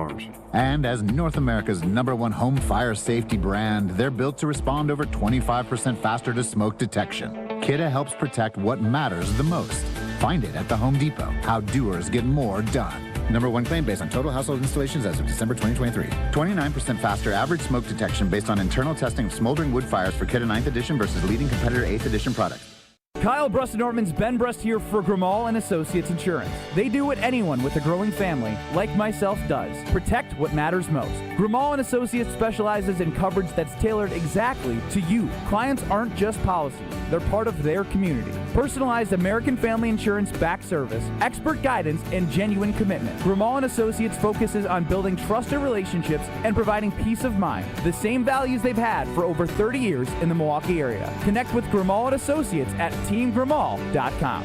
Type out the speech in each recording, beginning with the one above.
hours. And as North America's #1 home fire safety brand, they're built to respond over 25% faster to smoke detection. Kidde helps protect what matters the most. Find it at the Home Depot. How doers get more done. #1 claim based on total household installations as of December 2023. 29% faster average smoke detection based on internal testing of smoldering wood fires for Kidde 9th edition versus leading competitor 8th edition products. Kyle Brust-Nortman's Ben Brust here for Grimal and Associates Insurance. They do what anyone with a growing family, like myself, does. Protect what matters most. Grimal and Associates specializes in coverage that's tailored exactly to you. Clients aren't just policies. They're part of their community. Personalized American Family Insurance back service, expert guidance, and genuine commitment. Grimal and Associates focuses on building trusted relationships and providing peace of mind. The same values they've had for over 30 years in the Milwaukee area. Connect with Grimal and Associates at teamgrimal.com.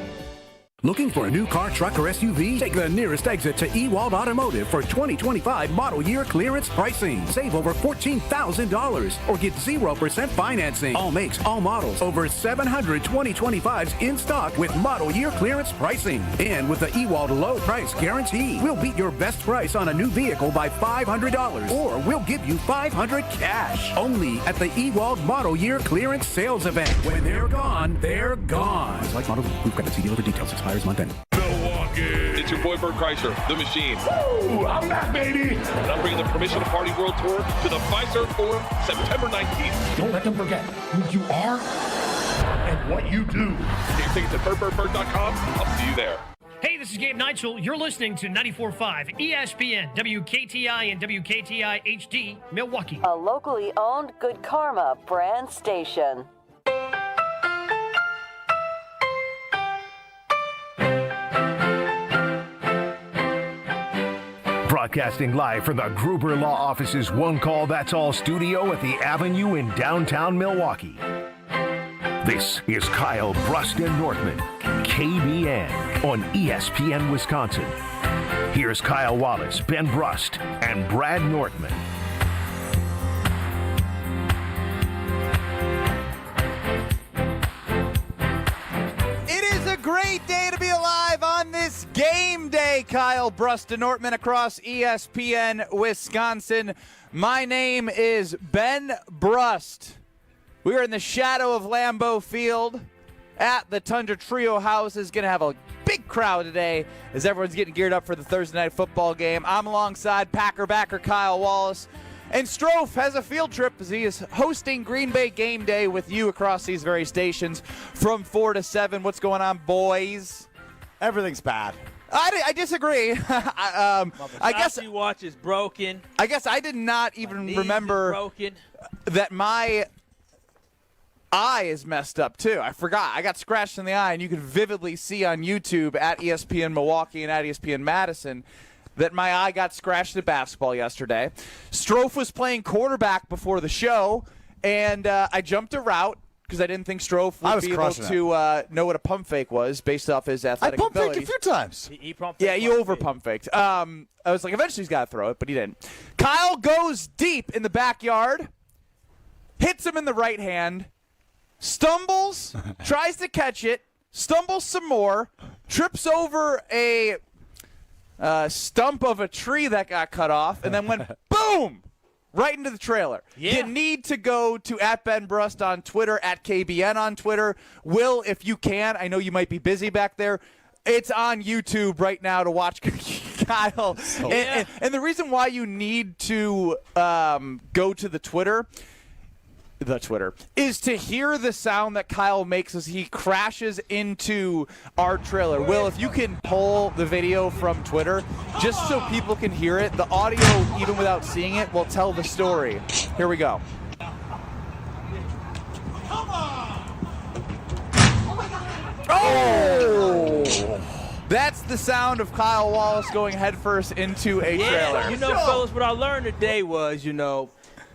Looking for a new car, truck, or SUV? Take the nearest exit to Ewald Automotive for 2025 model year clearance pricing. Save over $14,000 or get 0% financing. All makes, all models. Over 700 2025s in stock with model year clearance pricing. And with the Ewald low price guarantee, we'll beat your best price on a new vehicle by $500 or we'll give you $500 cash. Only at the Ewald model year clearance sales event. When they're gone, they're gone. Select model, we've got to see dealer for details. Expires month end. Milwaukee. It's your boy Bert Kreischer, the Machine. Woo! I'm back, baby! And I'm bringing the Permission to Party World Tour to the Fiserv Forum September 19th. Don't let them forget who you are and what you do. Get your tickets at BertBertBert.com. I'll see you there. Hey, this is Gabe Neitzel. You're listening to 94.5 ESPN, WKTI and WKTI HD, Milwaukee. A locally owned Good Karma brand station. Broadcasting live from the Gruber Law Office's One Call That's All studio at the Avenue in downtown Milwaukee. This is Kyle Brust-Nortman, KBN on ESPN Wisconsin. Here's Kyle Wallace, Ben Brust, and Brad Nortman. Great day to be alive on this game day. Kyle Brust-Nortman across ESPN Wisconsin. My name is Ben Brust. We are in the shadow of Lambeau Field at the Tundra Trio House. Is going to have a big crowd today as everyone's getting geared up for the Thursday night football game. I'm alongside Packer backer Kyle Wallace. And Strofe has a field trip as he is hosting Green Bay Game Day with you across these very stations from 4 to 7. What's going on, boys? Everything's bad. I disagree. I guess you watch is broken. I guess I did not even remember that my eye is messed up too. I forgot. I got scratched in the eye, and you can vividly see on YouTube at ESPN Milwaukee and at ESPN Madison that my eye got scratched at basketball yesterday. Strofe was playing quarterback before the show, and I jumped a route because I didn't think Strofe would be able to know what a pump fake was based off his athletic ability. I pump faked a few times. He pump yeah, you over pump faked. I was like, eventually he's got to throw it, but he didn't. Kyle goes deep in the backyard, hits him in the right hand, stumbles, tries to catch it, stumbles some more, trips over a stump of a tree that got cut off, and then went boom right into the trailer. Yeah. You need to go to @BenBrust on Twitter, @KBN on Twitter. Will, if you can, I know you might be busy back there. It's on YouTube right now to watch Kyle. And the reason why you need to go to the Twitter is to hear the sound that Kyle makes as he crashes into our trailer. Will, if you can pull the video from Twitter, just so people can hear it, the audio, even without seeing it, will tell the story. Here we go. Oh! That's the sound of Kyle Wallace going headfirst into a trailer. You know, fellas, what I learned today was, I'm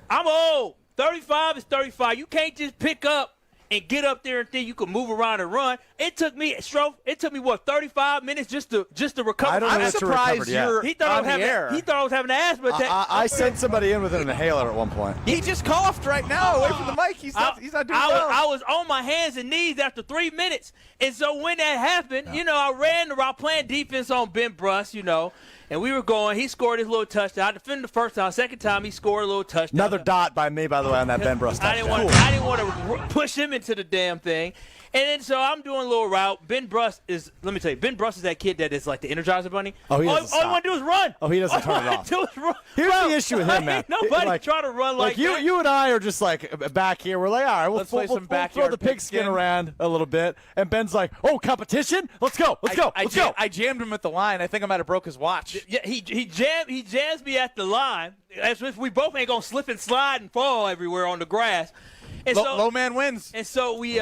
old. 35 is 35. You can't just pick up and get up there and think you can move around and run. It took me, 35 minutes just to recover. I don't know I'm surprised you're he thought on the air. He thought I was having an asthma attack. I sent somebody in with an inhaler at one point. He just coughed right now away from the mic. He's not doing well. I was on my hands and knees after 3 minutes. And so when that happened, I ran the route playing defense on Ben Brust, and we were going. He scored his little touchdown. I defended the first time. Second time, he scored a little touchdown. Another dot by me, by the way, on that Ben Brust touchdown. I didn't want to push him into the damn thing. And then so I'm doing a little route. Ben Brust is, let me tell you, Ben Brust is that kid that is like the Energizer Bunny. Oh, he all doesn't you want to do is run. Oh, he doesn't turn it off. Here's the issue with him, man. Ain't nobody try to run like that. You and I are just like back here. We're like, all right, Let's play some we'll backyard throw the pigskin around a little bit. And Ben's like, oh, competition? Let's go. Let's go. I jammed him at the line. I think I might have broke his watch. Yeah, he jams me at the line as if we both ain't gonna slip and slide and fall everywhere on the grass. And Low man wins. And so we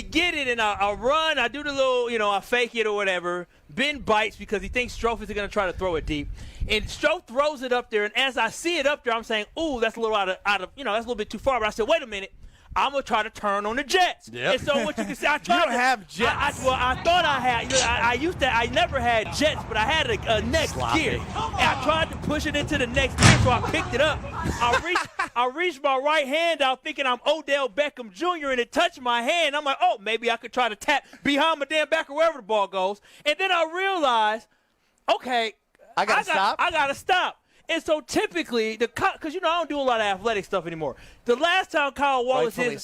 get it, and I run. I do the little, I fake it or whatever. Ben bites because he thinks Strofe is going to try to throw it deep. And Strofe throws it up there, and as I see it up there, I'm saying, ooh, that's a little out of that's a little bit too far. But I said, wait a minute. I'm going to try to turn on the Jets. Yep. And so what you can say, I You don't have Jets. I thought I had. I never had Jets, but I had a next gear. And I tried to push it into the next gear, so I picked it up. I reached my right hand out thinking I'm Odell Beckham Jr., and it touched my hand. I'm like, oh, maybe I could try to tap behind my damn back or wherever the ball goes. And then I realized, okay, I got to stop. And so typically, because I don't do a lot of athletic stuff anymore. The last time Kyle Wallace did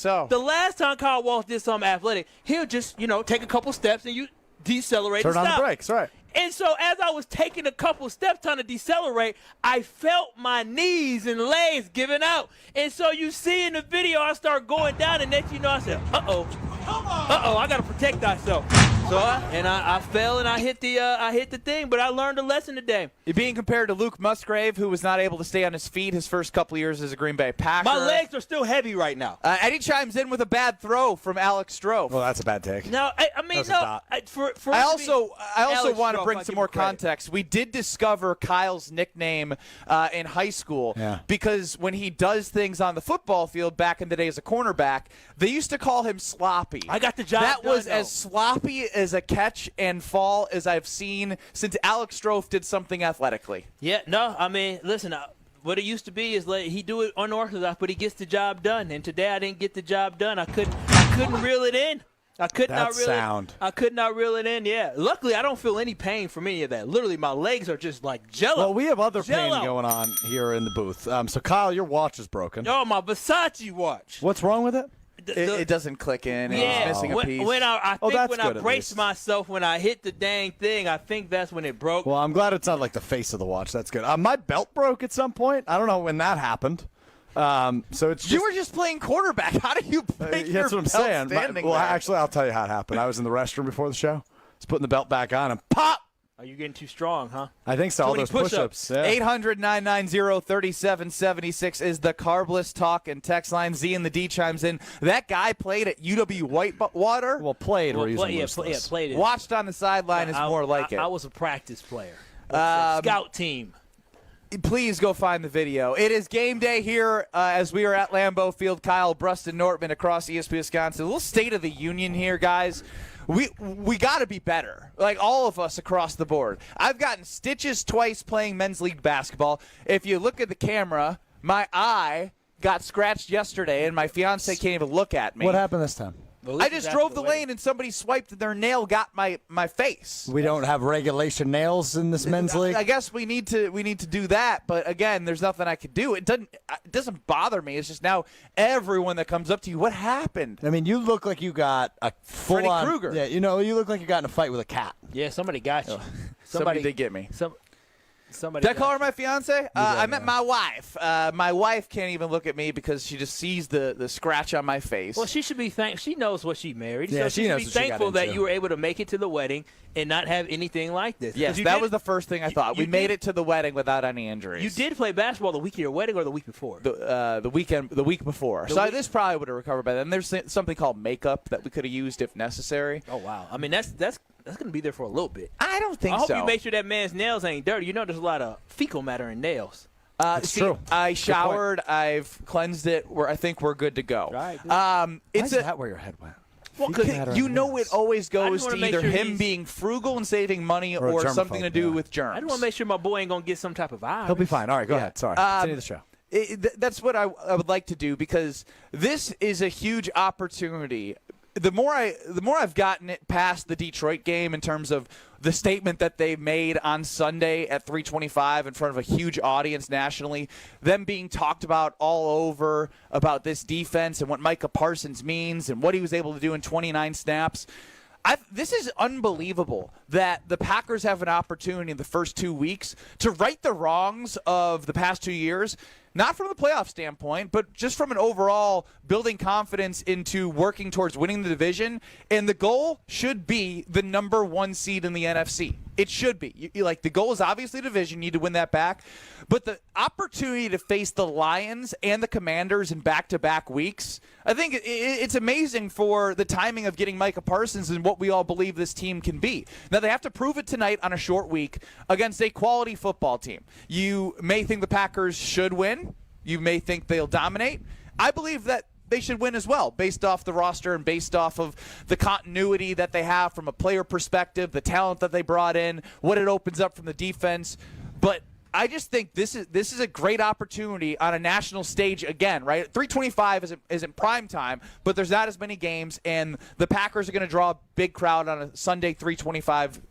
something athletic, he'll just take a couple steps and you decelerate. Turn on the brakes, right? And so as I was taking a couple steps trying to decelerate, I felt my knees and legs giving out. And so you see in the video, I start going down, and next you know, I said, uh-oh, I got to protect myself. So I fell and I hit the thing, but I learned a lesson today. You're being compared to Luke Musgrave, who was not able to stay on his feet his first couple of years as a Green Bay Packer. My legs are still heavy right now. Eddie chimes in with a bad throw from Alex Strofe. Well, that's a bad take. No, I mean, no. I also want to bring some more context. We did discover Kyle's nickname in high school because when he does things on the football field back in the day as a cornerback, they used to call him Sloppy. I got the job That done, was though. as sloppy as a catch and fall as I've seen since Alex Strofe did something athletically. Yeah, no, I mean, listen, what it used to be is like he do it unorthodox, but he gets the job done. And today I didn't get the job done. I couldn't reel it in. I could not reel it in. Yeah. Luckily, I don't feel any pain from any of that. Literally, my legs are just like jello. Well, we have other pain going on here in the booth. So, Kyle, your watch is broken. Oh, my Versace watch. What's wrong with it? It doesn't click in. It's missing a piece. When I braced myself when I hit the dang thing, I think that's when it broke. Well, I'm glad it's not like the face of the watch. That's good. My belt broke at some point. I don't know when that happened. So it's just, you were just playing quarterback. How do you break your that's what I'm belt saying. standing Well, there? actually, I'll tell you how it happened. I was in the restroom before the show. I was putting the belt back on and pop. Are you getting too strong, huh? I think so. All those push-ups. Yeah. 800-990-3776 is the Carbless Talk and text line. Z and the D chimes in. That guy played at UW Whitewater. Well, played. We're using played it. Watched on the sideline is more like it. I was a practice player. Scout team. Please go find the video. It is game day here as we are at Lambeau Field. Kyle Brust and Nortman across ESPN Wisconsin. A little State of the Union here, guys. We got to be better, like all of us across the board. I've gotten stitches twice playing men's league basketball. If you look at the camera, my eye got scratched yesterday, and my fiance can't even look at me. What happened this time? I just drove the lane and somebody swiped and their nail got my face. We don't have regulation nails in this men's league. I guess we need to do that, but again, there's nothing I could do. It doesn't bother me. It's just now everyone that comes up to you, what happened? I mean, you look like you got a full-on Freddy Krueger. Yeah, you look like you got in a fight with a cat. Yeah, somebody got you. Somebody did get me. Somebody. Did I call her my fiance? I meant my wife. My wife can't even look at me because she just sees the scratch on my face. Well, she should be She knows what she married. Yeah, so she knows should be what she got thankful that into. you were able to make it to the wedding and not have anything like this. Yes, that was the first thing I thought. We made it to the wedding without any injuries. You did play basketball the week of your wedding or the week before? The week before. This probably would have recovered by then. There's something called makeup that we could have used if necessary. Oh wow! I mean that's going to be there for a little bit. I don't think so. I hope you make sure that man's nails ain't dirty. You know there's a lot of fecal matter in nails. It's true. I showered. I've cleansed it. I think we're good to go. Right. Why is that where your head went? Well, because it always goes to either him being frugal and saving money or something to do with germs. I just want to make sure my boy ain't going to get some type of virus. He'll be fine. All right, go ahead. Sorry. Continue the show. That's what I would like to do because this is a huge opportunity. the more I've gotten it past the Detroit game in terms of the statement that they made on Sunday at 325 in front of a huge audience nationally, them being talked about all over about this defense and what Micah Parsons means and what he was able to do in 29 snaps. This is unbelievable that the Packers have an opportunity in the first 2 weeks to right the wrongs of the past 2 years, not from the playoff standpoint, but just from an overall building confidence into working towards winning the division. And the goal should be the number 1 seed in the NFC. It should be. The goal is obviously division. You need to win that back. But the opportunity to face the Lions and the Commanders in back-to-back weeks, I think it's amazing for the timing of getting Micah Parsons and what we all believe this team can be. Now, they have to prove it tonight on a short week against a quality football team. You may think the Packers should win. You may think they'll dominate. I believe that they should win as well, based off the roster and based off of the continuity that they have from a player perspective, the talent that they brought in, what it opens up from the defense. But I just think this is a great opportunity on a national stage again, right? 325 isn't prime time, but there's not as many games, and the Packers are going to draw a big crowd on a Sunday 325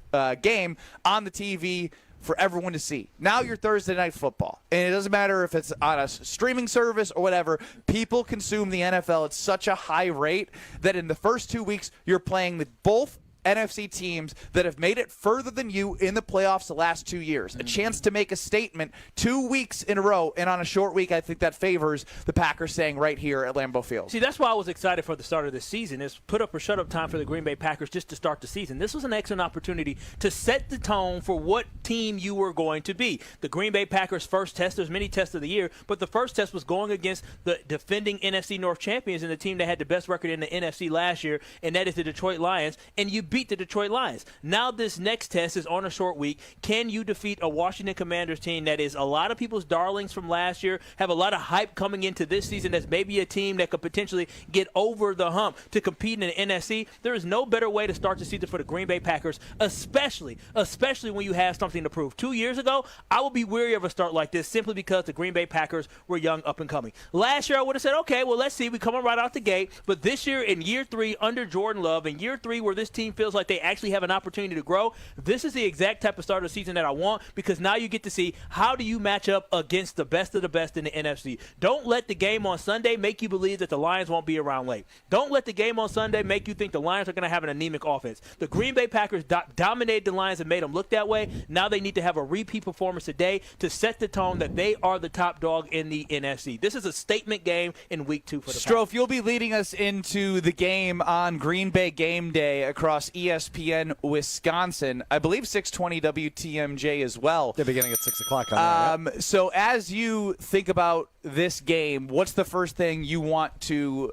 game on the TV for everyone to see. Now you're Thursday Night Football, and it doesn't matter if it's on a streaming service or whatever. People consume the NFL at such a high rate that in the first 2 weeks you're playing with both NFC teams that have made it further than you in the playoffs the last 2 years. A chance to make a statement 2 weeks in a row, and on a short week, I think that favors the Packers staying right here at Lambeau Field. See, that's why I was excited for the start of this season, is put up or shut up time for the Green Bay Packers just to start the season. This was an excellent opportunity to set the tone for what team you were going to be. The Green Bay Packers' first test, there's many tests of the year, but the first test was going against the defending NFC North champions and the team that had the best record in the NFC last year, and that is the Detroit Lions, and you beat the Detroit Lions. Now this next test is on a short week. Can you defeat a Washington Commanders team that is a lot of people's darlings from last year, have a lot of hype coming into this season, that's maybe a team that could potentially get over the hump to compete in the NFC? There is no better way to start the season for the Green Bay Packers, especially when you have something to prove. 2 years ago, I would be weary of a start like this simply because the Green Bay Packers were young, up and coming. Last year, I would have said, okay, well, let's see. We come right out the gate. But this year, in year 3 under Jordan Love, in year 3 where this team feels like they actually have an opportunity to grow, this is the exact type of start of the season that I want, because now you get to see how do you match up against the best of the best in the NFC. Don't let the game on Sunday make you believe that the Lions won't be around late. Don't let the game on Sunday make you think the Lions are going to have an anemic offense. The Green Bay Packers dominated the Lions and made them look that way. Now they need to have a repeat performance today to set the tone that they are the top dog in the NFC. This is a statement game in week 2 for the Packers. You'll be leading us into the game on Green Bay Game Day across ESPN Wisconsin. I believe 620 WTMJ as well. They're beginning at 6 o'clock on that, So as you think about this game, what's the first thing you want to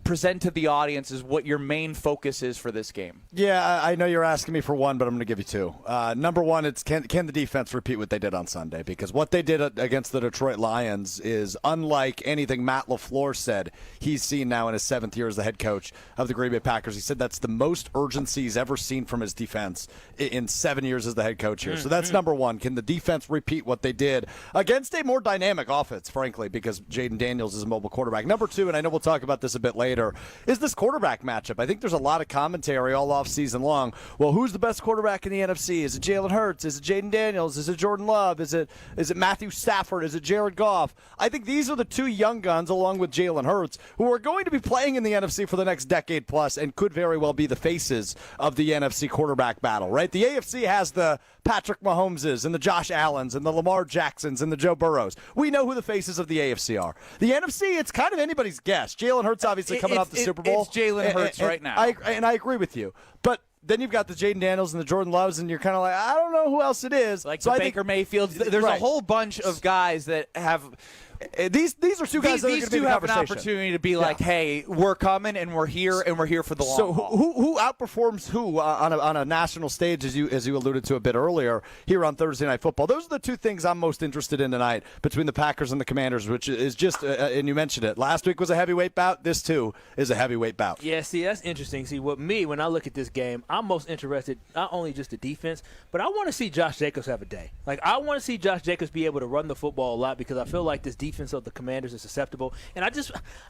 present to the audience is what your main focus is for this game? Yeah, I know you're asking me for one, but I'm going to give you two. Number one, it's can the defense repeat what they did on Sunday? Because what they did against the Detroit Lions is unlike anything Matt LaFleur said he's seen now in his 7th year as the head coach of the Green Bay Packers. He said that's the most urgency he's ever seen from his defense in 7 years as the head coach here. So that's number one. Can the defense repeat what they did against a more dynamic offense, frankly, because Jaden Daniels is a mobile quarterback? Number two, and I know we'll talk about this a bit later, is this quarterback matchup. I think there's a lot of commentary all off season long. Well, who's the best quarterback in the NFC? Is it Jalen Hurts? Is it Jaden Daniels? Is it Jordan Love? Is it Matthew Stafford? Is it Jared Goff? I think these are the two young guns, along with Jalen Hurts, who are going to be playing in the NFC for the next decade plus and could very well be the faces of the NFC quarterback battle, right? The AFC has the Patrick Mahomeses and the Josh Allens and the Lamar Jacksons and the Joe Burrows. We know who the faces of the AFC are. The NFC, it's kind of anybody's guess. Jalen Hurts obviously coming off the Super Bowl. It's Jalen Hurts right now. I agree with you. But then you've got the Jaden Daniels and the Jordan Loves, and you're kind of like, I don't know who else it is. Like so the Baker Mayfields. There's a whole bunch of guys that have – These are two guys that are going to be in the have an opportunity to be like, hey, we're coming and we're here for the long haul. So who outperforms who on a national stage, as you alluded to a bit earlier here on Thursday Night Football? Those are the two things I'm most interested in tonight between the Packers and the Commanders, which is just and you mentioned it. Last week was a heavyweight bout. This too is a heavyweight bout. Yeah, see, that's interesting. See, when I look at this game, I'm most interested not only just the defense, but I want to see Josh Jacobs have a day. Like I want to see Josh Jacobs be able to run the football a lot because I feel like this defense defense of the Commanders is susceptible. And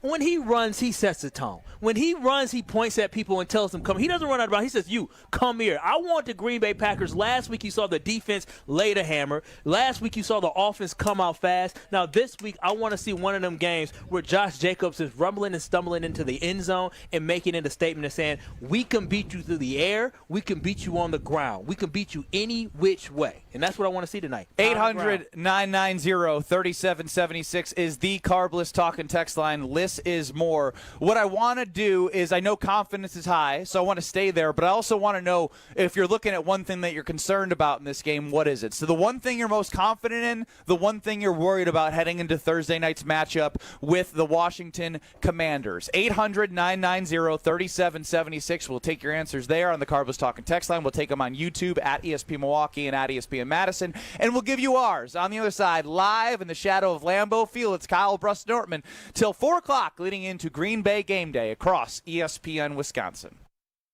when he runs, he sets the tone. When he runs, he points at people and tells them, come. He doesn't run out of bounds. He says, you, come here. I want the Green Bay Packers. Last week you saw the defense lay the hammer. Last week you saw the offense come out fast. Now this week I want to see one of them games where Josh Jacobs is rumbling and stumbling into the end zone and making it a statement of saying, we can beat you through the air. We can beat you on the ground. We can beat you any which way. And that's what I want to see tonight. 800-990-3776 is the Carbless talk and text line. Less is more. What I want to do is, I know confidence is high, so I want to stay there, but I also want to know if you're looking at one thing that you're concerned about in this game, what is it? So the one thing you're most confident in, the one thing you're worried about heading into Thursday night's matchup with the Washington Commanders. 800-990-3776. We'll take your answers there on the Carbless talk and text line. We'll take them on YouTube at ESPN Milwaukee and at ESPN Madison, and we'll give you ours on the other side, live in the shadow of Lambeau Field. It's Kyle Brust-Nortman till 4 o'clock leading into Green Bay game day across ESPN Wisconsin.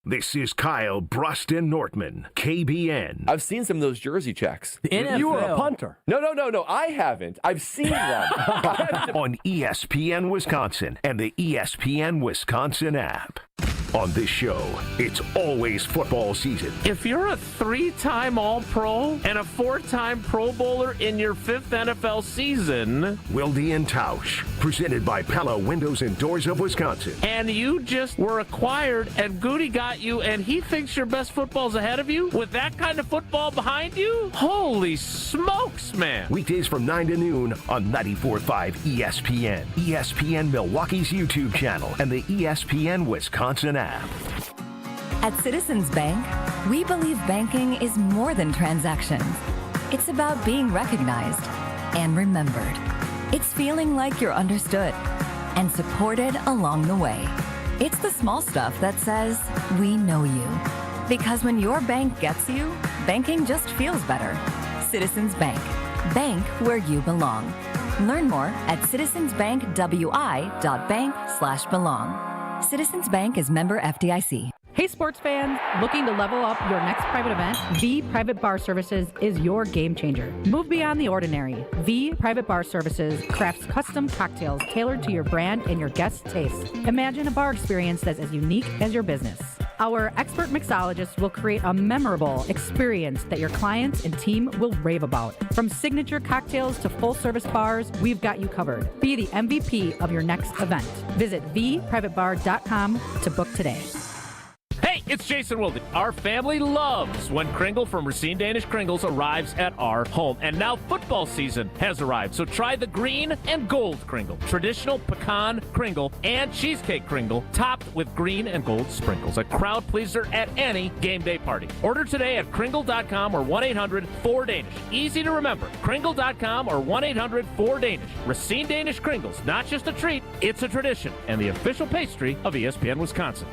This is Kyle Brust-Nortman, KBN. I've seen some of those jersey checks. You were a punter. No, I haven't. I've seen them. On ESPN Wisconsin and the ESPN Wisconsin app. On this show, it's always football season. If you're a 3-time All-Pro and a 4-time Pro Bowler in your 5th NFL season, Wilde and Tausch, presented by Pella Windows and Doors of Wisconsin. And you just were acquired and Goody got you and he thinks your best football's ahead of you with that kind of football behind you? Holy smokes, man. Weekdays from 9 to noon on 94.5 ESPN, ESPN Milwaukee's YouTube channel, and the ESPN Wisconsin app. At Citizens Bank, we believe banking is more than transactions. It's about being recognized and remembered. It's feeling like you're understood and supported along the way. It's the small stuff that says, we know you. Because when your bank gets you, banking just feels better. Citizens Bank. Bank where you belong. Learn more at citizensbankwi.bank/belong. Citizens Bank is member FDIC. Hey sports fans, looking to level up your next private event? V Private Bar Services is your game changer. Move beyond the ordinary. V Private Bar Services crafts custom cocktails tailored to your brand and your guests' tastes. Imagine a bar experience that's as unique as your business. Our expert mixologists will create a memorable experience that your clients and team will rave about. From signature cocktails to full-service bars, we've got you covered. Be the MVP of your next event. Visit vprivatebar.com to book today. Hey, it's Jason Wilden. Our family loves when Kringle from Racine Danish Kringles arrives at our home. And now football season has arrived, so try the green and gold Kringle. Traditional pecan Kringle and cheesecake Kringle topped with green and gold sprinkles. A crowd pleaser at any game day party. Order today at Kringle.com or 1-800-4DANISH. Easy to remember. Kringle.com or 1-800-4DANISH. Racine Danish Kringles, not just a treat, it's a tradition and the official pastry of ESPN Wisconsin.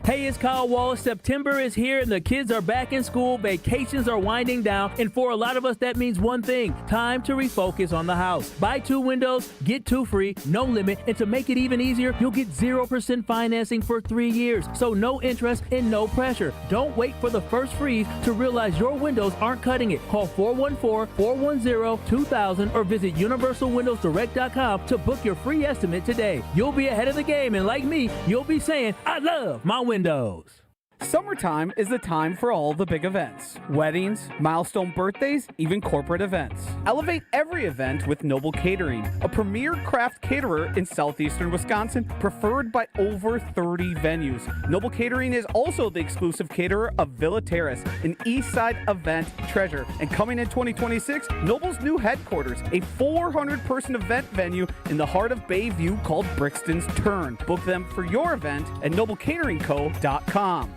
Hey, it's Kyle Wallace. September is here and the kids are back in school. Vacations are winding down. And for a lot of us, that means one thing. Time to refocus on the house. Buy 2 windows, get 2 free, no limit. And to make it even easier, you'll get 0% financing for 3 years. So no interest and no pressure. Don't wait for the first freeze to realize your windows aren't cutting it. Call 414-410-2000 or visit universalwindowsdirect.com to book your free estimate today. You'll be ahead of the game. And like me, you'll be saying, I love my windows. Summertime is the time for all the big events. Weddings, milestone birthdays, even corporate events. Elevate every event with Noble Catering, a premier craft caterer in southeastern Wisconsin, preferred by over 30 venues. Noble Catering is also the exclusive caterer of Villa Terrace, an east side event treasure. And coming in 2026, Noble's new headquarters, a 400-person event venue in the heart of Bayview called Brixton's Turn. Book them for your event at noblecateringco.com.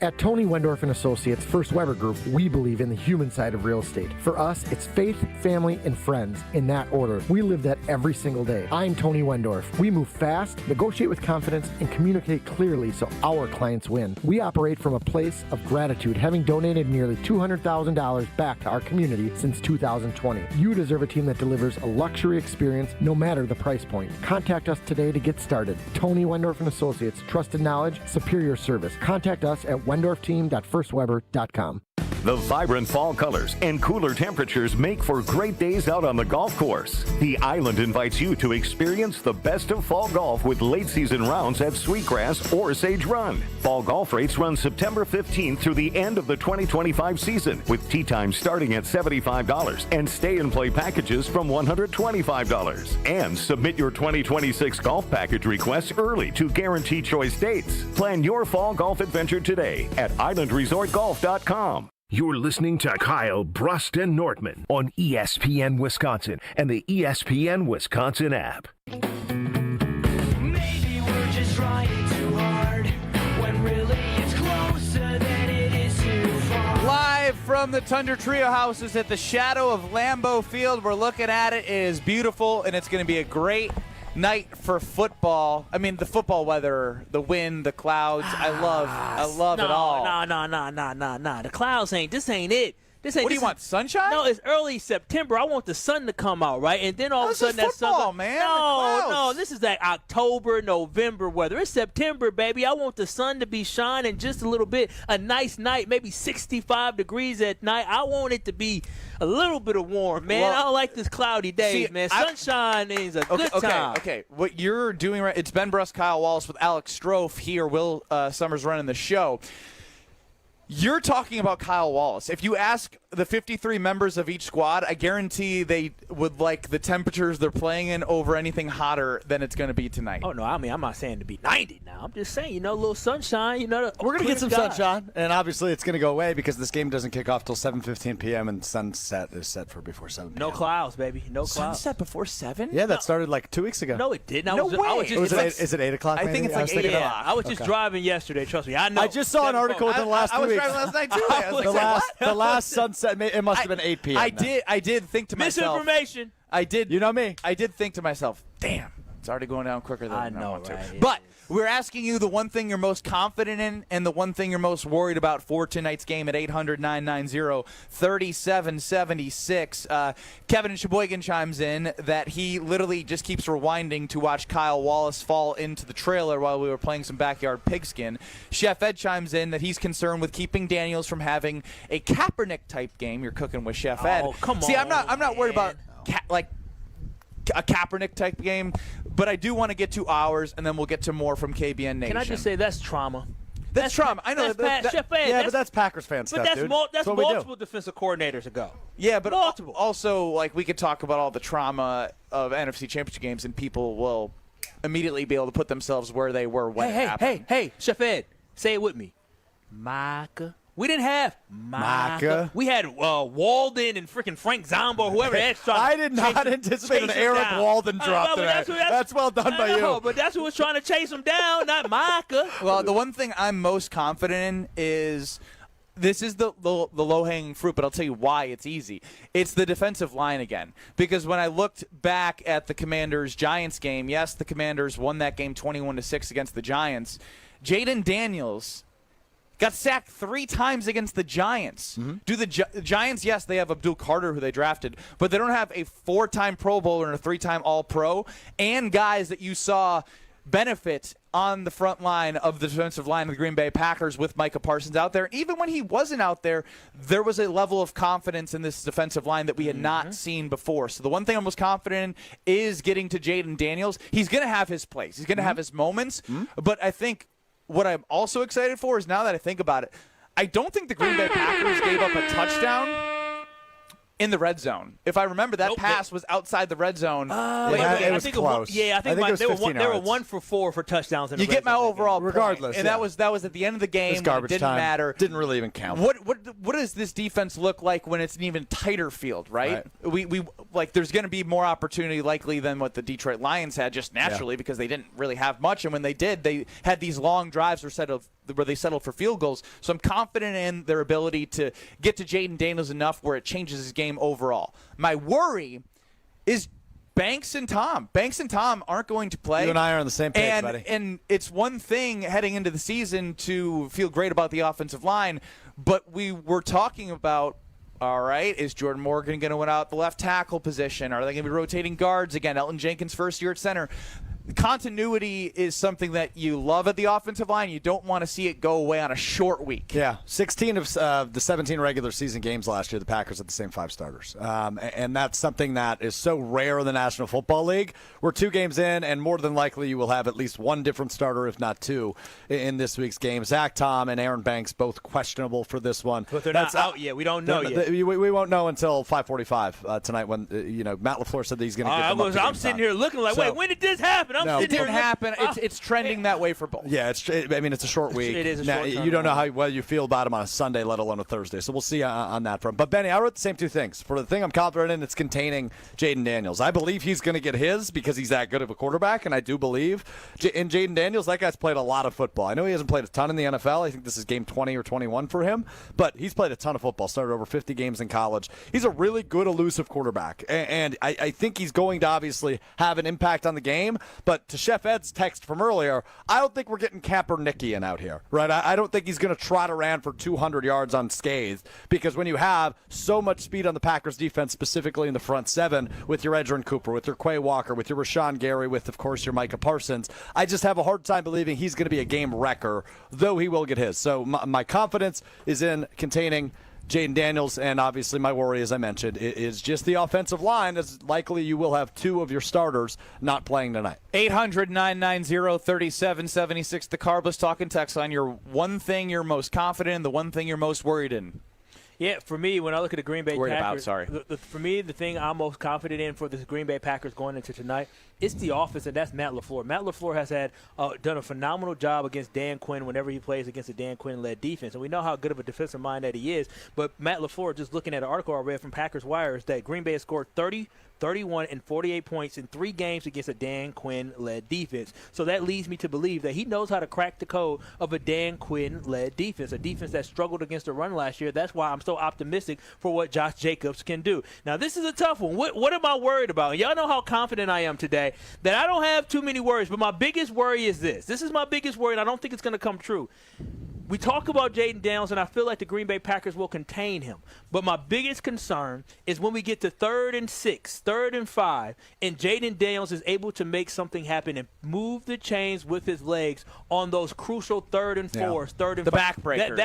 At Tony Wendorf & Associates First Weber Group, we believe in the human side of real estate. For us, it's faith, family, and friends in that order. We live that every single day. I'm Tony Wendorf. We move fast, negotiate with confidence, and communicate clearly so our clients win. We operate from a place of gratitude, having donated nearly $200,000 back to our community since 2020. You deserve a team that delivers a luxury experience no matter the price point. Contact us today to get started. Tony Wendorf & Associates, trusted knowledge, superior service. Contact us at wendorfteam.firstweber.com. The vibrant fall colors and cooler temperatures make for great days out on the golf course. The Island invites you to experience the best of fall golf with late season rounds at Sweetgrass or Sage Run. Fall golf rates run September 15th through the end of the 2025 season, with tee times starting at $75 and stay and play packages from $125. And submit your 2026 golf package requests early to guarantee choice dates. Plan your fall golf adventure today at islandresortgolf.com. You're listening to Kyle Brust and Nortman on ESPN Wisconsin and the ESPN Wisconsin app. Maybe we're just trying too hard when really it's closer than it is too far. Live from the Tundra Trio Houses at the shadow of Lambeau Field. We're looking at it. It is beautiful, and it's going to be a great night for football. I mean, the football weather, the wind, the clouds. I love it all. No. The clouds this ain't it. What do you want, sunshine? No, it's early September. I want the sun to come out, right? And then all of a sudden that's football, man. No, this is like October, November weather. It's September, baby. I want the sun to be shining just a little bit. A nice night, maybe 65 degrees at night. I want it to be a little bit of warm, man. I don't like this cloudy days, man. Sunshine is a good time. Okay. What you're doing right, it's Ben Brust, Kyle Wallace with Alex Strofe here. Will Summers running the show. You're talking about Kyle Wallace. If you ask the 53 members of each squad, I guarantee they would like the temperatures they're playing in over anything hotter than it's going to be tonight. Oh, no, I mean, I'm not saying to be 90 now. I'm just saying, a little sunshine, We're going to get some sunshine, and obviously it's going to go away because this game doesn't kick off till 7:15 p.m. and sunset is set for before 7 p.m. No clouds, baby. No clouds. Sunset before 7? Yeah, that started like 2 weeks ago. No, it didn't. No way. Is it 8 o'clock? I think it's like 8 o'clock. I was just driving yesterday, trust me. I know. I just saw an article within the last 2 weeks. I was driving last night, too. The last sunset, it must have been 8 p.m. I did think to myself. Misinformation. I did. You know me. I did think to myself, damn, it's already going down quicker than I want to. Right? But we're asking you the one thing you're most confident in and the one thing you're most worried about for tonight's game at 800-990-3776. Kevin in Sheboygan chimes in that he literally just keeps rewinding to watch Kyle Wallace fall into the trailer while we were playing some backyard pigskin. Chef Ed chimes in that he's concerned with keeping Daniels from having a Kaepernick-type game. You're cooking with Chef Ed. Oh, come on. See, I'm not worried about a Kaepernick-type game, but I do want to get to ours, and then we'll get to more from KBN Nation. Can I just say that's trauma? That's trauma. I know. Chef Ed, yeah, but that's Packers fan stuff, dude. That's multiple defensive coordinators ago. Yeah, but multiple. Also, we could talk about all the trauma of NFC Championship games, and people will immediately be able to put themselves where they were when it happened. Hey, Chef Ed, say it with me. Micah. We didn't have Micah. We had Walden and freaking Frank Zombo, whoever that's trying. I did not anticipate an Eric Walden drop today. That's well done by you. But that's who was trying to chase him down, not Micah. Well, the one thing I'm most confident in is this is the low-hanging fruit, but I'll tell you why it's easy. It's the defensive line again. Because when I looked back at the Commanders-Giants game, yes, the Commanders won that game 21-6 against the Giants. Jaden Daniels got sacked 3 times against the Giants. Mm-hmm. Do the Giants, yes, they have Abdul Carter, who they drafted, but they don't have a 4-time Pro Bowler and a 3-time All-Pro and guys that you saw benefit on the front line of the defensive line of the Green Bay Packers with Micah Parsons out there. Even when he wasn't out there, there was a level of confidence in this defensive line that we had not seen before. So the one thing I'm most confident in is getting to Jaden Daniels. He's going to have his place. He's going to have his moments, but I think what I'm also excited for is, now that I think about it, I don't think the Green Bay Packers gave up a touchdown in the red zone. If I remember, that pass was outside the red zone. It was close. I think they were 1 for 4 for touchdowns. In the you get my overall regardless, point. And that was at the end of the game. It was garbage didn't time. Matter. Didn't really even count. What does this defense look like when it's an even tighter field? Right. We there's going to be more opportunity likely than what the Detroit Lions had, just naturally because they didn't really have much, and when they did, they had these long drives where they settled for field goals. So I'm confident in their ability to get to Jaden Daniels enough where it changes his game overall. My worry is Banks and Tom. Banks and Tom aren't going to play. You and I are on the same page, buddy. And it's one thing heading into the season to feel great about the offensive line, but we were talking about, all right, is Jordan Morgan going to win out the left tackle position? Are they going to be rotating guards again? Elton Jenkins first year at center. continuity is something that you love at the offensive line. You don't want to see it go away on a short week. Yeah, 16 of the 17 regular season games last year, the Packers had the same 5 starters. And that's something that is so rare in the National Football League. We're 2 games in, and more than likely you will have at least 1 different starter, if not 2, in this week's game. Zach Tom and Aaron Banks both questionable for this one. But they're not out yet. We don't know yet. We won't know until 5:45 tonight when Matt LaFleur said that he's going to get them up to I'm game sitting time. here looking like, wait, when did this happen? It didn't happen. It's trending that way for both. Yeah, it's a short week. It is a now, short you don't know how well you feel about him on a Sunday, let alone a Thursday. So we'll see on that front. But, Benny, I wrote the same 2 things. For the thing I'm confident in, it's containing Jaden Daniels. I believe he's going to get his because he's that good of a quarterback, and I do believe in Jaden Daniels. That guy's played a lot of football. I know he hasn't played a ton in the NFL. I think this is game 20 or 21 for him. But he's played a ton of football, started over 50 games in college. He's a really good, elusive quarterback. And I think he's going to obviously have an impact on the game. But to Chef Ed's text from earlier, I don't think we're getting Kaepernickian out here, right? I don't think he's going to trot around for 200 yards unscathed, because when you have so much speed on the Packers defense, specifically in the front 7, with your Edgerrin Cooper, with your Quay Walker, with your Rashawn Gary, with, of course, your Micah Parsons, I just have a hard time believing he's going to be a game wrecker, though he will get his. So my confidence is in containing Jaden Daniels, and obviously my worry, as I mentioned, is just the offensive line, as likely you will have 2 of your starters not playing tonight. 800-990-3776, the Carbless Talking text line. Your one thing you're most confident in, the one thing you're most worried in. Yeah, for me, when I look at the Green Bay Packers, sorry. For me, the thing I'm most confident in for the Green Bay Packers going into tonight, it's the offense, and that's Matt LaFleur. Matt LaFleur has done a phenomenal job against Dan Quinn whenever he plays against a Dan Quinn-led defense, and we know how good of a defensive mind that he is. But Matt LaFleur, just looking at an article I read from Packers Wire, is that Green Bay has scored 30, 31, and 48 points in 3 games against a Dan Quinn-led defense. So that leads me to believe that he knows how to crack the code of a Dan Quinn-led defense, a defense that struggled against the run last year. That's why I'm so optimistic for what Josh Jacobs can do. Now, this is a tough one. What am I worried about? Y'all know how confident I am today that I don't have too many worries, but my biggest worry is this. This is my biggest worry, and I don't think it's going to come true. We talk about Jaden Daniels, and I feel like the Green Bay Packers will contain him. But my biggest concern is when we get to 3rd and 6, 3rd and 5, and Jaden Daniels is able to make something happen and move the chains with his legs on those crucial 3rd and 4s, 3rd and 5. The backbreakers.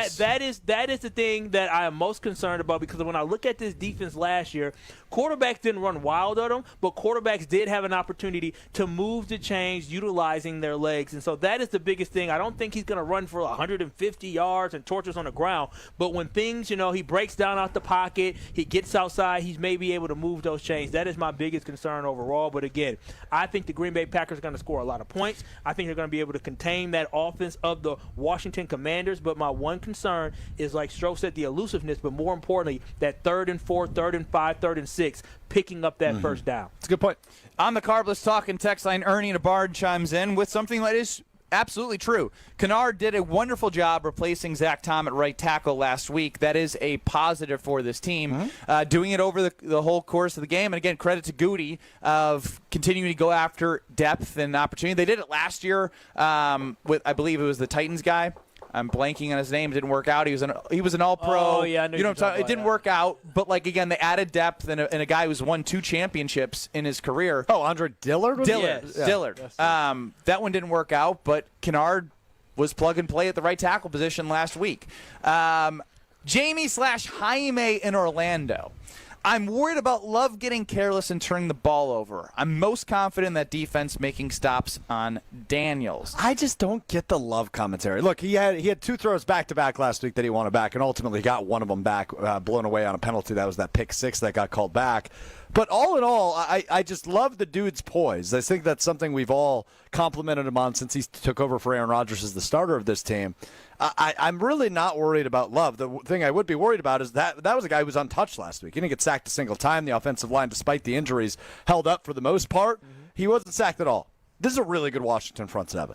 That is the thing that I am most concerned about, because when I look at this defense last year, quarterbacks didn't run wild at them, but quarterbacks did have an opportunity to move the chains utilizing their legs. And so that is the biggest thing. I don't think he's going to run for 150 yards and torches on the ground, but when things, he breaks down out the pocket, he gets outside, he's maybe able to move those chains. That is my biggest concern overall. But again, I think the Green Bay Packers are going to score a lot of points. I think they're going to be able to contain that offense of the Washington Commanders. But my one concern is, like Stroh said, the elusiveness, but more importantly, that 3rd and 4, 3rd and 5, 3rd and 6, picking up that first down. That's a good point. On the Carbless Talking text line, Ernie in a Bard chimes in with something that is absolutely true. Kennard did a wonderful job replacing Zach Tom at right tackle last week. That is a positive for this team. Doing it over the whole course of the game. And again, credit to Goody of continuing to go after depth and opportunity. They did it last year with, I believe it was the Titans guy. I'm blanking on his name. It didn't work out. He was an All-Pro. Oh, yeah, I know you know what I'm talking about. It didn't work out, but again, they added depth and a guy who's won 2 championships in his career. Oh, Andre Dillard? Dillard. That one didn't work out, but Kennard was plug and play at the right tackle position last week. Jamie/Jaime in Orlando. I'm worried about Love getting careless and turning the ball over. I'm most confident in that defense making stops on Daniels. I just don't get the Love commentary. Look, he had 2 throws back-to-back last week that he wanted back, and ultimately got one of them back, blown away on a penalty. That was that pick 6 that got called back. But all in all, I just love the dude's poise. I think that's something we've all complimented him on since he took over for Aaron Rodgers as the starter of this team. I'm really not worried about Love. The thing I would be worried about is that was a guy who was untouched last week. He didn't get sacked a single time. The offensive line, despite the injuries, held up for the most part. He wasn't sacked at all. This is a really good Washington front 7.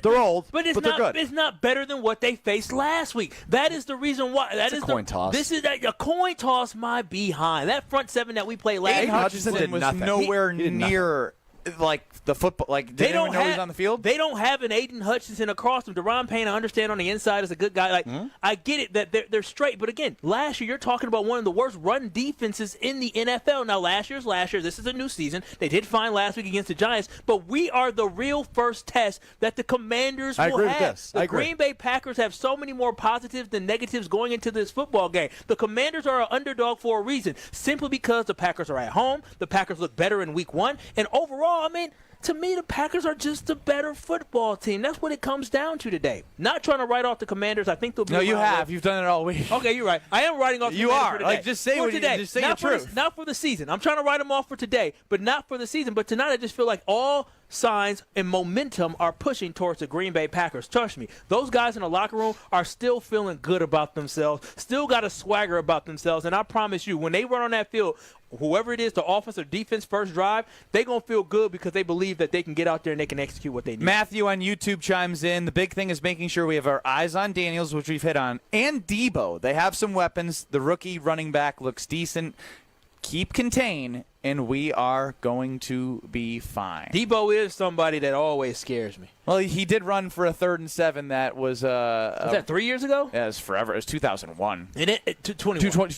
They're old, but they're good. It's not better than what they faced last week. That is the reason why. It's a coin toss. This is a coin toss. My behind that front 7 that we played last Aiden week. Hutchinson was nowhere near like the football, like did anyone know he was on the field? They don't have an Aiden Hutchinson across them. Deron Payne, I understand on the inside is a good guy. Like I get it that they're straight, but again, last year you're talking about one of the worst run defenses in the NFL. Now last year's last year. This is a new season. They did fine last week against the Giants, but we are the real first test that the Commanders will agree have. with this. The Green Bay Packers have so many more positives than negatives going into this football game. The Commanders are an underdog for a reason, simply because the Packers are at home. The Packers look better in week 1, and overall, I mean, to me, the Packers are just a better football team. That's what it comes down to today. Not trying to write off the Commanders. I think they'll be. No, you have. You've done it all week. Okay, you're right. I am writing off the You Commanders are. for today. Like, just say for what you today. just say not the truth. Not for the season. I'm trying to write them off for today, but not for the season. But tonight, I just feel like all signs and momentum are pushing towards the Green Bay Packers. Trust me, those guys in the locker room are still feeling good about themselves, still got a swagger about themselves, and I promise you, when they run on that field, whoever it is, the offense or defense first drive, they're going to feel good because they believe that they can get out there and they can execute what they need. Matthew on YouTube chimes in. The big thing is making sure we have our eyes on Daniels, which we've hit on, and Debo. They have some weapons. The rookie running back looks decent. Keep contained, and we are going to be fine. Debo is somebody that always scares me. Well, he did run for a 3rd and 7. That was that 3 years ago? Yeah, it was forever. It was 2001. And it 21.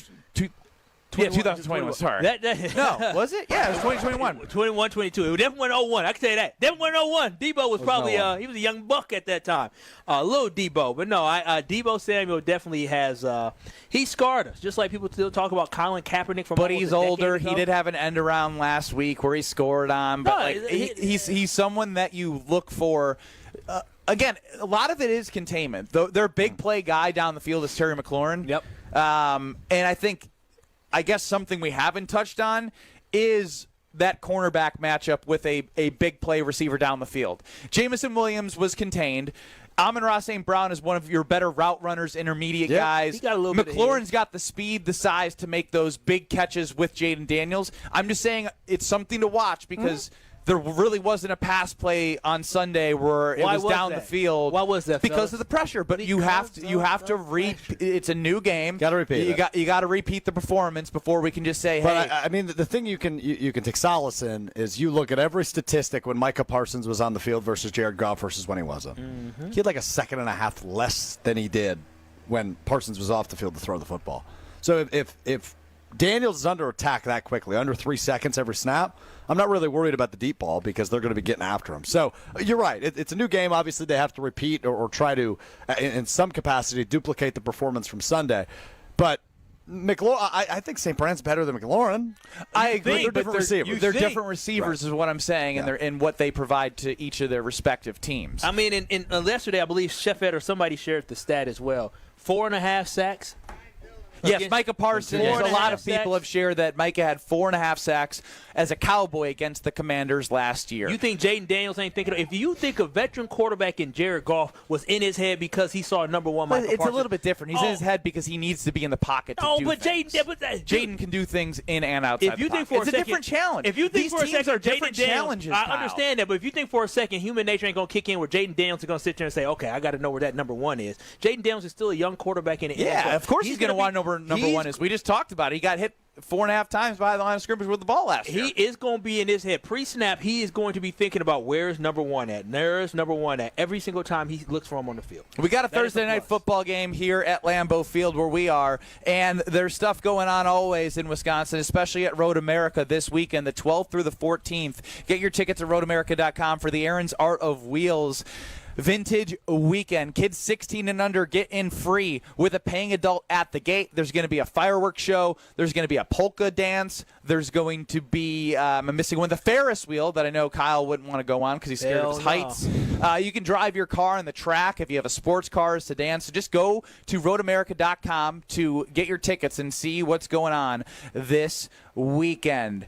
2021, sorry. No, was it? Yeah, it was 2021. 21, 22. It definitely went 01. I can tell you that. Definitely went 01. Debo was probably, he was a young buck at that time. Little Debo. But no, Debo Samuel definitely has, he scarred us. Just like people still talk about Colin Kaepernick from But he's older. He did have an end around last week where he scored on. But he's someone that you look for. Again, a lot of it is containment. Their big play guy down the field is Terry McLaurin. Yep. And I guess something we haven't touched on is that cornerback matchup with a big play receiver down the field. Jamison Williams was contained. Amon-Ra St. Brown is one of your better route runners, intermediate guys. He got a little bit McLaurin's got the speed, the size to make those big catches with Jaden Daniels. I'm just saying it's something to watch because there really wasn't a pass play on Sunday where it was down the field. Why was that? Because of the pressure. But you have to it's a new game. Got to repeat it. You got to repeat the performance before we can just say, but hey. I mean, the thing you can take solace in is you look at every statistic when Micah Parsons was on the field versus Jared Goff versus when he wasn't. He had like a second and a half less than he did when Parsons was off the field to throw the football. So if Daniels is under attack that quickly, under 3 seconds every snap, I'm not really worried about the deep ball because they're going to be getting after him. So you're right. It's a new game. Obviously, they have to repeat or try to, in some capacity, duplicate the performance from Sunday. But McLaurin, I think St. Brown's better than McLaurin. I agree, they're different receivers. They're different receivers is what I'm saying, and they're in what they provide to each of their respective teams. I mean, in yesterday, I believe Sheffett or somebody shared the stat as well. 4.5 sacks. Yes, Micah Parsons. A lot of people have shared that Micah had 4.5 sacks as a Cowboy against the Commanders last year. You think Jaden Daniels ain't thinking? If you think a veteran quarterback in Jared Goff was in his head because he saw number one Micah Parsons, Parsons, a little bit different. He's in his head because he needs to be in the pocket to do things. Jaden can do things in and outside if you the think pocket. for it's a different challenge. If you think These for a teams second, are different Jaden challenges. Daniels, I understand that, but if you think for a second, human nature ain't gonna kick in where Jaden Daniels is gonna sit there and say, "Okay, I got to know where that number one is." Jaden Daniels is still a young quarterback in the NFL. Yeah, of course he's going to want to know number one is. We just talked about it. He got hit 4.5 times by the line of scrimmage with the ball last year. He is going to be in his head. Pre-snap, he is going to be thinking about where's number one at. There's number one at every single time he looks for him on the field. We got a Thursday night football game here at Lambeau Field where we are, and there's stuff going on always in Wisconsin, especially at Road America this weekend, the 12th through the 14th. Get your tickets at roadamerica.com for the Aaron's Art of Wheels Vintage Weekend. Kids 16 and under get in free with a paying adult at the gate. There's going to be a fireworks show. There's going to be a polka dance. There's going to be, I'm missing one, the Ferris wheel that I know Kyle wouldn't want to go on because he's scared of his heights. You can drive your car on the track if you have a sports car or sedan. So just go to roadamerica.com to get your tickets and see what's going on this weekend.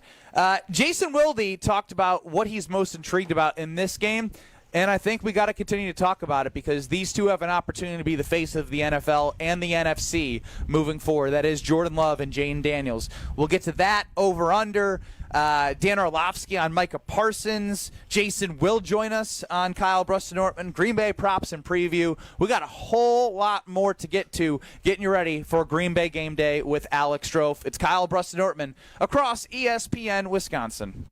Jason Wilde talked about what he's most intrigued about in this game. And I think we got to continue to talk about it because these two have an opportunity to be the face of the NFL and the NFC moving forward. That is Jordan Love and Jaden Daniels. We'll get to that over-under. Dan Orlovsky on Micah Parsons. Jason will join us on Kyle Bruston-Nortman. Green Bay props and preview. We got a whole lot more to get to. Getting you ready for Green Bay game day with Alex Strofe. It's Kyle Bruston-Nortman across ESPN Wisconsin.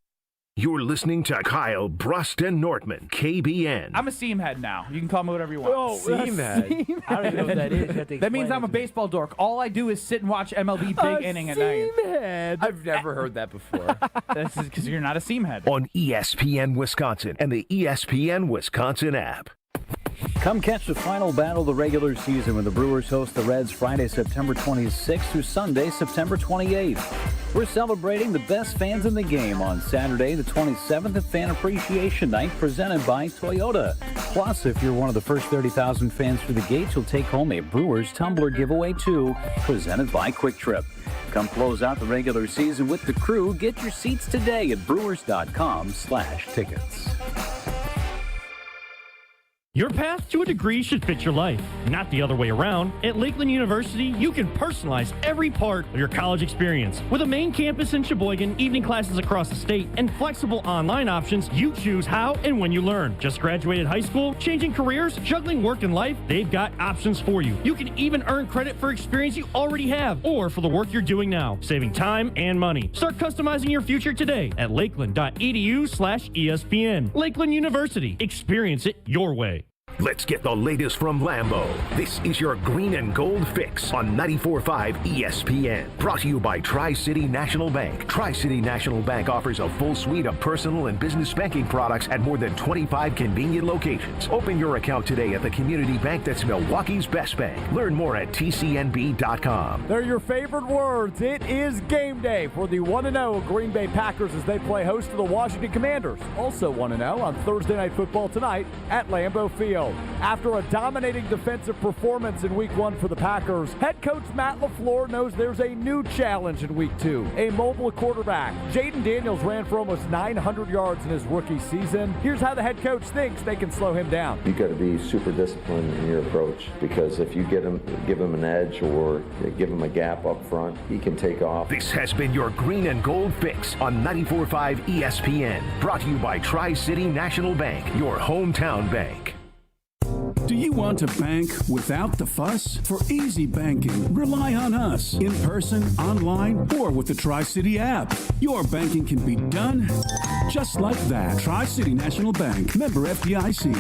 You're listening to Kyle Brust and Nortman, KBN. I'm a seam head now. You can call me whatever you want. Oh, seam head. I don't even know what that is. You have to That means explain I'm a it to me. baseball dork. All I do is sit and watch MLB Big Inning at night. Seam head. I've never heard that before. This is because you're not a seam head. On ESPN Wisconsin and the ESPN Wisconsin app. Come catch the final battle of the regular season when the Brewers host the Reds Friday, September 26th through Sunday, September 28th. We're celebrating the best fans in the game on Saturday, the 27th at Fan Appreciation Night, presented by Toyota. Plus, if you're one of the first 30,000 fans through the gates, you'll take home a Brewers tumbler giveaway too, presented by Quick Trip. Come close out the regular season with the crew. Get your seats today at brewers.com/tickets. Your path to a degree should fit your life, not the other way around. At Lakeland University, you can personalize every part of your college experience. With a main campus in Sheboygan, evening classes across the state, and flexible online options, you choose how and when you learn. Just graduated high school, changing careers, juggling work and life, they've got options for you. You can even earn credit for experience you already have, or for the work you're doing now, saving time and money. Start customizing your future today at lakeland.edu/ESPN. Lakeland University. Experience it your way. Let's get the latest from Lambeau. This is your green and gold fix on 94.5 ESPN. Brought to you by Tri-City National Bank. Tri-City National Bank offers a full suite of personal and business banking products at more than 25 convenient locations. Open your account today at the community bank that's Milwaukee's best bank. Learn more at tcnb.com. They're your favorite words. It is game day for the 1-0 Green Bay Packers as they play host to the Washington Commanders. Also 1-0 on Thursday Night Football tonight at Lambeau Field. After a dominating defensive performance in Week 1 for the Packers, head coach Matt LaFleur knows there's a new challenge in Week 2, a mobile quarterback. Jaden Daniels ran for almost 900 yards in his rookie season. Here's how the head coach thinks they can slow him down. You've got to be super disciplined in your approach, because if you give him an edge or give him a gap up front, he can take off. This has been your green and gold fix on 94.5 ESPN. Brought to you by Tri-City National Bank, your hometown bank. Do you want to bank without the fuss? For easy banking, rely on us in person, online, or with the Tri-City app. Your banking can be done just like that. Tri-City National Bank, member FDIC.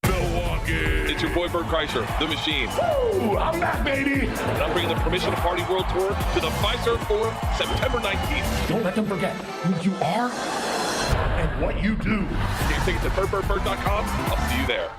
Milwaukee. It's your boy Bert Kreischer, the Machine. Woo! I'm back, baby! And I'm bringing the Permission to Party World Tour to the Fiserv Forum September 19th. Don't let them forget who you are and what you do. Get your tickets at BertBertBert.com. I'll see you there.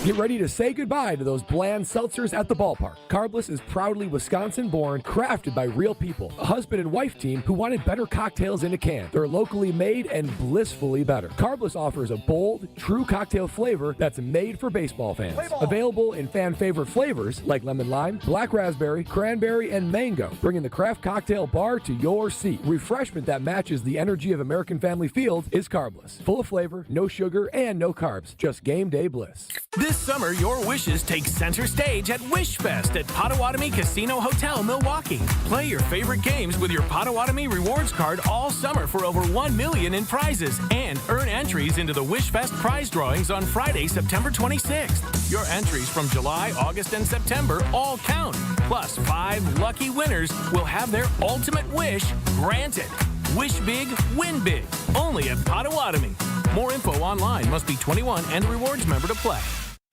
Get ready to say goodbye to those bland seltzers at the ballpark. Carbless is proudly Wisconsin-born, crafted by real people. A husband and wife team who wanted better cocktails in a can. They're locally made and blissfully better. Carbless offers a bold, true cocktail flavor that's made for baseball fans. Available in fan-favorite flavors like lemon lime, black raspberry, cranberry, and mango, bringing the craft cocktail bar to your seat. Refreshment that matches the energy of American Family Field is Carbless. Full of flavor, no sugar, and no carbs. Just game day bliss. This summer, your wishes take center stage at WishFest at Potawatomi Casino Hotel, Milwaukee. Play your favorite games with your Potawatomi Rewards card all summer for over $1 million in prizes, and earn entries into the WishFest prize drawings on Friday, September 26th. Your entries from July, August, and September all count. Plus, 5 lucky winners will have their ultimate wish granted. Wish big, win big. Only at Potawatomi. More info online. Must be 21 and a rewards member to play.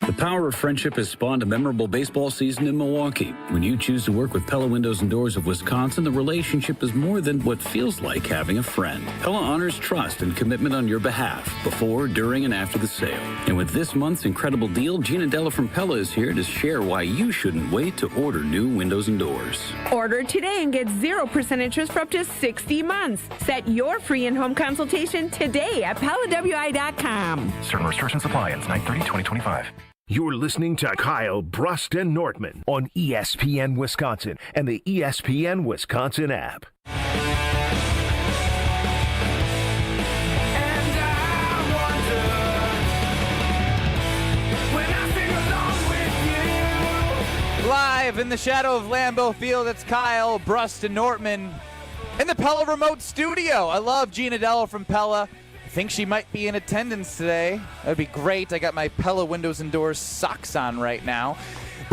The power of friendship has spawned a memorable baseball season in Milwaukee. When you choose to work with Pella Windows and Doors of Wisconsin, the relationship is more than what feels like having a friend. Pella honors trust and commitment on your behalf, before, during, and after the sale. And with this month's incredible deal, Gina Della from Pella is here to share why you shouldn't wait to order new windows and doors. Order today and get 0% interest for up to 60 months. Set your free in-home consultation today at PellaWI.com. Certain restrictions apply. Ends 9/30/2025. You're listening to Kyle Brust and Nortman on ESPN Wisconsin and the ESPN Wisconsin app. Live in the shadow of Lambeau Field, it's Kyle Brust and Nortman in the Pella Remote Studio. I love Gina Della from Pella. I think she might be in attendance today. That'd be great. I got my Pella Windows and Doors socks on right now.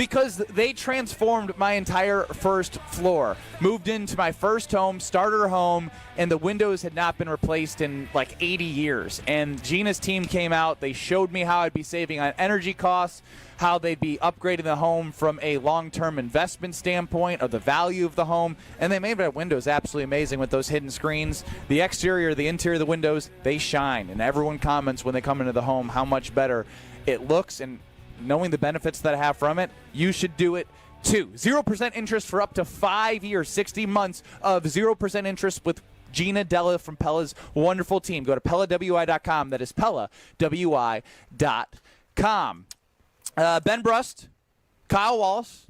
Because they transformed my entire first floor. Moved into my first home, starter home, and the windows had not been replaced in like 80 years. And Gina's team came out. They showed me how I'd be saving on energy costs, how they'd be upgrading the home from a long-term investment standpoint of the value of the home. And they made my windows absolutely amazing with those hidden screens. The exterior, the interior of the windows, they shine. And everyone comments when they come into the home how much better it looks. And knowing the benefits that I have from it, you should do it too. 0% interest for up to 5 years, 60 months of 0% interest with Gina Della from Pella's wonderful team. Go to PellaWI.com. That is PellaWI.com. Ben Brust, Kyle Wallace,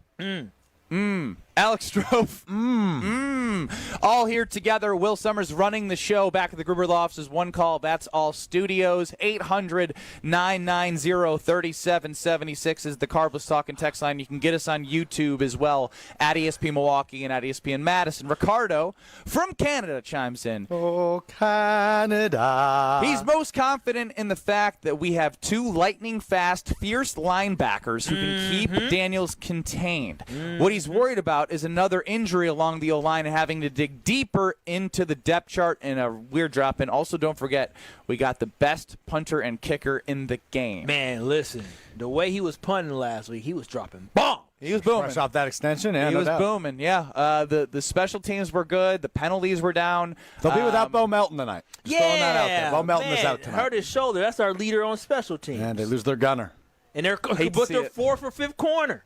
Alex Strofe, all here together. Will Summers running the show back at the Gruber Law Offices. One call, that's all studios. 800-990-3776 is the Carbless Talking text line. You can get us on YouTube as well at ESPN Milwaukee and at ESPN Madison. Ricardo from Canada chimes in. Oh, Canada. He's most confident in the fact that we have two lightning-fast, fierce linebackers who can keep Daniels contained. What he's worried about is another injury along the O-line and having to dig deeper into the depth chart and a weird drop. And also, don't forget, we got the best punter and kicker in the game. Man, listen, the way he was punting last week, he was dropping bombs. He was booming. Fresh off that extension, and he was booming, yeah. The special teams were good. The penalties were down. They'll be without Bo Melton tonight. Just throwing that out there. Bo Melton is out tonight. Hurt his shoulder. That's our leader on special teams. And they lose their gunner. And they're their fourth or fifth corner.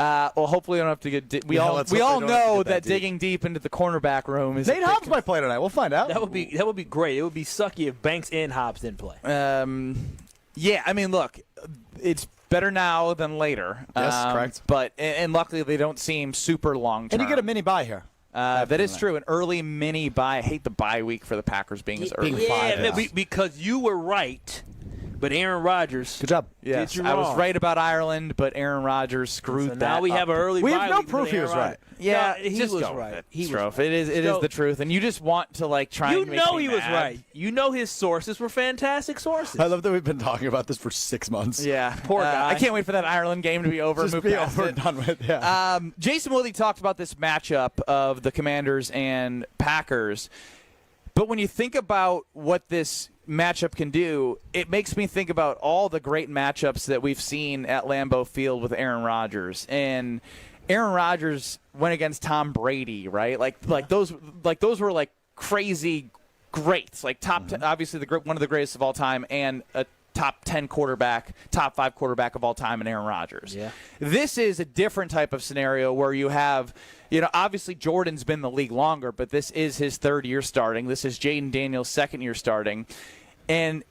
Well, hopefully we don't have to get. We all know that digging deep into the cornerback room is. Nate Hobbs might play tonight. We'll find out. That would be great. It would be sucky if Banks and Hobbs didn't play. Yeah, I mean, look, it's better now than later. Yes, correct. But and luckily they don't seem super long term. And you get a mini bye here. That is true. An early mini bye. I hate the bye week for the Packers being as early. Yeah, because you were right. But Aaron Rodgers. Good job. Yes, did you I wrong. was right about Ireland, but Aaron Rodgers screwed that now we have an early We bye have no week proof he was right. Yeah, no, he just was go with right. it. He was Strofe. right. It is the truth, and you just want to try You and make know me he was mad. right. You know his sources were fantastic sources. I love that we've been talking about this for 6 months. Yeah, Poor guy. I can't wait for that Ireland game to be over. Just move be past over it. and done with. Yeah. Jason Wilde talked about this matchup of the Commanders and Packers, but when you think about what this matchup can do, it makes me think about all the great matchups that we've seen at Lambeau Field with Aaron Rodgers. And Aaron Rodgers went against Tom Brady, right? Like those were crazy greats, like top 10, obviously one of the greatest of all time, and a top 10 quarterback, top 5 quarterback of all time in Aaron Rodgers. Yeah. This is a different type of scenario where you have, obviously Jordan's been in the league longer, but this is his third year starting. This is Jaden Daniels' second year starting. And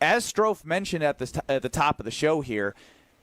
as Strofe mentioned at the top of the show here,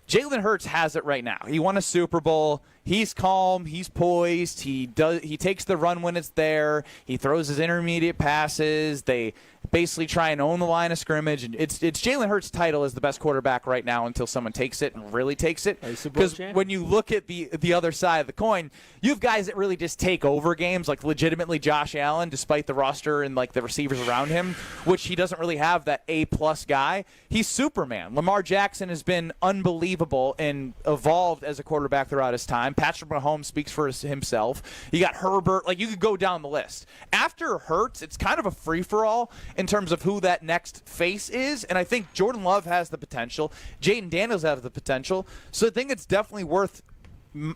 Jalen Hurts has it right now. He won a Super Bowl. He's calm. He's poised. He takes the run when it's there. He throws his intermediate passes. They basically try and own the line of scrimmage. And it's Jalen Hurts' title as the best quarterback right now until someone takes it and really takes it. Because when you look at the other side of the coin, you have guys that really just take over games, like legitimately Josh Allen, despite the roster and the receivers around him, which he doesn't really have that A-plus guy. He's Superman. Lamar Jackson has been unbelievable and evolved as a quarterback throughout his time. Patrick Mahomes speaks for himself. You got Herbert. You could go down the list. After Hurts, it's kind of a free-for-all in terms of who that next face is, and I think Jordan Love has the potential. Jaden Daniels has the potential. So I think it's definitely worth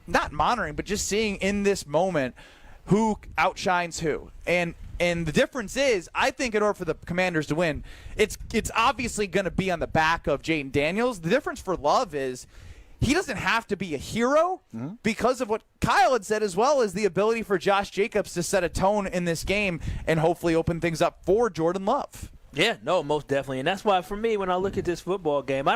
not monitoring, but just seeing in this moment who outshines who. And the difference is, I think in order for the Commanders to win, it's obviously going to be on the back of Jaden Daniels. The difference for Love is he doesn't have to be a hero because of what Kyle had said, as well as the ability for Josh Jacobs to set a tone in this game and hopefully open things up for Jordan Love. Yeah, no, most definitely. And that's why, for me, when I look at this football game,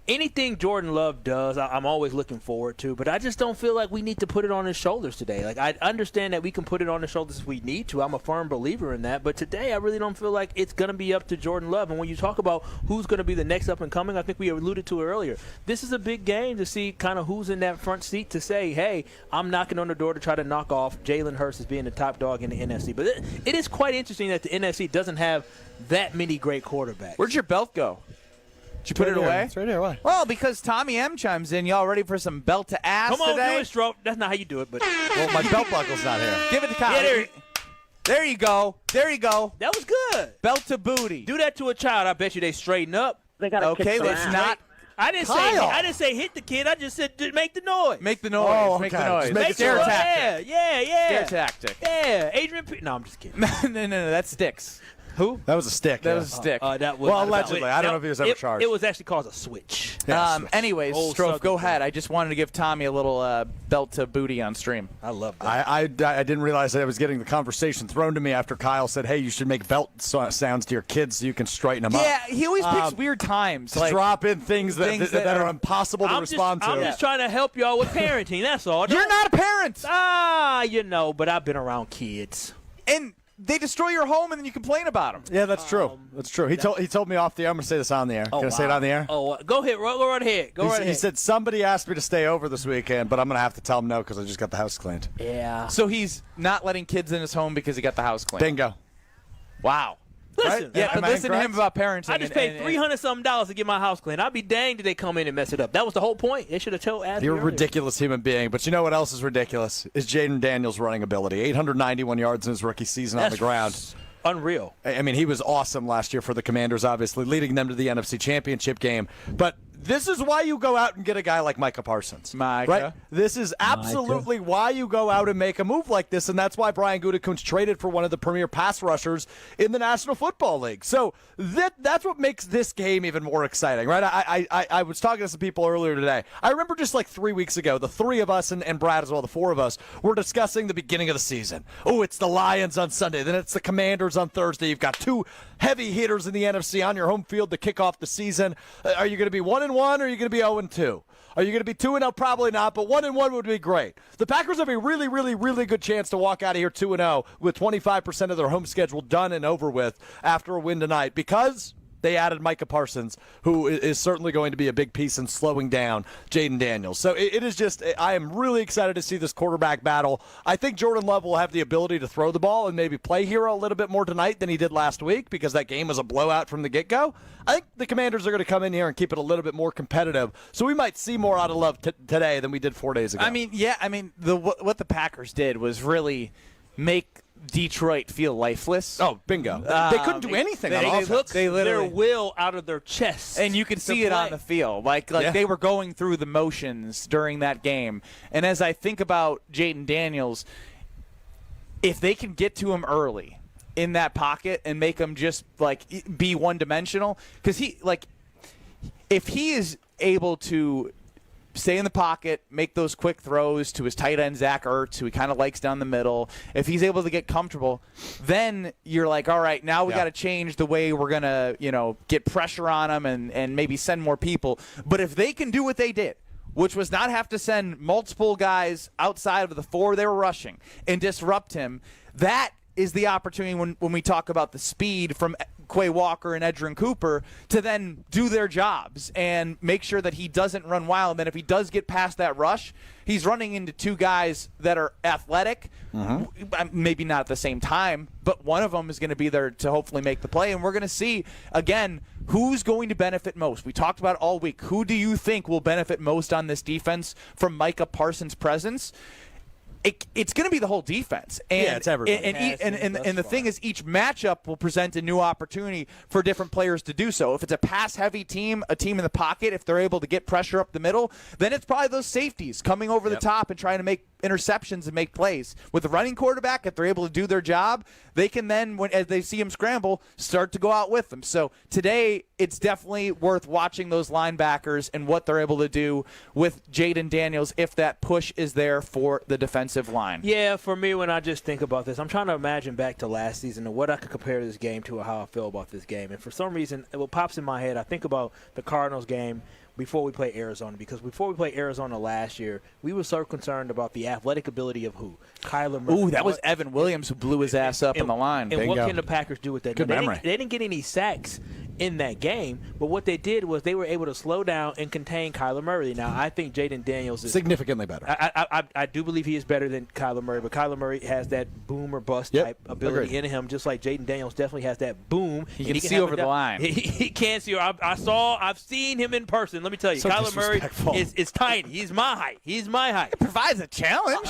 anything Jordan Love does, I'm always looking forward to, but I just don't feel like we need to put it on his shoulders today. I understand that we can put it on his shoulders if we need to. I'm a firm believer in that, but today I really don't feel like it's going to be up to Jordan Love. And when you talk about who's going to be the next up and coming, I think we alluded to it earlier. This is a big game to see kind of who's in that front seat to say, hey, I'm knocking on the door to try to knock off Jalen Hurts as being the top dog in the NFC. But it is quite interesting that the NFC doesn't have that many great quarterbacks. Where'd your belt go? Did you put it away? It's right here. Why? Well, because Tommy M chimes in. Y'all ready for some belt to ass Come on, today? do it, Stroke. That's not how you do it, but Well, my belt buckle's not here. Give it to Kyle. Yeah, there you go. There you go. that was good. Belt to booty. Do that to a child. I bet you they straighten up. They got Okay, let's not. I didn't say hit the kid. I just said make the noise. Make the noise. Oh, Make okay. the noise. Just make it Scare so- tactic. Yeah. Scare tactic. Yeah, Adrian. No, I'm just kidding. no, that's Sticks. Who? That was a stick. That yeah. was a stick. That was Well, not allegedly. about- I don't know if he was ever charged. It was actually called a switch. Anyways, Old Strofe, Southern go thing. ahead. I just wanted to give Tommy a little belt to booty on stream. I love that. I didn't realize that I was getting the conversation thrown to me after Kyle said, hey, you should make belt sounds to your kids so you can straighten them up. Yeah, he always picks weird times. To Like, drop in things that are impossible to I'm respond to. I'm just trying to help y'all with parenting. That's all. You're not a parent. But I've been around kids. And they destroy your home and then you complain about them. Yeah, that's true. That's true. He told me off the air. I'm going to say this on the air. Can I say it on the air? Oh, go ahead. Go right ahead. Go right ahead. He said, somebody asked me to stay over this weekend, but I'm going to have to tell him no because I just got the house cleaned. Yeah. So he's not letting kids in his home because he got the house cleaned. Bingo. Wow. Listen, Right? Yeah, Am but I listen to him incorrect? about parenting. I just paid $300-something to get my house cleaned. I'd be danged if they come in and mess it up. That was the whole point. They should have asked me You're a earlier. ridiculous human being, but you know what else is ridiculous? Is Jaden Daniels' running ability. 891 yards in his rookie season on the ground. Unreal. I mean, he was awesome last year for the Commanders, obviously, leading them to the NFC Championship game. But this is why you go out and get a guy like Micah Parsons. Right? This is absolutely why you go out and make a move like this, and that's why Brian Gutekunst traded for one of the premier pass rushers in the National Football League. So that's what makes this game even more exciting, right? I was talking to some people earlier today. I remember just like 3 weeks ago, the three of us and Brad as well, the four of us, were discussing the beginning of the season. Oh, it's the Lions on Sunday, then it's the Commanders on Thursday. You've got two heavy hitters in the NFC on your home field to kick off the season. Are you going to be 1-1 or are you going to be 0-2? Are you going to be 2-0? Probably not, but 1-1 would be great. The Packers have a really, really, really good chance to walk out of here 2-0 with 25% of their home schedule done and over with after a win tonight because they added Micah Parsons, who is certainly going to be a big piece in slowing down Jaden Daniels. So it is just, I am really excited to see this quarterback battle. I think Jordan Love will have the ability to throw the ball and maybe play hero a little bit more tonight than he did last week because that game was a blowout from the get-go. I think the Commanders are going to come in here and keep it a little bit more competitive. So we might see more out of Love today than we did 4 days ago. What the Packers did was really make Detroit feel lifeless. Oh, bingo. They couldn't do anything on offense. They took They literally- their will out of their chest. And you could see it on the field. Like they were going through the motions during that game. And as I think about Jaden Daniels, if they can get to him early in that pocket and make him just be one-dimensional, because if he is able to stay in the pocket, make those quick throws to his tight end, Zach Ertz, who he kind of likes down the middle. If he's able to get comfortable, then you're like, all right, now we got to change the way we're going to, get pressure on him and maybe send more people. But if they can do what they did, which was not have to send multiple guys outside of the four they were rushing and disrupt him, that is the opportunity when we talk about the speed from Quay Walker and Edgerrin Cooper to then do their jobs and make sure that he doesn't run wild. And then if he does get past that rush, he's running into two guys that are athletic, maybe not at the same time, but one of them is going to be there to hopefully make the play. And we're going to see, again, who's going to benefit most. We talked about it all week. Who do you think will benefit most on this defense from Micah Parsons' presence? It's going to be the whole defense. And, it's everybody. And the thing is, each matchup will present a new opportunity for different players to do so. If it's a pass-heavy team, a team in the pocket, if they're able to get pressure up the middle, then it's probably those safeties coming over the top and trying to make interceptions and make plays. With the running quarterback, if they're able to do their job, they can then, as they see him scramble, start to go out with them. So today, it's definitely worth watching those linebackers and what they're able to do with Jaden Daniels if that push is there for the defensive line. Yeah, for me, when I just think about this, I'm trying to imagine back to last season and what I could compare this game to or how I feel about this game. And for some reason, what pops in my head, I think about the Cardinals game before we play Arizona, because before we played Arizona last year, we were so concerned about the athletic ability of who? Kyler Murray. Ooh, that was Evan Williams who blew his ass up on the line. And what can the Packers do with that? Good memory. They didn't get any sacks in that game. But what they did was they were able to slow down and contain Kyler Murray. Now, I think Jaden Daniels is significantly better. I do believe he is better than Kyler Murray, but Kyler Murray has that boom or bust type ability in him, just like Jaden Daniels definitely has that boom. He can see over the line. He can see. I've seen him in person. Let me tell you, So Kyler Murray is tiny. He's my height. He's my height. It provides a challenge.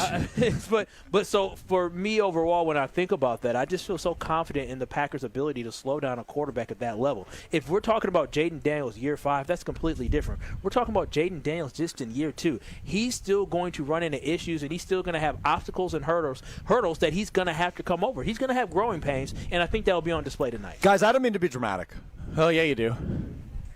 But so for me overall, when I think about that, I just feel so confident in the Packers' ability to slow down a quarterback at that level. If we're talking about Jaden Daniels year 5, that's completely different. We're talking about Jaden Daniels just in year 2. He's still going to run into issues, and he's still going to have obstacles and hurdles that he's going to have to come over. He's going to have growing pains, and I think that will be on display tonight. Guys, I don't mean to be dramatic. Oh, yeah, you do.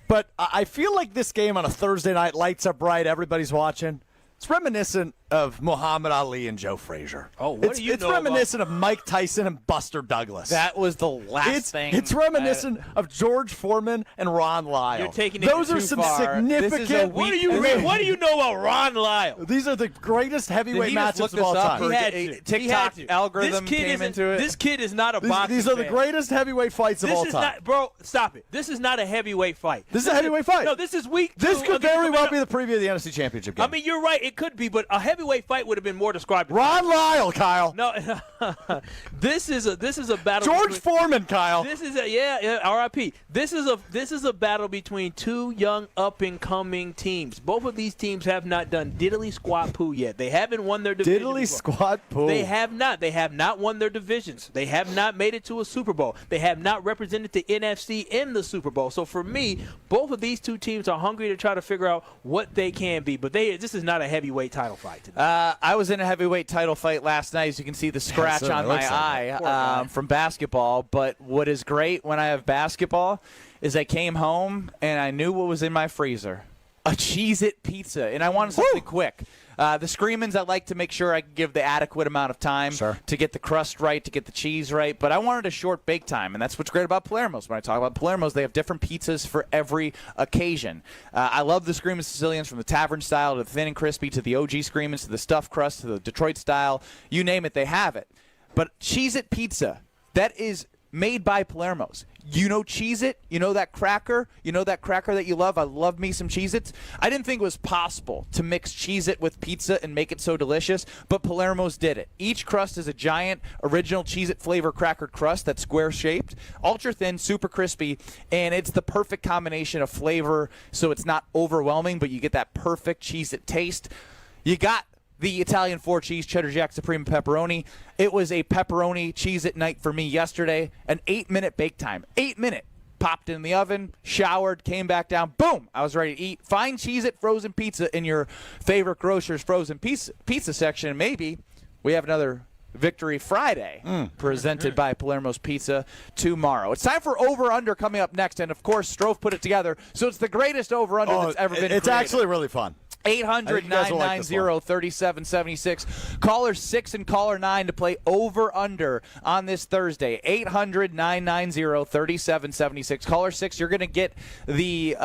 But I feel like this game on a Thursday night, lights up bright, everybody's watching. It's reminiscent of Muhammad Ali and Joe Frazier. Oh, what do you know It's reminiscent of Mike Tyson and Buster Douglas. That was the last thing. It's reminiscent of George Foreman and Ron Lyle. You're taking it Those too are some far. significant. What do you know about Ron Lyle? These are the greatest heavyweight matchups of all time. He had to. TikTok He had to. algorithm This kid came isn't- into it. This kid is not a boxing These are the fan. greatest heavyweight fights of all This is time. not, bro. Stop it. This is not a heavyweight fight. This is a heavyweight fight. No, this is week 2. This could very well be the preview of the NFC Championship game. I mean, you're right. It could be, but a heavyweight fight would have been more described. Ron Lyle, Kyle. No, this is a battle. George Foreman, Kyle. This is R.I.P. This is a battle between two young up and coming teams. Both of these teams have not done diddly squat poo yet. They haven't won their division. Diddly squat poo. They have not. They have not won their divisions. They have not made it to a Super Bowl. They have not represented the NFC in the Super Bowl. So for me, both of these two teams are hungry to try to figure out what they can be. But this is not a heavyweight title fight today. I was in a heavyweight title fight last night, as you can see the scratch on my eye from basketball. But what is great when I have basketball is I came home and I knew what was in my freezer. A Cheez-It pizza. And I wanted something quick. The Screamins, I like to make sure I give the adequate amount of time to get the crust right, to get the cheese right. But I wanted a short bake time, and that's what's great about Palermo's. When I talk about Palermo's, they have different pizzas for every occasion. I love the Screamin' Sicilians, from the tavern style to the thin and crispy to the OG Screamins to the stuffed crust to the Detroit style. You name it, they have it. But Cheez-It pizza, that is made by Palermo's. You know Cheez-It? You know that cracker? You know that cracker that you love? I love me some Cheez-Its. I didn't think it was possible to mix Cheez-It with pizza and make it so delicious, but Palermo's did it. Each crust is a giant original Cheez-It flavor crackered crust that's square-shaped, ultra-thin, super crispy, and it's the perfect combination of flavor, so it's not overwhelming, but you get that perfect Cheez-It taste. You got the Italian 4-cheese cheddar jack supreme pepperoni. It was a pepperoni Cheez-It night for me yesterday. An 8-minute bake time. 8-minute. Popped in the oven, showered, came back down. Boom! I was ready to eat. Find Cheez-It frozen pizza in your favorite grocer's frozen pizza section. Maybe we have another Victory Friday presented by Palermo's Pizza tomorrow. It's time for Over-Under coming up next. And, of course, Strove put it together. So it's the greatest Over-Under that's ever been created. It's actually really fun. 800-990-3776. Caller 6 and caller 9 to play over-under on this Thursday. 800-990-3776. Caller 6, you're going to get the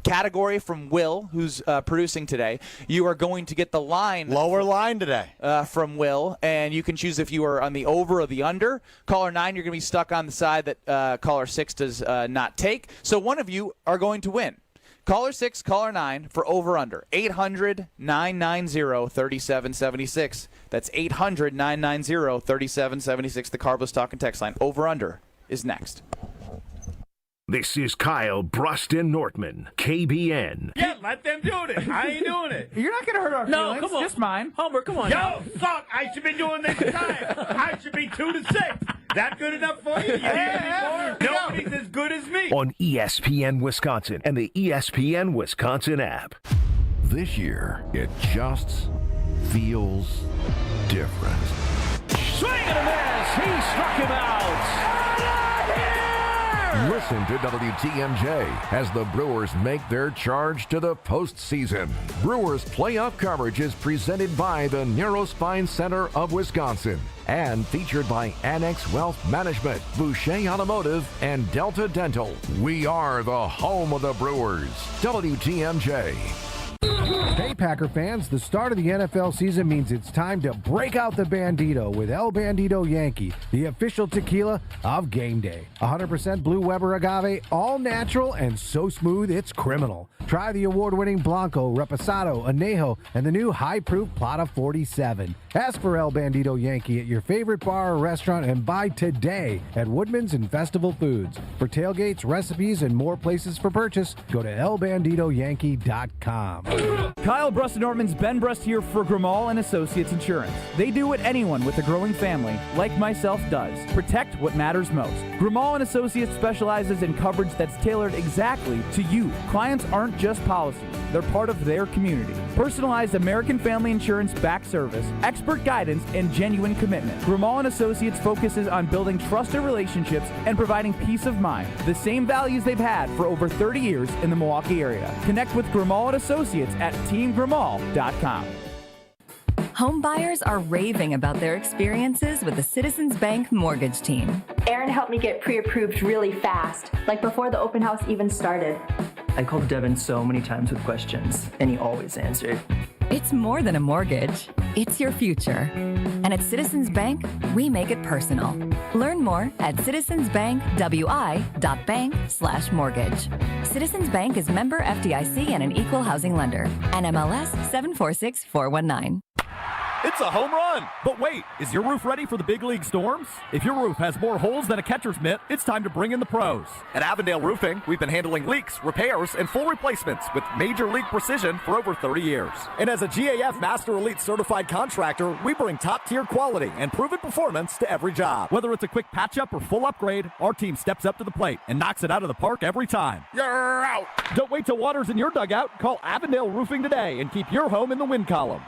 category from Will, who's producing today. You are going to get the line. Lower line today. From Will, and you can choose if you are on the over or the under. Caller 9, you're going to be stuck on the side that caller 6 does not take. So one of you are going to win. Caller 6, caller 9 for over-under. 800-990-3776. That's 800-990-3776. The Carbless Talk and Text line. Over-under is next. This is Kyle Bruston Nortman, KBN. Yeah, let them do it. I ain't doing it. You're not going to hurt our feelings. No, come on. Just mine. Homer, come on. Yo, fuck. I should be doing this time. I should be 2-6. That good enough for you? You need any more? Nobody's as good as me. On ESPN Wisconsin and the ESPN Wisconsin app. This year, it just feels different. Swing and a miss. He struck him out. Listen to WTMJ as the Brewers make their charge to the postseason. Brewers playoff coverage is presented by the Neurospine Center of Wisconsin and featured by Annex Wealth Management, Boucher Automotive, and Delta Dental. We are the home of the Brewers. WTMJ. Hey, Packer fans, the start of the NFL season means it's time to break out the Bandito with El Bandito Yankee, the official tequila of game day. 100% Blue Weber agave, all natural and so smooth it's criminal. Try the award-winning Blanco, Reposado, Anejo, and the new high-proof Plata 47. Ask for El Bandito Yankee at your favorite bar or restaurant and buy today at Woodman's and Festival Foods. For tailgates, recipes, and more places for purchase, go to elbanditoyankee.com. Kyle Brust and Nortman's Ben Brust here for Grimal and Associates Insurance. They do what anyone with a growing family, like myself, does. Protect what matters most. Grimal and Associates specializes in coverage that's tailored exactly to you. Clients aren't just policies. They're part of their community. Personalized American Family Insurance back service, expert guidance, and genuine commitment. Grimal and Associates focuses on building trusted relationships and providing peace of mind. The same values they've had for over 30 years in the Milwaukee area. Connect with Grimal and Associates at teamgrimal.com. Home buyers are raving about their experiences with the Citizens Bank mortgage team. Aaron helped me get pre-approved really fast, like before the open house even started. I called Devin so many times with questions, and he always answered. It's more than a mortgage. It's your future. And at Citizens Bank, we make it personal. Learn more at citizensbankwi.bank/mortgage. Citizens Bank is member FDIC and an equal housing lender. NMLS 746419. It's a home run! But wait, is your roof ready for the big league storms? If your roof has more holes than a catcher's mitt, it's time to bring in the pros. At Avondale Roofing, we've been handling leaks, repairs, and full replacements with major league precision for over 30 years. And as a GAF Master Elite certified contractor, we bring top-tier quality and proven performance to every job. Whether it's a quick patch-up or full upgrade, our team steps up to the plate and knocks it out of the park every time. You're out! Don't wait till water's in your dugout. Call Avondale Roofing today and keep your home in the win column.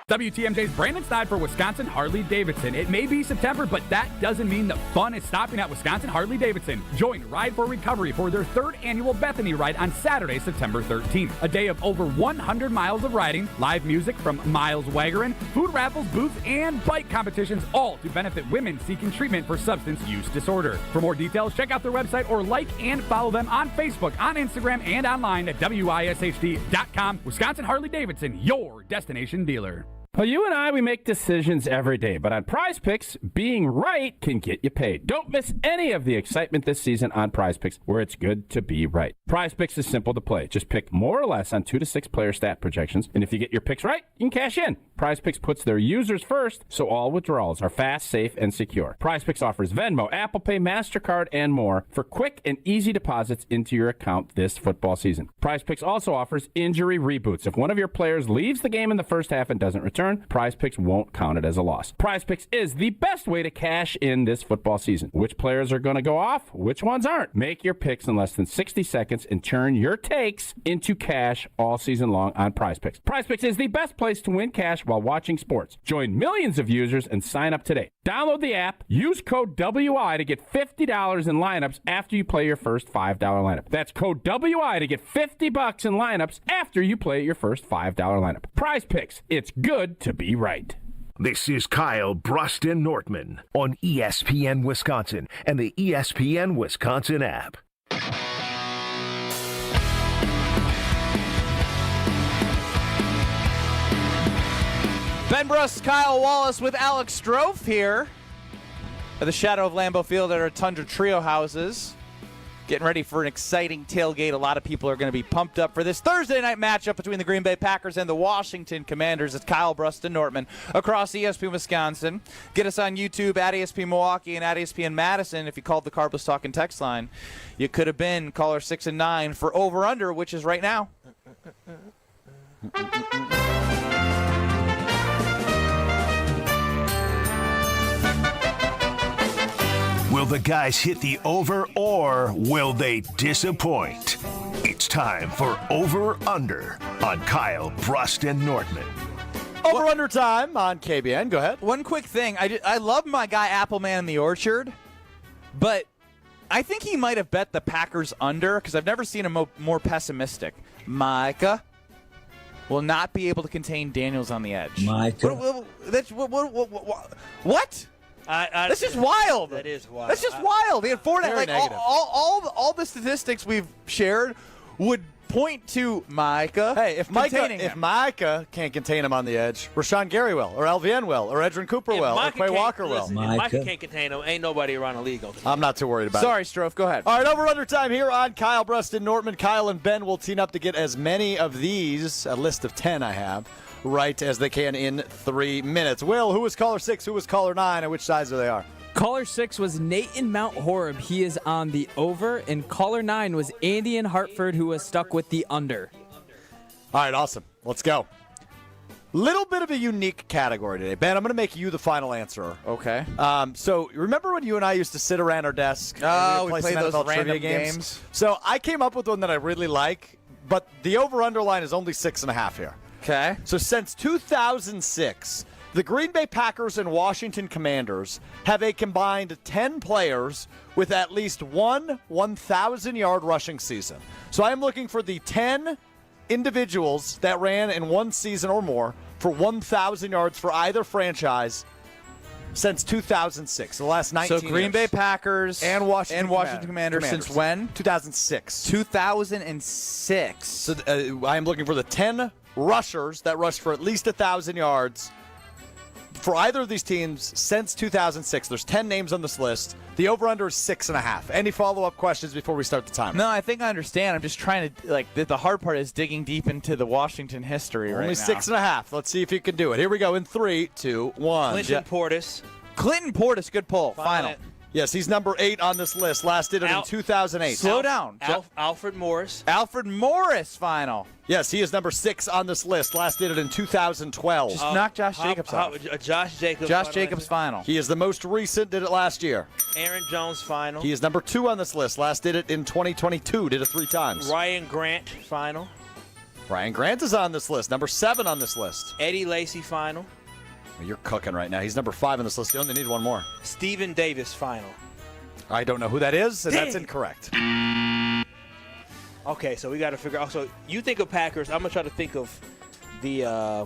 WTMJ's Brandon Stein for Wisconsin Harley-Davidson. It may be September, but that doesn't mean the fun is stopping at Wisconsin Harley-Davidson. Join Ride for Recovery for their 3rd annual Bethany Ride on Saturday, September 13th. A day of over 100 miles of riding, live music from Miles Waggerin, food raffles, booths, and bike competitions, all to benefit women seeking treatment for substance use disorder. For more details, check out their website or like and follow them on Facebook, on Instagram, and online at WISHD.com. Wisconsin Harley-Davidson, your destination dealer. Well, you and I, we make decisions every day, but on Prize Picks, being right can get you paid. Don't miss any of the excitement this season on Prize Picks, where it's good to be right. Prize Picks is simple to play. Just pick more or less on 2 to 6 player stat projections, and if you get your picks right, you can cash in. Prize Picks puts their users first, so all withdrawals are fast, safe, and secure. Prize Picks offers Venmo, Apple Pay, MasterCard, and more for quick and easy deposits into your account this football season. Prize Picks also offers injury reboots. If one of your players leaves the game in the first half and doesn't return, Prize Picks won't count it as a loss. Prize Picks is the best way to cash in this football season. Which players are going to go off? Which ones aren't? Make your picks in less than 60 seconds and turn your takes into cash all season long on Prize Picks. Prize Picks is the best place to win cash while watching sports. Join millions of users and sign up today. Download the app, use code WI to get $50 in lineups after you play your first $5 lineup. That's code WI to get $50 in lineups after you play your first $5 lineup. Prize Picks. It's good to be right. This is Kyle Brust and Nortman on ESPN Wisconsin and the ESPN Wisconsin app. Ben Brust, Kyle Wallace with Alex Strofe here at the shadow of Lambeau Field at our Tundra Trio houses. Getting ready for an exciting tailgate. A lot of people are going to be pumped up for this Thursday night matchup between the Green Bay Packers and the Washington Commanders. It's Kyle Brust and Nortman across ESPN Wisconsin. Get us on YouTube at ESPN Milwaukee and at ESPN Madison. If you called the Carbless Talking text line, you could have been caller 6 and 9 for over-under, which is right now. Will the guys hit the over or will they disappoint? It's time for Over-Under on Kyle Brust and Nortman. Over-under time on KBN. Go ahead. One quick thing. I love my guy Appleman in the Orchard, but I think he might have bet the Packers under because I've never seen him more pessimistic. Micah will not be able to contain Daniels on the edge. Micah. What? This is wild. That is wild. That's just wild. He had 4 Very like negative. all the statistics we've shared would point to Micah. Hey, if containing Micah, him. can't contain him on the edge, Rashawn Gary will, or LVN will, or Edrin Cooper will, or Quay Walker will. If Micah can't contain him, ain't nobody around the league. I'm not too worried about Sorry, it. Strofe, go ahead. All right, over-under time here on Kyle Bruston Nortman. Kyle and Ben will team up to get as many of these, a list of 10 I have, right as they can in 3 minutes. Will, who was caller 6, who was caller 9, and which sides are they are? Caller 6 was Nate in Mount Horeb. He is on the over. And caller 9 was Andy in Hartford, who was stuck with the under. All right, awesome. Let's go. Little bit of a unique category today. Ben, I'm going to make you the final answerer. Okay. So remember when you and I used to sit around our desk and we play played some those NFL trivia random games? So I came up with one that I really like, but the over-under line is only 6.5 here. Okay. So since 2006, the Green Bay Packers and Washington Commanders have a combined 10 players with at least one 1,000-yard rushing season. So I am looking for the 10 individuals that ran in one season or more for 1,000 yards for either franchise since 2006, the last 19 So Green years. Bay Packers and Washington Commanders since when? 2006. 2006. So I am looking for the 10 rushers that rushed for at least 1,000 yards for either of these teams since 2006. There's 10 names on this list. The over-under is 6.5. Any follow-up questions before we start the timer? No, I think I understand. I'm just trying to, the hard part is digging deep into the Washington history right now. Only 6.5. Let's see if you can do it. Here we go in 3, 2, 1. Clinton Portis. Clinton Portis, good pull. Final. Yes, he's number 8 on this list. Last did it in 2008. Slow down. Alfred Morris. Alfred Morris, final. Yes, he is number 6 on this list. Last did it in 2012. Just knock Josh Jacobs off. Josh Jacobs. Josh Jacobs, final. He is the most recent, did it last year. Aaron Jones, final. He is number 2 on this list. Last did it in 2022. Did it 3 times. Ryan Grant, final. Ryan Grant is on this list. Number 7 on this list. Eddie Lacy, final. You're cooking right now. He's number 5 on this list. You only need one more. Stephen Davis, final. I don't know who that is, and that's incorrect. Okay, so we got to figure out. So you think of Packers. I'm going to try to think of the.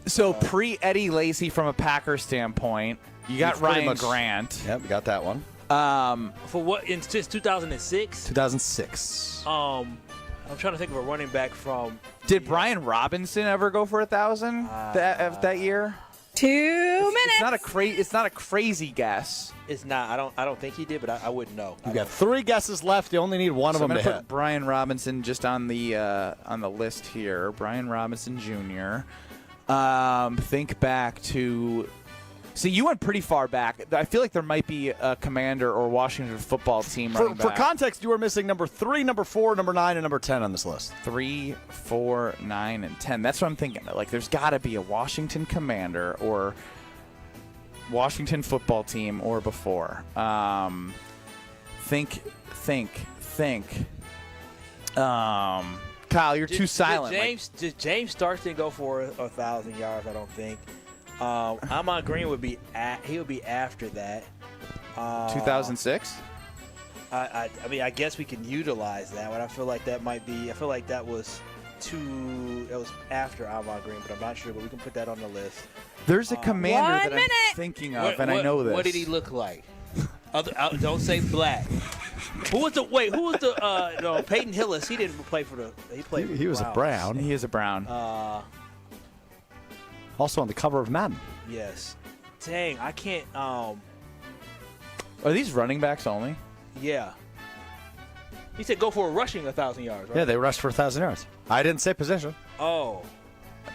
So pre-Eddie Lacy from a Packer standpoint, you got Ryan Grant. Yep, we got that one. For what? Since 2006? 2006. I'm trying to think of a running back from. Did Brian Robinson ever go for 1,000 that year? 2 minutes. It's not a crazy guess. It's not. I don't think he did, but I wouldn't know. You got 3 guesses left. You only need one of them to I'm gonna hit. put Brian Robinson just on the list here. Brian Robinson Jr. Think back to. See, you went pretty far back. I feel like there might be a Commander or Washington football team running For back. context, you are missing number 3, number 4, number 9, and number 10 on this list. 3, 4, 9, and 10. That's what I'm thinking. Like, there's got to be a Washington Commander or Washington football team or before. Think. Kyle, you're too silent. Did James Starks didn't go for 1,000 yards? I don't think. Ahman Green would be after that. 2006. I mean, I guess we can utilize that one. I feel like that might be. I feel like that was after Ahman Green, but I'm not sure. But we can put that on the list. There's a Commander that I'm thinking of, and I know this. What did he look like? Don't say black. Who was the Peyton Hillis? He didn't play for the. He played. He was a Brown. He is a Brown. Also on the cover of Madden. Yes. Dang, I can't. Are these running backs only? Yeah. He said go for a rushing 1,000 yards, right? Yeah, they rushed for 1,000 yards. I didn't say position. Oh.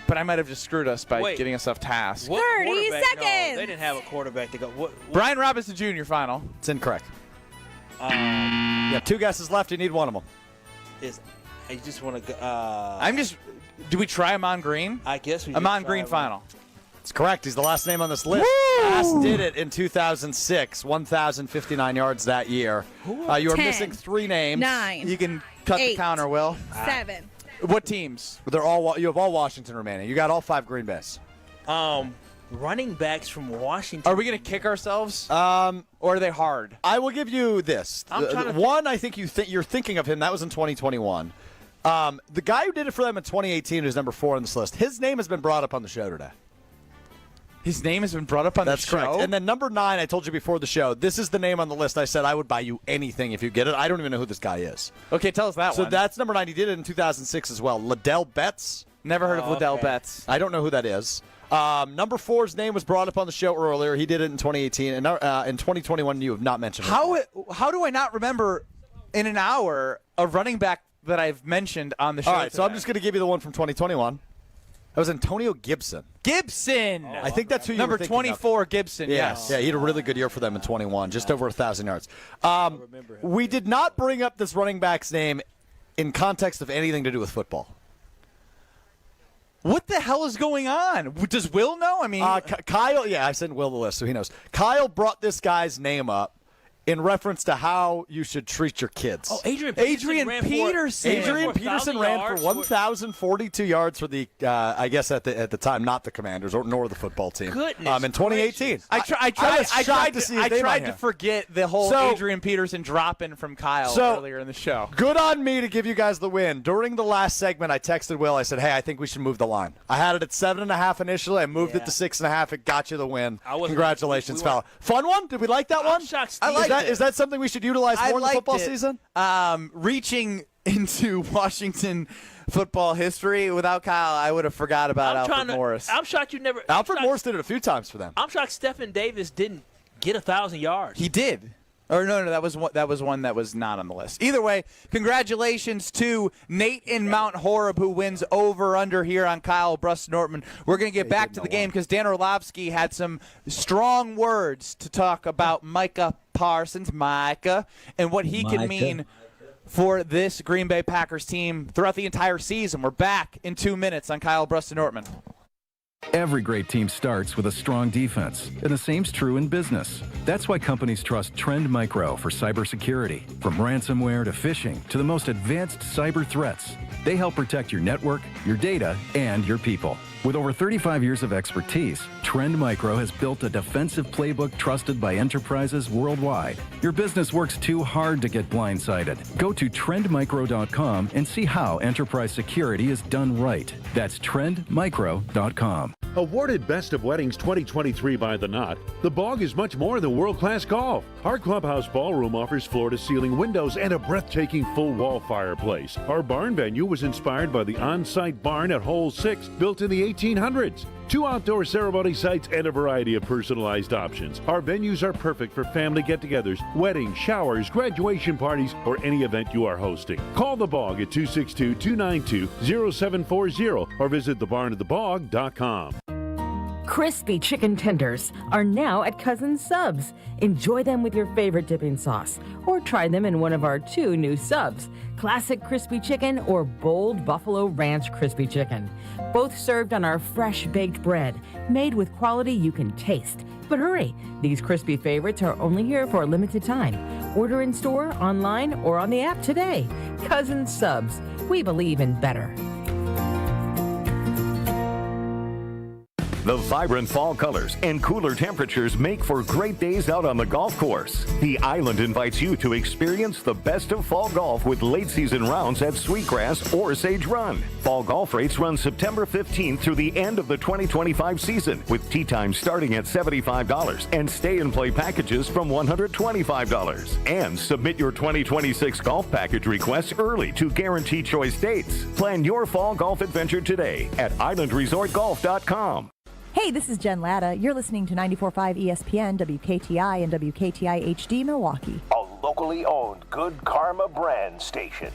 But I might have just screwed us by getting us off task. 30 seconds. No, they didn't have a quarterback to go. Brian Robinson Jr. final. It's incorrect. You have 2 guesses left. You need one of them. I just want to go. Do we try Ahman Green? I guess we Ahman Green final. It's correct. He's the last name on this list. Last did it in 2006. 1,059 yards that year. You are 10, missing 3 names. 9. You can cut 8, the counter, Will. 7. What teams? They're all. You have all Washington remaining. You got all 5 Green Bays. Running backs from Washington. Are we going to kick ourselves? Or are they hard? I will give you this. One, I think you're thinking of him. That was in 2021. The guy who did it for them in 2018, who's number 4 on this list, his name has been brought up on the show today. His name has been brought up on That's the show? correct. And then number 9, I told you before the show, this is the name on the list. I said I would buy you anything if you get it. I don't even know who this guy is. Okay, tell us that one. So that's number 9. He did it in 2006 as well. Liddell Betts. Never heard of Liddell Betts. I don't know who that is. Number 4's name was brought up on the show earlier. He did it in 2018. And in 2021, you have not mentioned him. How do I not remember in an hour a running back that I've mentioned on the show? All right, today? so I'm just going to give you the one from 2021. That was Antonio Gibson. Gibson! I think that's who you Number were thinking 24, Gibson, yes. Yeah, he had a really good year for them in 21, just over 1,000 yards. We did not bring up this running back's name in context of anything to do with football. What the hell is going on? Does Will know? I mean, Kyle, yeah, I sent Will the list, so he knows. Kyle brought this guy's name up in reference to how you should treat your kids. Oh, Adrian Peterson ran for 1,042 yards for the, I guess at the time, not the Commanders nor the football team. Goodness in 2018. I tried to forget the whole Adrian Peterson dropping from Kyle earlier in the show. Good on me to give you guys the win. During the last segment, I texted Will. I said, hey, I think we should move the line. I had it at 7.5 initially. I moved it to 6.5. It got you the win. Congratulations, fella. Fun one? Did we like that one? Is that something we should utilize more in the football season? Reaching into Washington football history without Kyle, I would have forgot about Alfred Morris. I'm shocked you never. Alfred Morris did it a few times for them. I'm shocked Stephen Davis didn't get 1,000 yards. He did. Or no, that was one that was not on the list. Either way, congratulations to Nate in Mount Horeb, who wins over/under here on Kyle Brust-Nortman. We're going to get back to the game because Dan Orlovsky had some strong words to talk about Micah Parsons, and what he can mean for this Green Bay Packers team throughout the entire season. We're back in 2 minutes on Kyle Brust-Nortman. Every great team starts with a strong defense, and the same's true in business. That's why companies trust Trend Micro for cybersecurity. From ransomware to phishing to the most advanced cyber threats, they help protect your network, your data, and your people. With over 35 years of expertise, Trend Micro has built a defensive playbook trusted by enterprises worldwide. Your business works too hard to get blindsided. Go to trendmicro.com and see how enterprise security is done right. That's trendmicro.com. Awarded Best of Weddings 2023 by The Knot, The Bog is much more than world-class golf. Our clubhouse ballroom offers floor-to-ceiling windows and a breathtaking full-wall fireplace. Our barn venue was inspired by the on-site barn at Hole 6, built in the 1800s. 2 outdoor ceremony sites and a variety of personalized options. Our venues are perfect for family get-togethers, weddings, showers, graduation parties, or any event you are hosting. Call The Bog at 262-292-0740 or visit thebarnatthebog.com. Crispy chicken tenders are now at Cousin Subs. Enjoy them with your favorite dipping sauce, or try them in one of our 2 new subs, Classic Crispy Chicken or Bold Buffalo Ranch Crispy Chicken. Both served on our fresh baked bread, made with quality you can taste. But hurry, these crispy favorites are only here for a limited time. Order in store, online, or on the app today. Cousin Subs, we believe in better. The vibrant fall colors and cooler temperatures make for great days out on the golf course. The Island invites you to experience the best of fall golf with late season rounds at Sweetgrass or Sage Run. Fall golf rates run September 15th through the end of the 2025 season, with tee times starting at $75 and stay and play packages from $125. And submit your 2026 golf package requests early to guarantee choice dates. Plan your fall golf adventure today at islandresortgolf.com. Hey, this is Jen Latta. You're listening to 94.5 ESPN, WKTI, and WKTI HD Milwaukee. A locally owned Good Karma brand station.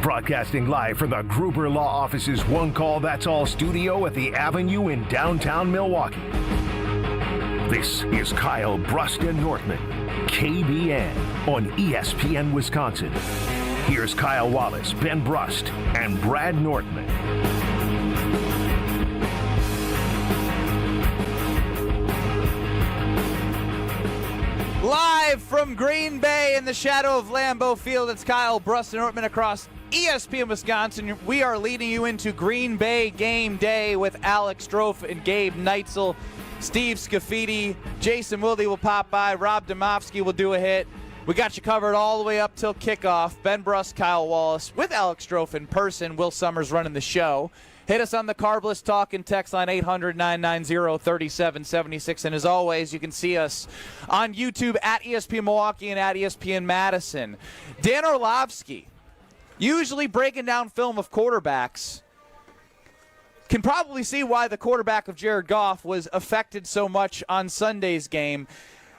Broadcasting live from the Gruber Law Office's One Call That's All studio at the Avenue in downtown Milwaukee. This is Kyle Brust-Nortman, KBN, on ESPN Wisconsin. Here's Kyle Wallace, Ben Brust, and Brad Nortman. Live from Green Bay in the shadow of Lambeau Field, it's Kyle Brust-Nortman across ESPN Wisconsin. We are leading you into Green Bay game day with Alex Strofe and Gabe Neitzel. Steve Scafidi, Jason Wilde will pop by. Rob Domofsky will do a hit. We got you covered all the way up till kickoff. Ben Brust, Kyle Wallace with Alex Strofe in person. Will Summers running the show. Hit us on the Carbless Talk and text line 800-990-3776. And as always, you can see us on YouTube at ESPN Milwaukee and at ESPN Madison. Dan Orlovsky, usually breaking down film of quarterbacks, can probably see why the quarterback of Jared Goff was affected so much on Sunday's game.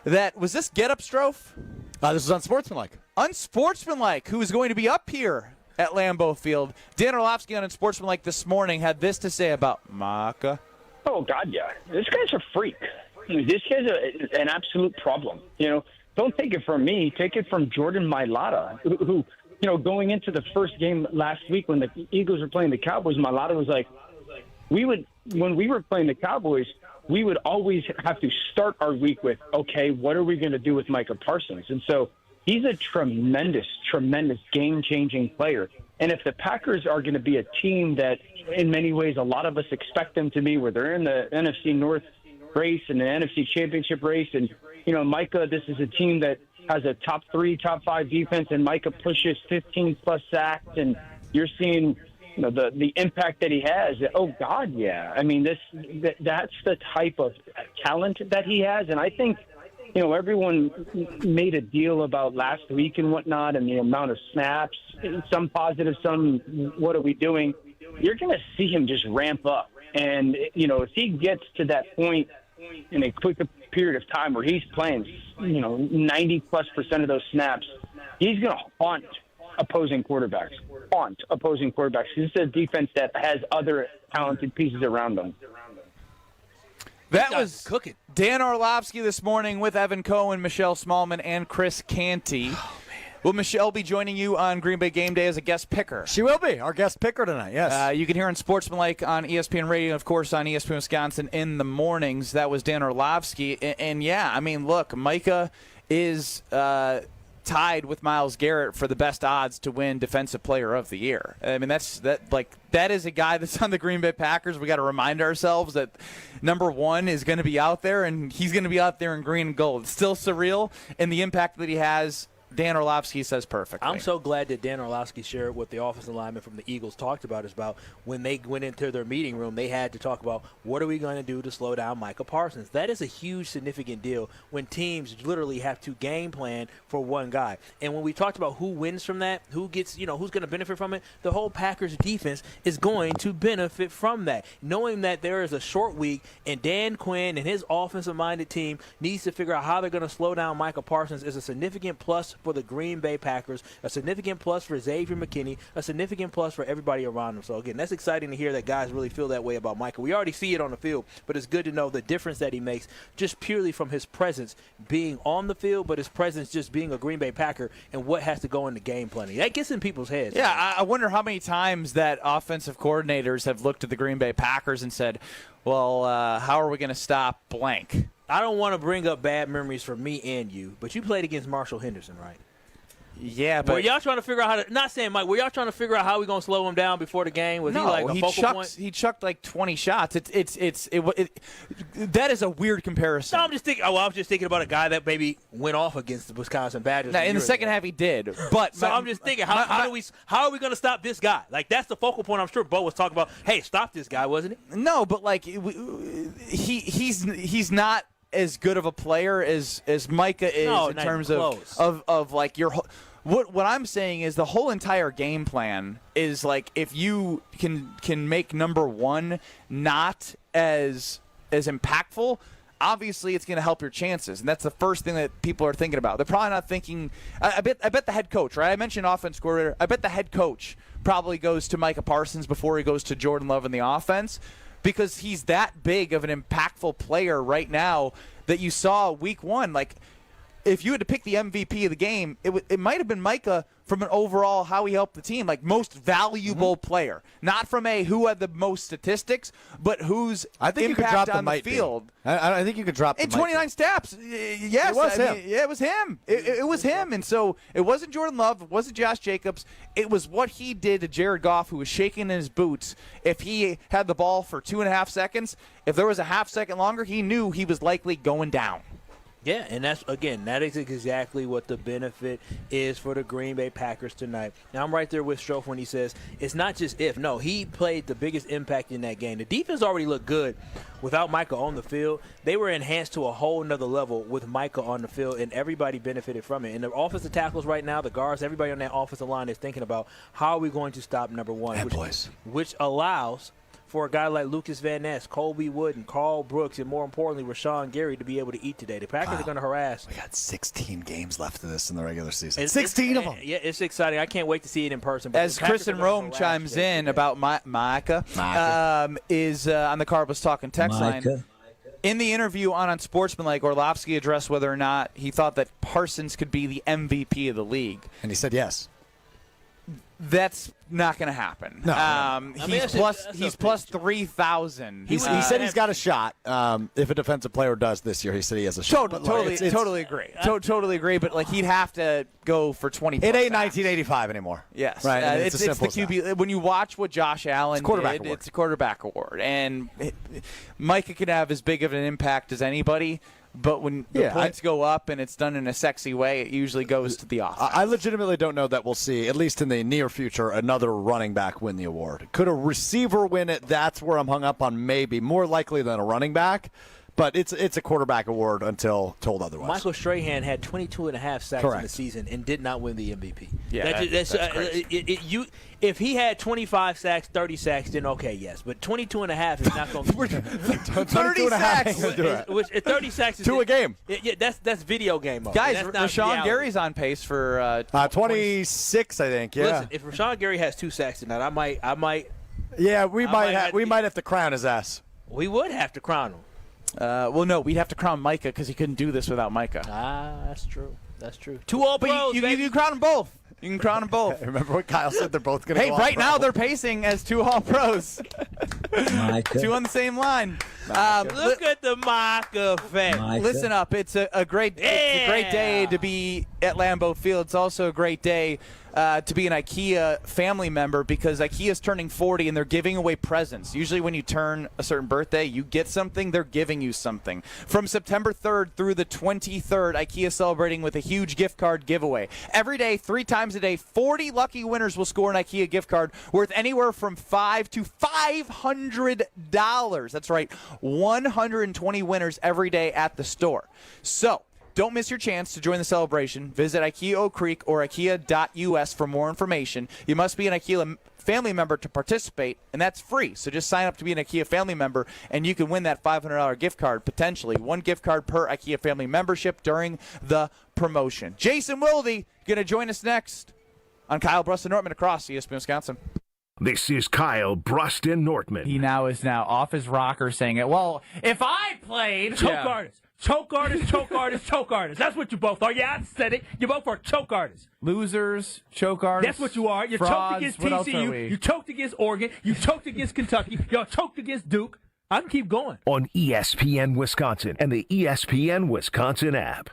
Was this Get Up, Strofe? This was unsportsmanlike. Unsportsmanlike, who is going to be up here at Lambeau Field. Dan Orlovsky on Unsportsmanlike this morning had this to say about Micah. Oh, God, yeah. This guy's a freak. This guy's an absolute problem. Don't take it from me. Take it from Jordan Mailata, who going into the first game last week when the Eagles were playing the Cowboys, Mailata was like, when we were playing the Cowboys, we would always have to start our week with, okay, what are we going to do with Micah Parsons? And so he's a tremendous, tremendous game-changing player. And if the Packers are going to be a team that, in many ways, a lot of us expect them to be, where they're in the NFC North race and the NFC Championship race, and, Micah, this is a team that has a top 3, top 5 defense, and Micah pushes 15-plus sacks, and you're seeing – the impact that he has. Oh, God, yeah. I mean, that's the type of talent that he has. And I think, everyone made a deal about last week and whatnot and the amount of snaps, some positive, some what are we doing. You're going to see him just ramp up. And, if he gets to that point in a quick period of time where he's playing, 90+% of those snaps, he's going to haunt opposing quarterbacks. This is a defense that has other talented pieces around them. That was cooking. Dan Orlovsky this morning with Evan Cohen, Michelle Smallman, and Chris Canty. Oh, man. Will Michelle be joining you on Green Bay Game Day as a guest picker? She will be our guest picker tonight, yes. You can hear on Sportsmanlike on ESPN Radio, of course, on ESPN Wisconsin in the mornings. That was Dan Orlovsky. And yeah, I mean, look, Micah is tied with Myles Garrett for the best odds to win Defensive Player of the Year. I mean, that is a guy that's on the Green Bay Packers. We got to remind ourselves that number one is going to be out there, and he's going to be out there in green and gold. It's still surreal, and the impact that he has, Dan Orlovsky says perfectly. I'm so glad that Dan Orlovsky shared what the offensive lineman from the Eagles talked about is about when they went into their meeting room, they had to talk about what are we going to do to slow down Micah Parsons. That is a huge, significant deal when teams literally have to game plan for one guy. And when we talked about who wins from that, who gets, who's going to benefit from it, the whole Packers defense is going to benefit from that. Knowing that there is a short week and Dan Quinn and his offensive-minded team needs to figure out how they're going to slow down Micah Parsons is a significant plus for the Green Bay Packers, a significant plus for Xavier McKinney, a significant plus for everybody around them. So, again, that's exciting to hear that guys really feel that way about Micah. We already see it on the field, but it's good to know the difference that he makes just purely from his presence being on the field, but his presence just being a Green Bay Packer and what has to go into game planning. That gets in people's heads. Yeah, I wonder how many times that offensive coordinators have looked at the Green Bay Packers and said, well, how are we going to stop blank? I don't want to bring up bad memories for me and you, but you played against Marshall Henderson, right? Yeah, but were y'all trying to figure out how to? Not saying Mike. Were y'all trying to figure out how we gonna slow him down before the game? Was he like a focal point? He chucked like 20 shots. That is a weird comparison. No, I'm just thinking. Oh, well, I was just thinking about a guy that maybe went off against the Wisconsin Badgers. Now, in the second half, he did. But so I'm just thinking, how are we gonna stop this guy? Like that's the focal point. I'm sure Bo was talking about. Hey, stop this guy, wasn't it? No, but like he's not as good of a player as Micah is in terms of like your. What I'm saying is the whole entire game plan is like if you can make number one not as impactful, obviously it's going to help your chances, and that's the first thing that people are thinking about. They're probably not thinking. I bet the head coach, right? I mentioned offense coordinator. I bet the head coach probably goes to Micah Parsons before he goes to Jordan Love in the offense, because he's that big of an impactful player right now that you saw week one. Like, if you had to pick the MVP of the game, it might have been Micah from an overall how he helped the team, like most valuable player. Not from who had the most statistics, but whose impact on the field. I think you could drop the in 29 steps. Yes, it was him. It was him. It was him. And so it wasn't Jordan Love. It wasn't Josh Jacobs. It was what he did to Jared Goff, who was shaking in his boots. If he had the ball for 2.5 seconds, if there was a half second longer, he knew he was likely going down. Yeah, and that is exactly what the benefit is for the Green Bay Packers tonight. Now, I'm right there with Strofe when he says it's not just if. No, he played the biggest impact in that game. The defense already looked good without Micah on the field. They were enhanced to a whole nother level with Micah on the field, and everybody benefited from it. And the offensive tackles right now, the guards, everybody on that offensive line is thinking about how are we going to stop number one, which allows for a guy like Lucas Van Ness, Colby Wooden, Carl Brooks, and more importantly, Rashawn Gary to be able to eat today. The Packers are going to harass. We got 16 games left of this in the regular season. 16 of them. Yeah, it's exciting. I can't wait to see it in person. As Kristen Rome chimes in about Micah, is on the Carbos Talking text line. In the interview on Unsportsmanlike, Orlovsky addressed whether or not he thought that Parsons could be the MVP of the league. And he said yes. That's not going to happen. No. He's plus 3,000. He said he's got a shot. If a defensive player does this year, he said he has a shot. Totally agree. Totally agree. But he'd have to go for 20. It ain't 1985 anymore. Yes, right. It's the QB. When you watch what Josh Allen did, award. It's a quarterback award, and Micah can have as big of an impact as anybody. But when the points go up and it's done in a sexy way, it usually goes to the offense. I legitimately don't know that we'll see, at least in the near future, another running back win the award. Could a receiver win it? That's where I'm hung up on maybe. More likely than a running back. But it's a quarterback award until told otherwise. Michael Strahan had 22.5 sacks in the season and did not win the MVP. Yeah, that's crazy. If he had 25 sacks, 30 sacks, then okay, yes. But 22.5 is not going to 30 sacks. 30 sacks is 2 a game. Yeah, that's video game mode. Guys, Rashawn Gary's on pace for 26, I think. Yeah. Listen, if Rashawn Gary has 2 sacks tonight, I might. Yeah, we might have to crown his ass. We would have to crown him. Well, no, we'd have to crown Micah because he couldn't do this without Micah. That's true. That's true. 2 All-Pros, you can crown them both. You can crown them both. Remember what Kyle said? They're both going to go right now they're pacing as 2 All-Pros. 2 on the same line. Look at the Micah effect. Listen up. It's a great day to be at Lambeau Field. It's also a great day to be an IKEA family member because IKEA's turning 40 and they're giving away presents. Usually when you turn a certain birthday, you get something, they're giving you something. From September 3rd through the 23rd, IKEA celebrating with a huge gift card giveaway. Every day, 3 times a day, 40 lucky winners will score an IKEA gift card worth anywhere from $5 to $500. That's right, 120 winners every day at the store. So, don't miss your chance to join the celebration. Visit IKEA Oak Creek or IKEA.us for more information. You must be an IKEA family member to participate, and that's free. So just sign up to be an IKEA family member, and you can win that $500 gift card, potentially. 1 gift card per IKEA family membership during the promotion. Jason Wilde going to join us next on Kyle Brust and Nortman across ESPN Wisconsin. This is Kyle Brust and Nortman. He is now off his rocker saying it. Well, if I played... Choke artists. That's what you both are. Yeah, I said it. You both are choke artists. Losers, choke artists. That's what you are. You frauds, choked against what else are TCU. we? You choked against Oregon. You choked against Kentucky. You choked against Duke. I can keep going. On ESPN Wisconsin and the ESPN Wisconsin app.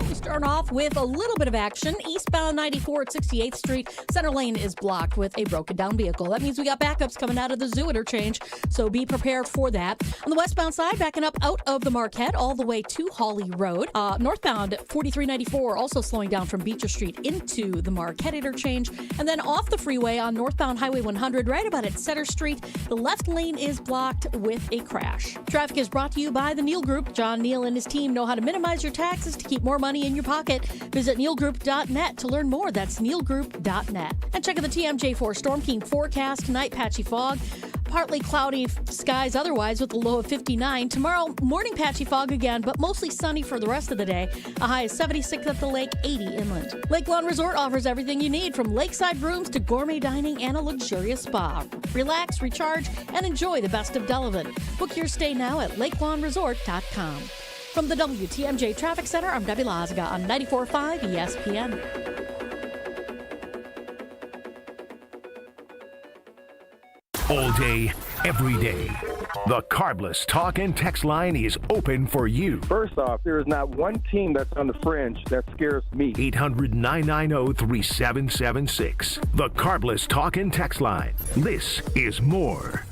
We start off with a little bit of action. Eastbound 94 at 68th Street. Center lane is blocked with a broken down vehicle. That means we got backups coming out of the Zoo interchange, so be prepared for that. On the westbound side, backing up out of the Marquette all the way to Hawley Road. Northbound 4394 also slowing down from Beecher Street into the Marquette interchange. And then off the freeway on northbound Highway 100, right about at Center Street, the left lane is blocked with a crash. Traffic is brought to you by the Neal Group. John Neal and his team know how to minimize your taxes to keep more money in your pocket. Visit nealgroup.net to learn more. That's nealgroup.net. And check out the TMJ4 Storm King forecast. Tonight, patchy fog. Partly cloudy skies otherwise with a low of 59. Tomorrow, morning patchy fog again, but mostly sunny for the rest of the day. A high of 76 at the lake, 80 inland. Lake Lawn Resort offers everything you need, from lakeside rooms to gourmet dining and a luxurious spa. Relax, recharge, and enjoy the best of Delavan. Book your stay now at lakelawnresort.com. From the WTMJ Traffic Center, I'm Debbie Lazaga on 94.5 ESPN. All day, every day. The Carbless Talk and Text line is open for you. First off, there is not one team that's on the fringe that scares me. 800-990-3776. The Carbless Talk and Text line. This is more.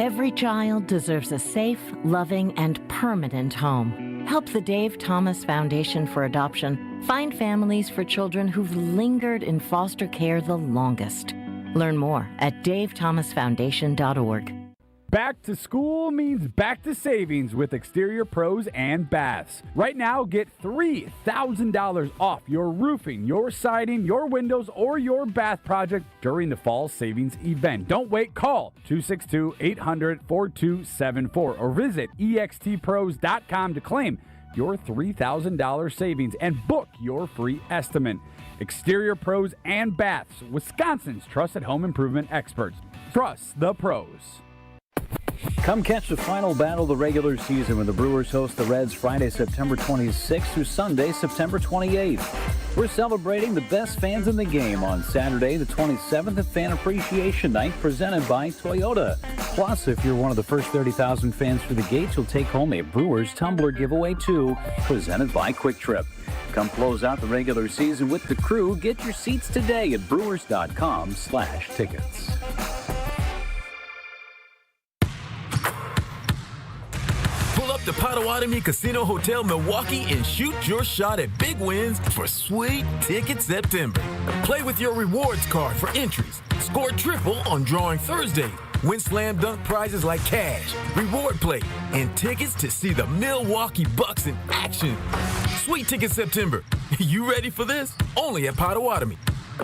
Every child deserves a safe, loving, and permanent home. Help the Dave Thomas Foundation for Adoption find families for children who've lingered in foster care the longest. Learn more at davethomasfoundation.org. Back to school means back to savings with Exterior Pros and Baths. Right now, get $3,000 off your roofing, your siding, your windows, or your bath project during the fall savings event. Don't wait. Call 262-800-4274 or visit extpros.com to claim your $3,000 savings and book your free estimate. Exterior Pros and Baths, Wisconsin's trusted home improvement experts. Trust the pros. Come catch the final battle of the regular season when the Brewers host the Reds Friday, September 26th through Sunday, September 28th. We're celebrating the best fans in the game on Saturday, the 27th at Fan Appreciation Night, presented by Toyota. Plus, if you're one of the first 30,000 fans through the gates, you'll take home a Brewers tumbler giveaway too, presented by Quick Trip. Come close out the regular season with the crew. Get your seats today at brewers.com/tickets. Pull up to Potawatomi Casino Hotel Milwaukee and shoot your shot at big wins for Sweet Ticket September. Play with your rewards card for entries. Score triple on drawing Thursday. Win slam dunk prizes like cash, reward plate, and tickets to see the Milwaukee Bucks in action. Sweet Ticket September. You ready for this? Only at Potawatomi.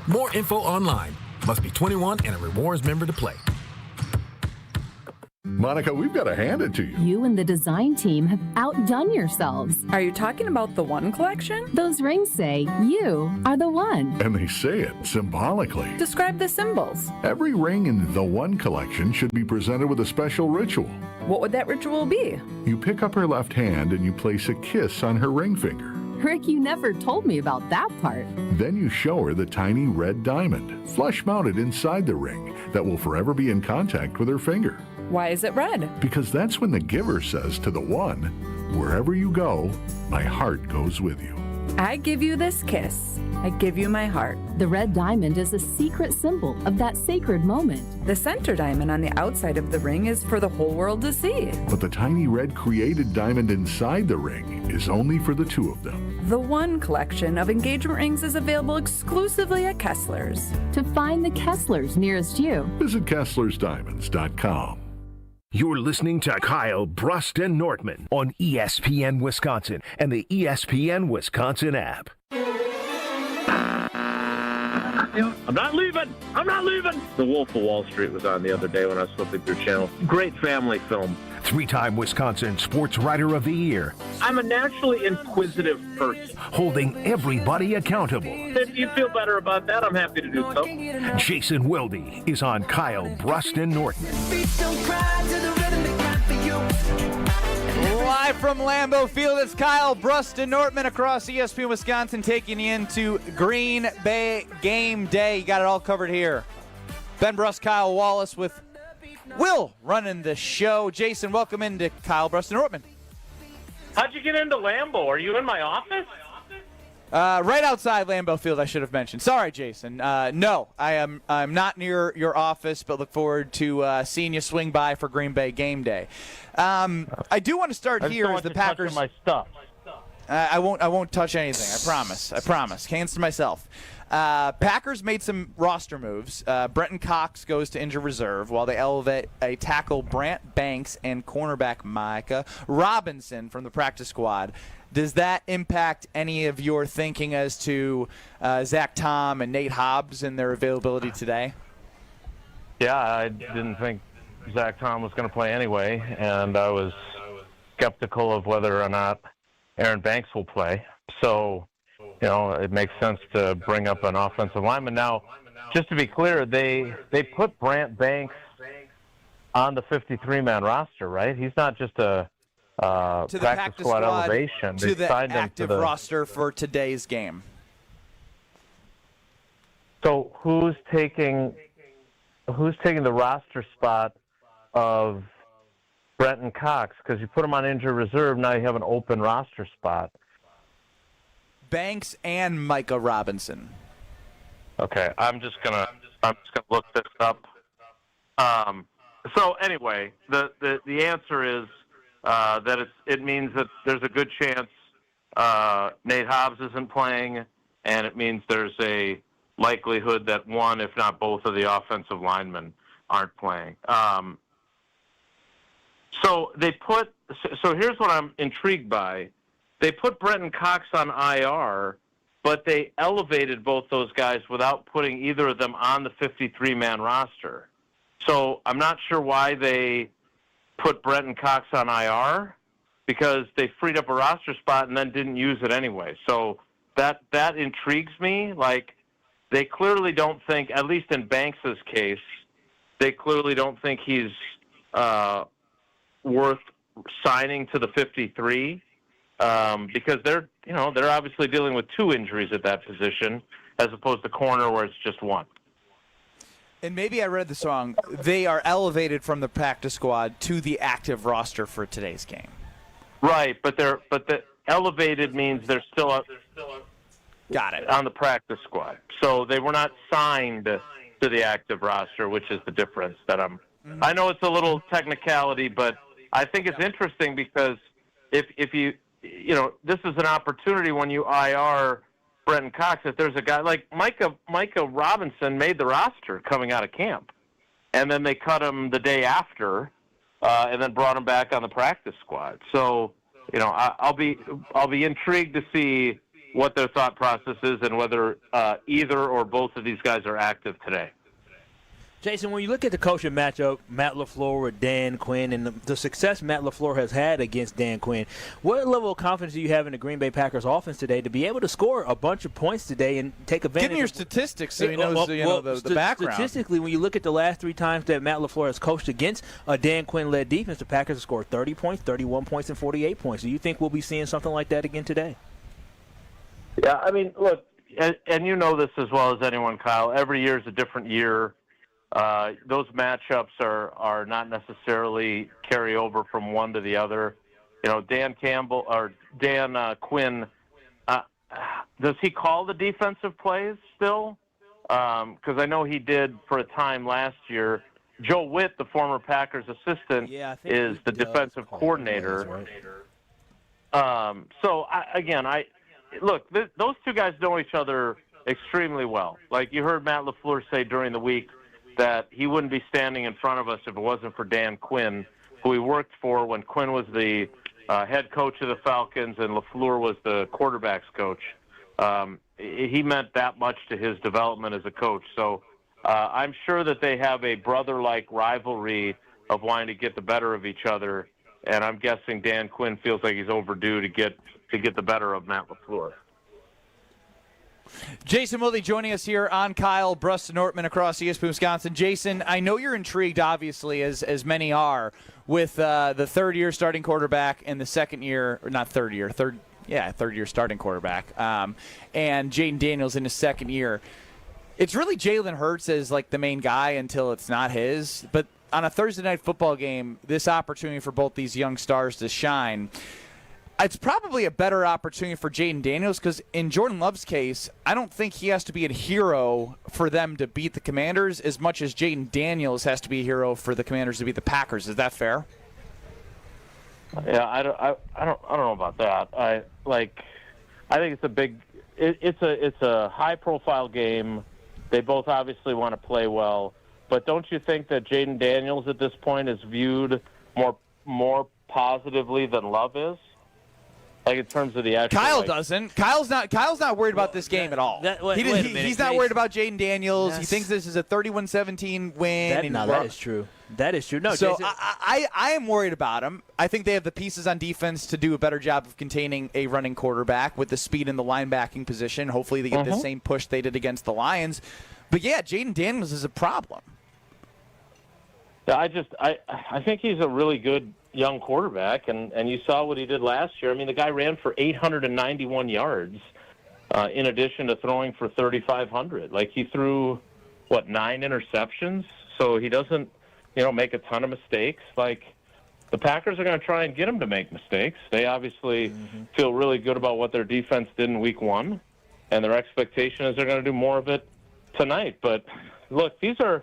More info online. Must be 21 and a rewards member to play. Monica, we've got to hand it to you. You and the design team have outdone yourselves. Are you talking about the One Collection? Those rings say you are the one. And they say it symbolically. Describe the symbols. Every ring in the One Collection should be presented with a special ritual. What would that ritual be? You pick up her left hand and you place a kiss on her ring finger. Rick, you never told me about that part. Then you show her the tiny red diamond, flush mounted inside the ring, that will forever be in contact with her finger. Why is it red? Because that's when the giver says to the one, wherever you go, my heart goes with you. I give you this kiss. I give you my heart. The red diamond is a secret symbol of that sacred moment. The center diamond on the outside of the ring is for the whole world to see. But the tiny red created diamond inside the ring is only for the two of them. The One Collection of engagement rings is available exclusively at Kessler's. To find the Kessler's nearest you, visit KesslersDiamonds.com. You're listening to Kyle Brust and Nortman on ESPN Wisconsin and the ESPN Wisconsin app. I'm not leaving. I'm not leaving. The Wolf of Wall Street was on the other day when I was flipping through channels. Great family film. Three-time Wisconsin Sports Writer of the Year. I'm a naturally inquisitive person. Holding everybody accountable. If you feel better about that, I'm happy to do so. Jason Wilde is on Kyle Brust and Nortman. Live from Lambeau Field, it's Kyle Brust and Nortman across ESPN Wisconsin taking you into Green Bay game day. You got it all covered here. Ben Brust, Kyle Wallace with Will running the show. Jason, welcome into Kyle Brust and Nortman. How'd you get into Lambeau? Are you in my office? Right outside Lambeau Field, I should have mentioned. Sorry, Jason. No, I'm not near your office, but look forward to seeing you swing by for Green Bay game day. I do want to start here as the Packers. My stuff. I won't touch anything. I promise. Hands to myself. Packers made some roster moves. Brenton Cox goes to injured reserve while they elevate a tackle Brant Banks and cornerback Micah Robinson from the practice squad. Does that impact any of your thinking as to Zach Tom and Nate Hobbs and their availability today? Yeah, I didn't think Zach Tom was going to play anyway, and I was skeptical of whether or not Aaron Banks will play. So, it makes sense to bring up an offensive lineman. Now, just to be clear, they put Brant Banks on the 53-man roster, right? He's not just a to the practice squad elevation. To the active roster for today's game. So who's taking the roster spot of Brenton Cox? Because you put him on injured reserve, now you have an open roster spot. Banks and Micah Robinson. Okay, I'm just gonna look this up. So anyway, the answer is that it means that there's a good chance Nate Hobbs isn't playing, and it means there's a likelihood that one, if not both, of the offensive linemen aren't playing. So here's what I'm intrigued by. They put Brenton Cox on IR, but they elevated both those guys without putting either of them on the 53-man roster. So I'm not sure why they put Brenton Cox on IR, because they freed up a roster spot and then didn't use it anyway. So that intrigues me. Like, they clearly don't think, at least in Banks's case, they clearly don't think he's worth signing to the 53 because they're obviously dealing with two injuries at that position as opposed to corner where it's just one. And maybe I read this wrong. They are elevated from the practice squad to the active roster for today's game. Right, but the elevated means they're still got it on the practice squad. So they were not signed to the active roster, which is the difference that I know it's a little technicality, but I think it's interesting because if you this is an opportunity when you IR Brenton Cox, if there's a guy like Micah Robinson made the roster coming out of camp, and then they cut him the day after, and then brought him back on the practice squad. So, I'll be intrigued to see what their thought process is and whether either or both of these guys are active today. Jason, when you look at the coaching matchup, Matt LaFleur with Dan Quinn, and the success Matt LaFleur has had against Dan Quinn, what level of confidence do you have in the Green Bay Packers offense today to be able to score a bunch of points today and take advantage? Give me your statistics so he knows the background. Statistically, when you look at the last three times that Matt LaFleur has coached against a Dan Quinn-led defense, the Packers have scored 30 points, 31 points, and 48 points. Do you think we'll be seeing something like that again today? Yeah, I mean, look, and you know this as well as anyone, Kyle. Every year is a different year. Those matchups are not necessarily carry over from one to the other. Dan Quinn, does he call the defensive plays still? Because I know he did for a time last year. Joe Witt, the former Packers assistant, is the defensive coordinator. Look, those two guys know each other extremely well. Like you heard Matt LaFleur say during the week that he wouldn't be standing in front of us if it wasn't for Dan Quinn, who he worked for when Quinn was the head coach of the Falcons and LaFleur was the quarterback's coach. He meant that much to his development as a coach. So I'm sure that they have a brother-like rivalry of wanting to get the better of each other, and I'm guessing Dan Quinn feels like he's overdue to get the better of Matt LaFleur. Jason Wilde joining us here on Kyle Brust-Nortman across ESPN Wisconsin. Jason, I know you're intrigued, obviously, as many are, with the third-year starting quarterback and the second-year, or not third-year starting quarterback, and Jaden Daniels in his second year. It's really Jalen Hurts as like the main guy until it's not his. But on a Thursday night football game, this opportunity for both these young stars to shine, it's probably a better opportunity for Jaden Daniels because in Jordan Love's case, I don't think he has to be a hero for them to beat the Commanders as much as Jaden Daniels has to be a hero for the Commanders to beat the Packers. Is that fair? Yeah, I don't know about that. I think it's a high-profile game. They both obviously want to play well, but don't you think that Jaden Daniels at this point is viewed more positively than Love is? Like in terms of the actual. Kyle doesn't. Kyle's not worried about this game at all. He's not worried about Jaden Daniels. Yes. He thinks this is a 31-17 win. That is true. That is true. No, so Jason, I am worried about him. I think they have the pieces on defense to do a better job of containing a running quarterback with the speed in the linebacking position. Hopefully they get the same push they did against the Lions. But yeah, Jaden Daniels is a problem. Yeah, I think he's a really good young quarterback, and you saw what he did last year. I mean, the guy ran for 891 yards in addition to throwing for 3,500. Like, he threw, 9 interceptions? So he doesn't, make a ton of mistakes. Like, the Packers are going to try and get him to make mistakes. They obviously feel really good about what their defense did in week one, and their expectation is they're going to do more of it tonight. But, look, these are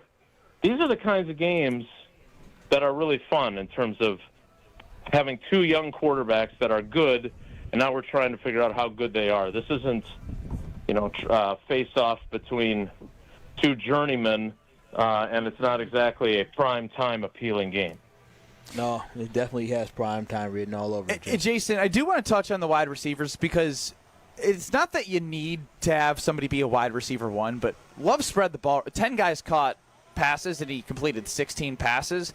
the kinds of games that are really fun in terms of having two young quarterbacks that are good, and now we're trying to figure out how good they are. This isn't, face-off between two journeymen, and it's not exactly a prime-time appealing game. No, it definitely has prime time written all over it. Jason, I do want to touch on the wide receivers because it's not that you need to have somebody be a wide receiver one, but Love spread the ball. 10 guys caught passes, and he completed 16 passes.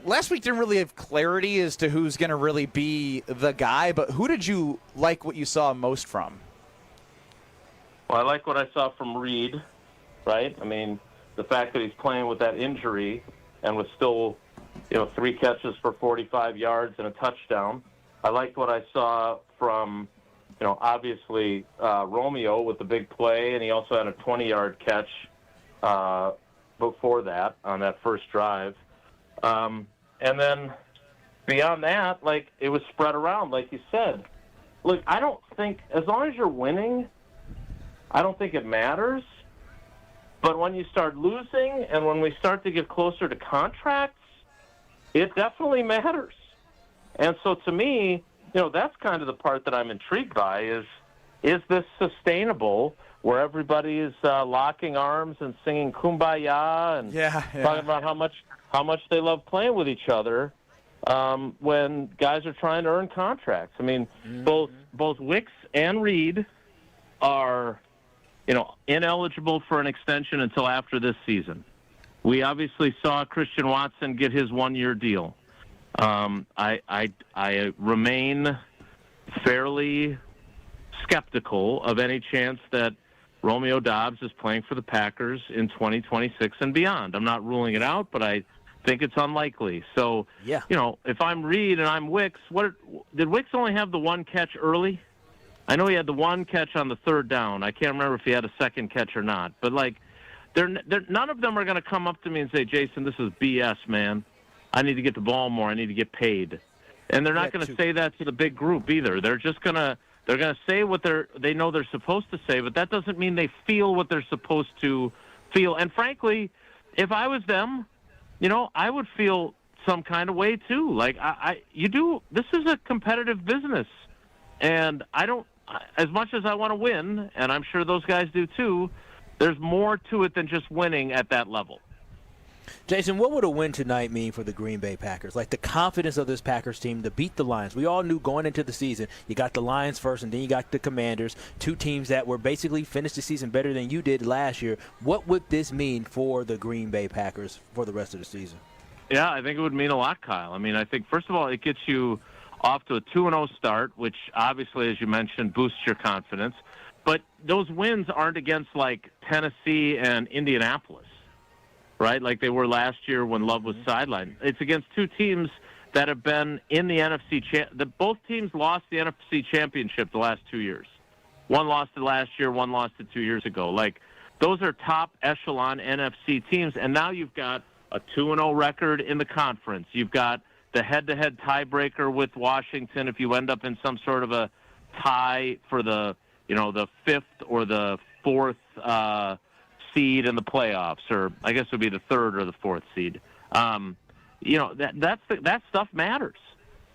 Last week didn't really have clarity as to who's going to really be the guy, but who did you like what you saw most from? Well, I like what I saw from Reed, right? I mean, the fact that he's playing with that injury and was still, 3 catches for 45 yards and a touchdown. I liked what I saw from, obviously Romeo with the big play, and he also had a 20-yard catch before that on that first drive. And then beyond that, it was spread around, like you said. Look, I don't think, as long as you're winning, I don't think it matters. But when you start losing and when we start to get closer to contracts, it definitely matters. And so to me, that's kind of the part that I'm intrigued by is this sustainable where everybody is locking arms and singing Kumbaya and talking about how much they love playing with each other when guys are trying to earn contracts. I mean, both Wicks and Reed are, ineligible for an extension until after this season. We obviously saw Christian Watson get his 1-year deal. I remain fairly skeptical of any chance that Romeo Doubs is playing for the Packers in 2026 and beyond. I'm not ruling it out, but I think it's unlikely. So, if I'm Reed and I'm Wicks, did Wicks only have the 1 catch early? I know he had the 1 catch on the 3rd down. I can't remember if he had a 2nd catch or not. But, none of them are going to come up to me and say, Jason, this is BS, man. I need to get the ball more. I need to get paid. And they're not going to say that to the big group either. They're just going to say what they know they're supposed to say, but that doesn't mean they feel what they're supposed to feel. And frankly, if I was them, I would feel some kind of way too. This is a competitive business. And as much as I want to win, and I'm sure those guys do too, there's more to it than just winning at that level. Jason, what would a win tonight mean for the Green Bay Packers? The confidence of this Packers team to beat the Lions. We all knew going into the season, you got the Lions first and then you got the Commanders, 2 teams that were basically finished the season better than you did last year. What would this mean for the Green Bay Packers for the rest of the season? Yeah, I think it would mean a lot, Kyle. I mean, I think, first of all, it gets you off to a 2-0 start, which obviously, as you mentioned, boosts your confidence. But those wins aren't against, Tennessee and Indianapolis, right? Like they were last year when Love was sidelined. It's against 2 teams that have been in the NFC. Both teams lost the NFC Championship the last 2 years. One lost it last year, one lost it 2 years ago. Those are top echelon NFC teams, and now you've got a 2-0 record in the conference. You've got the head-to-head tiebreaker with Washington if you end up in some sort of a tie for the 5th or the 4th seed in the playoffs, or I guess it would be the 3rd or the 4th seed. That stuff matters.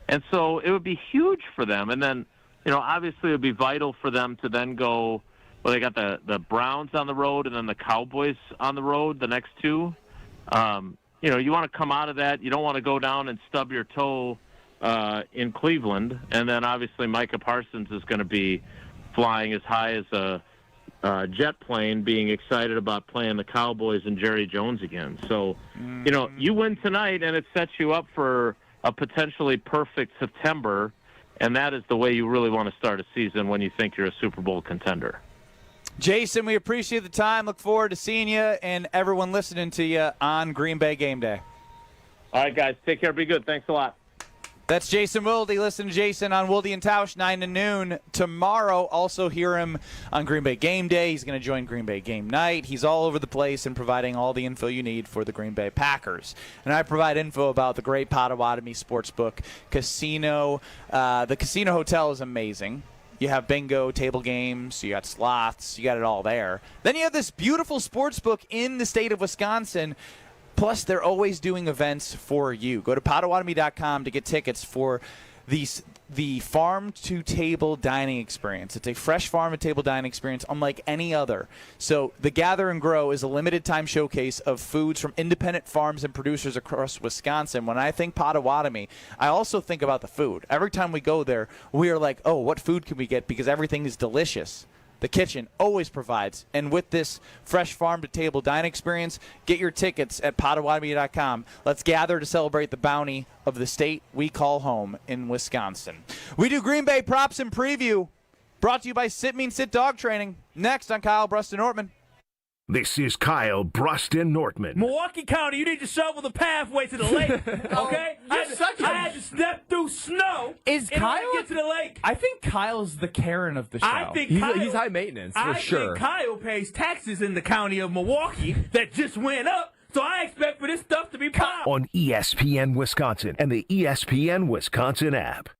And so it would be huge for them. And then, obviously it would be vital for them to then go, they got the Browns on the road and then the Cowboys on the road, the next 2. You want to come out of that. You don't want to go down and stub your toe in Cleveland. And then obviously Micah Parsons is going to be flying as high as a jet plane, being excited about playing the Cowboys and Jerry Jones again. So, you win tonight and it sets you up for a potentially perfect September. And that is the way you really want to start a season when you think you're a Super Bowl contender. Jason, we appreciate the time. Look forward to seeing you and everyone listening to you on Green Bay Game Day. All right, guys. Take care. Be good. Thanks a lot. That's Jason Wilde. Listen to Jason on Wilde and Tausch, 9 to noon. Tomorrow, also hear him on Green Bay Game Day. He's going to join Green Bay Game Night. He's all over the place and providing all the info you need for the Green Bay Packers. And I provide info about the great Potawatomi Sportsbook Casino. The casino hotel is amazing. You have bingo, table games, you got slots, you got it all there. Then you have this beautiful sports book in the state of Wisconsin. Plus, they're always doing events for you. Go to Potawatomi.com to get tickets for the farm-to-table dining experience. It's a fresh farm-to-table dining experience unlike any other. So the Gather and Grow is a limited-time showcase of foods from independent farms and producers across Wisconsin. When I think Potawatomi, I also think about the food. Every time we go there, we are like, oh, what food can we get? Because everything is delicious. The kitchen always provides. And with this fresh farm-to-table dining experience, get your tickets at Potawatomi.com. Let's gather to celebrate the bounty of the state we call home in Wisconsin. We do Green Bay props and preview. Brought to you by Sit Mean Sit Dog Training. Next on Kyle Brust-Nortman. This is Kyle Brust-Nortman. Milwaukee County, you need to shovel the pathway to the lake, okay? I had to step through snow in order to get to the lake. I think Kyle's the Karen of the show. I think he's high maintenance, for sure. I think Kyle pays taxes in the county of Milwaukee that just went up, so I expect for this stuff to be popped. On ESPN Wisconsin and the ESPN Wisconsin app.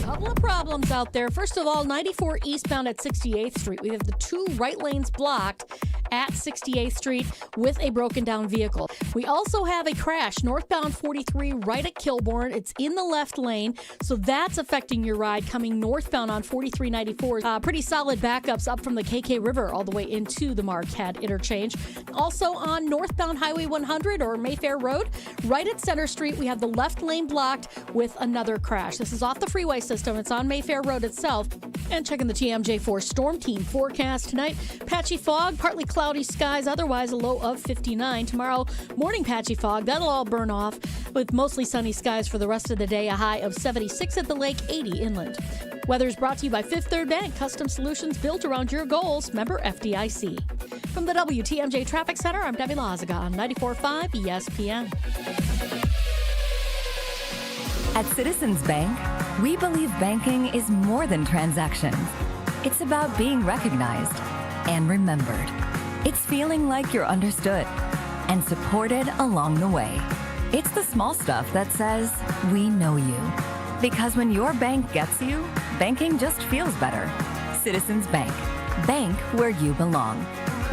Couple of problems out there. First of all, 94 eastbound at 68th Street. We have the two right lanes blocked at 68th Street with a broken down vehicle. We also have a crash northbound 43 right at Kilbourne. It's in the left lane, so that's affecting your ride coming northbound on 4394. Pretty solid backups up from the KK River all the way into the Marquette interchange. Also on northbound Highway 100 or Mayfair Road, right at Center Street, we have the left lane blocked with another crash. This is off the freeway system. It's on Mayfair Road itself. And checking the TMJ4 Storm Team forecast tonight. Patchy fog, partly cloudy skies, otherwise a low of 59. Tomorrow, morning patchy fog. That'll all burn off with mostly sunny skies for the rest of the day. A high of 76 at the lake, 80 inland. Weather's brought to you by Fifth Third Bank. Custom solutions built around your goals. Member FDIC. From the WTMJ Traffic Center, I'm Debbie Lazaga on 94.5 ESPN. At Citizens Bank, we believe banking is more than transactions. It's about being recognized and remembered. It's feeling like you're understood and supported along the way. It's the small stuff that says, we know you. Because when your bank gets you, banking just feels better. Citizens Bank. Bank where you belong.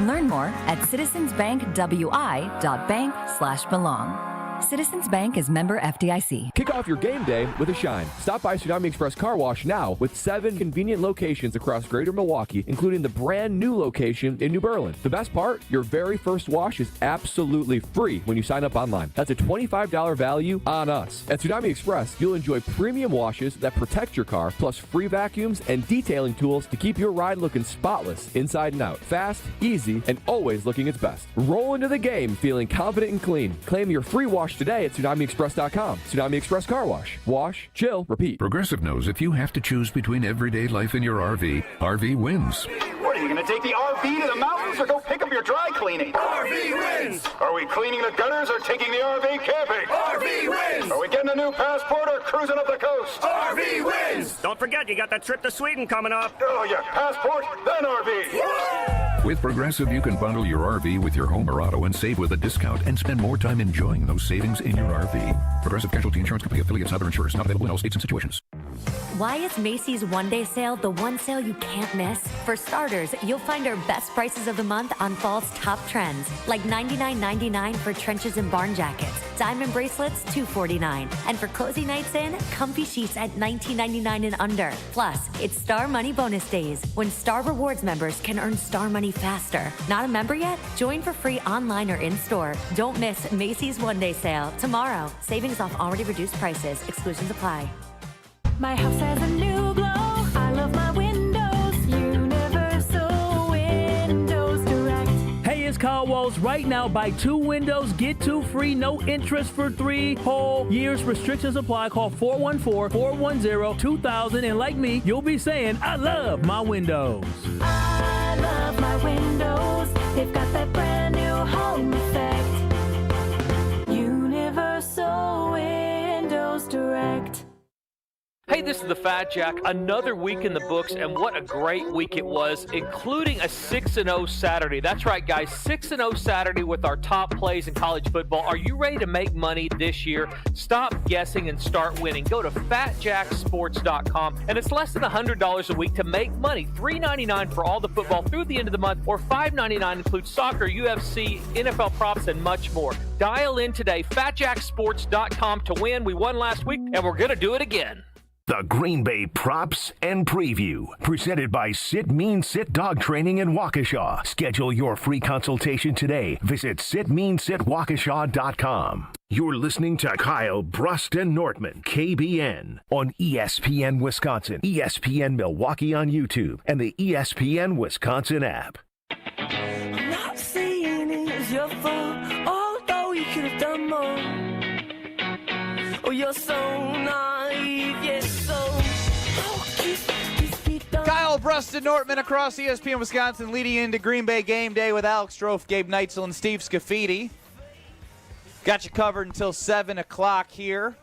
Learn more at citizensbankwi.bank/belong. Citizens Bank is member FDIC. Kick off your game day with a shine. Stop by Tsunami Express Car Wash now with 7 convenient locations across greater Milwaukee, including the brand new location in New Berlin. The best part, your very first wash is absolutely free when you sign up online. That's a $25 value on us. At Tsunami Express, you'll enjoy premium washes that protect your car, plus free vacuums and detailing tools to keep your ride looking spotless inside and out. Fast, easy, and always looking its best. Roll into the game feeling confident and clean. Claim your free wash today at TsunamiExpress.com. Tsunami Express Car Wash. Wash, chill, repeat. Progressive knows if you have to choose between everyday life and your RV, RV wins. What, are you going to take the RV to the mountains or go pick up your dry cleaning? RV wins! Are we cleaning the gutters or taking the RV camping? RV wins! Are we getting a new passport or cruising up the coast? RV wins! Don't forget, you got that trip to Sweden coming up. Oh, yeah, passport, then RV. With Progressive, you can bundle your RV with your home or auto and save with a discount and spend more time enjoying those savings in your RV. Progressive Casualty Insurance Company affiliates and other insurers not available in all states and situations. Why is Macy's one-day sale the one sale you can't miss? For starters, you'll find our best prices of the month on fall's top trends, like $99.99 for trenches and barn jackets, diamond bracelets $249, and for cozy nights in, comfy sheets at $19.99 and under. Plus, it's Star Money Bonus Days, when Star Rewards members can earn Star Money faster. Not a member yet? Join for free online or in-store. Don't miss Macy's one-day sale tomorrow. Savings off already reduced prices. Exclusions apply. My house has a new glow. I love my windows. Universal Windows Direct. Hey, it's Kyle Walls. Right now, buy 2 windows, get 2 free, no interest for 3 whole years. Restrictions apply. Call 414-410-2000. And like me, you'll be saying, I love my windows. I love my windows. They've got that brand new home effect. Universal Windows Direct. Hey, this is the Fat Jack. Another week in the books, and what a great week it was, including a 6-0 Saturday. That's right, guys, 6-0 Saturday with our top plays in college football. Are you ready to make money this year? Stop guessing and start winning. Go to fatjacksports.com, and it's less than $100 a week to make money. $3.99 for all the football through the end of the month, or $5.99 includes soccer, UFC, NFL props, and much more. Dial in today, fatjacksports.com to win. We won last week, and we're going to do it again. The Green Bay Props and Preview, presented by Sit Mean Sit Dog Training in Waukesha. Schedule your free consultation today. Visit sitmeansitwaukesha.com. You're listening to Kyle Brust and Nortman, KBN, on ESPN Wisconsin, ESPN Milwaukee on YouTube, and the ESPN Wisconsin app. I'm not saying it was your fault, although you could have done more. Oh, you're so naive, yes, so. Kyle Brust and Nortman across ESPN Wisconsin, leading into Green Bay game day with Alex Strofe, Gabe Neitzel, and Steve Scafidi. Got you covered until 7 o'clock here.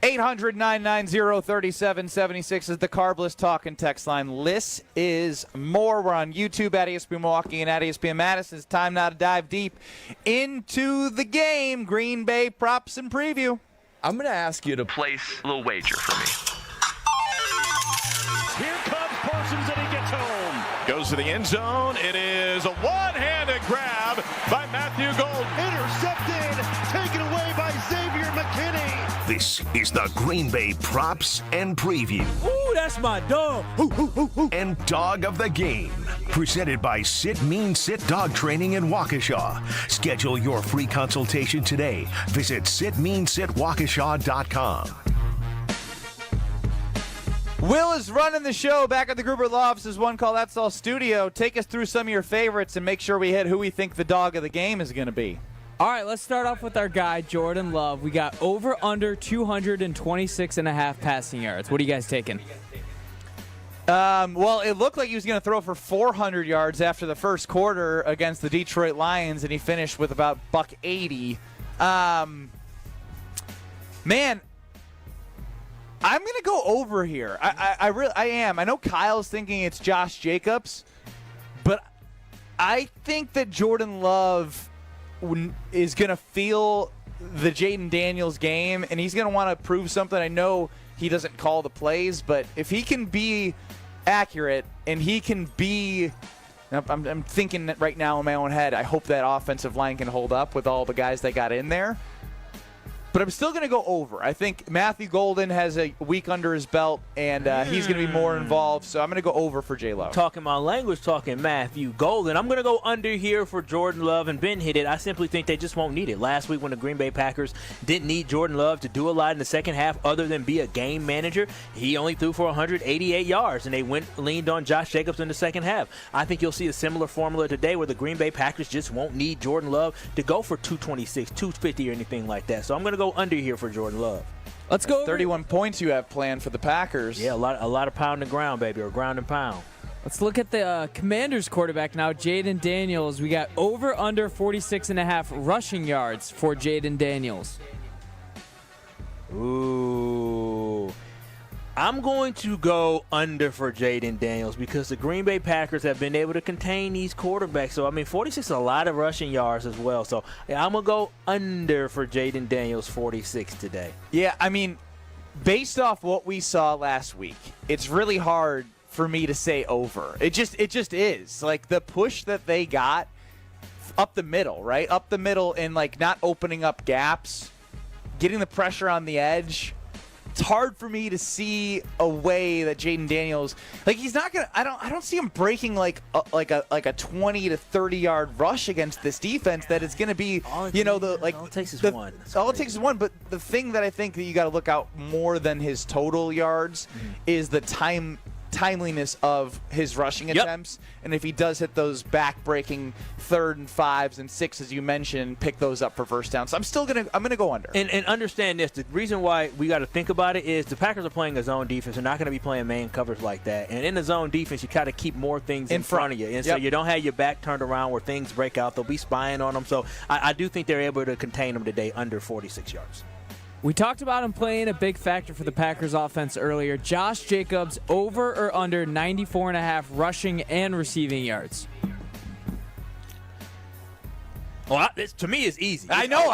800-990-3776 is the Carbless Talk and Text line. This is more. We're on YouTube at ESPN Milwaukee and at ESPN Madison. It's time now to dive deep into the game. Green Bay Props and Preview. I'm going to ask you to place a little wager for me. Here comes Parsons and he gets home. Goes to the end zone. It is a one-handed grab by Matthew Gold. Intercepted, taken away by Xavier McKinney. This is the Green Bay Props and Preview. Ooh, that's my dog. And Dog of the Game. Presented by Sit Mean Sit Dog Training in Waukesha. Schedule your free consultation today. Visit sitmeansitwaukesha.com. Will is running the show back at the Gruber Law Office's One Call That's All studio. Take us through some of your favorites and make sure we hit who we think the dog of the game is going to be. All right, let's start off with our guy, Jordan Love. We got over under 226.5 passing yards. What are you guys taking? Well, it looked like he was going to throw for 400 yards after the first quarter against the Detroit Lions, and he finished with about $180. Man, I'm going to go over here. I am. I know Kyle's thinking it's Josh Jacobs, but I think that Jordan Love is going to feel the Jaden Daniels game, and he's going to want to prove something. I know he doesn't call the plays, but if he can be accurate and he can be – I'm thinking that right now in my own head, I hope that offensive line can hold up with all the guys they got in there. But I'm still going to go over. I think Matthew Golden has a week under his belt, and he's going to be more involved. So I'm going to go over for J-Lo. Talking my language, talking Matthew Golden. I'm going to go under here for Jordan Love, and Ben hit it. I simply think they just won't need it. Last week when the Green Bay Packers didn't need Jordan Love to do a lot in the second half other than be a game manager, he only threw for 188 yards, and they leaned on Josh Jacobs in the second half. I think you'll see a similar formula today where the Green Bay Packers just won't need Jordan Love to go for 226, 250 or anything like that. So I'm going to go under here for Jordan Love. Let's go. 31 points you have planned for the Packers. Yeah, a lot of pound and ground, baby, or ground and pound. Let's look at the Commanders quarterback now, Jaden Daniels. We got over under 46.5 rushing yards for Jaden Daniels. Ooh. I'm going to go under for Jaden Daniels because the Green Bay Packers have been able to contain these quarterbacks. So, 46 is a lot of rushing yards as well. So, I'm going to go under for Jaden Daniels, 46 today. Yeah, based off what we saw last week, it's really hard for me to say over. It just is. Like, the push that they got up the middle, right? Up the middle and, not opening up gaps, getting the pressure on the edge. It's hard for me to see a way that Jaden Daniels, he's not gonna. I don't see him breaking like a 20 to 30 yard rush against this defense. That is going to be, all it takes is one. All it takes is one. But the thing that I think that you got to look out more than his total yards is the timeliness of his rushing attempts. And if he does hit those back-breaking 3rd and 5s and 6s, as you mentioned, pick those up for first down. So I'm gonna go under. And understand this: the reason why we got to think about it is the Packers are playing a zone defense. They're not going to be playing man coverage like that. And in the zone defense, you got to keep more things in front of you, and so you don't have your back turned around where things break out. They'll be spying on them. So I do think they're able to contain them today under 46 yards. We talked about him playing a big factor for the Packers offense earlier. Josh Jacobs, over or under 94.5 rushing and receiving yards. Well, to me, it's easy. I know.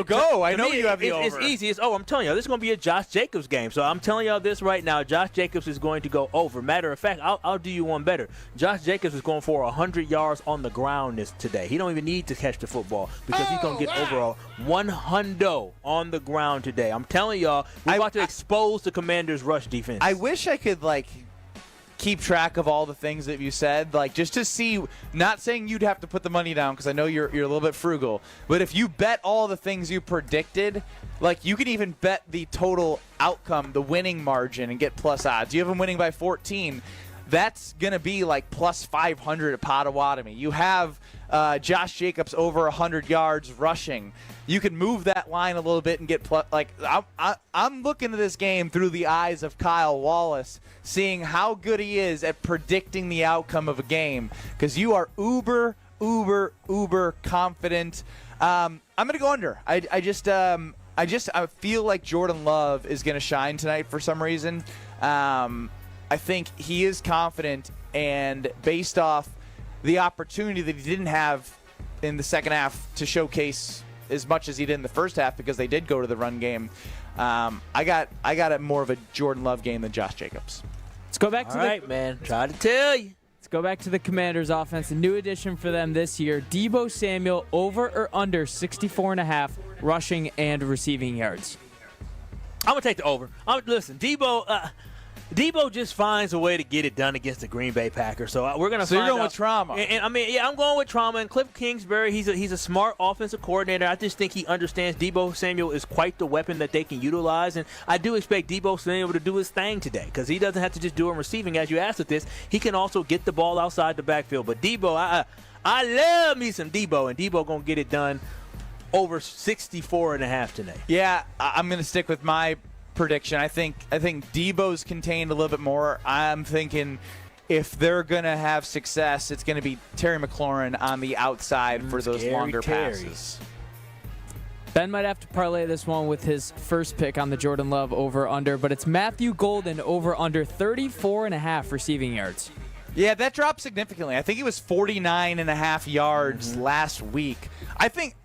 Go. I know you have the over. It's easy. I'm telling you, this is going to be a Josh Jacobs game. So I'm telling y'all this right now. Josh Jacobs is going to go over. Matter of fact, I'll do you one better. Josh Jacobs is going for 100 yards on the ground today. He don't even need to catch the football because he's going to get over 100 on the ground today. I'm telling y'all, we're about to expose the Commanders' rush defense. I wish I could, keep track of all the things that you said, just to see, not saying you'd have to put the money down because I know you're a little bit frugal, but if you bet all the things you predicted, you can even bet the total outcome, the winning margin, and get plus odds. You have them winning by 14. That's going to be plus 500 at Potawatomi. You have Josh Jacobs over 100 yards rushing. You can move that line a little bit and get plus. I'm looking at this game through the eyes of Kyle Wallace, seeing how good he is at predicting the outcome of a game, because you are uber confident. I'm going to go under. I feel like Jordan Love is going to shine tonight for some reason. I think he is confident, and based off the opportunity that he didn't have in the second half to showcase as much as he did in the first half, because they did go to the run game, I got it more of a Jordan Love game than Josh Jacobs. Let's go back to Try to tell you. Let's go back to the Commanders offense. A new addition for them this year. Deebo Samuel, over or under 64.5 rushing and receiving yards. I'm going to take the over. Listen, Deebo just finds a way to get it done against the Green Bay Packers. So we're going to. So you're going with trauma. I'm going with trauma. And Cliff Kingsbury, he's a smart offensive coordinator. I just think he understands Deebo Samuel is quite the weapon that they can utilize, and I do expect Deebo Samuel to do his thing today, because he doesn't have to just do it receiving, as you asked with this. He can also get the ball outside the backfield. But Deebo, I love me some Deebo, and Deebo going to get it done over 64.5 today. Yeah, I'm going to stick with my prediction. I think Deebo's contained a little bit more. I'm thinking if they're going to have success, it's going to be Terry McLaurin on the outside for those longer passes. Ben might have to parlay this one with his first pick on the Jordan Love over-under, but it's Matthew Golden over-under 34.5 receiving yards. Yeah, that dropped significantly. I think he was 49.5 yards last week. I think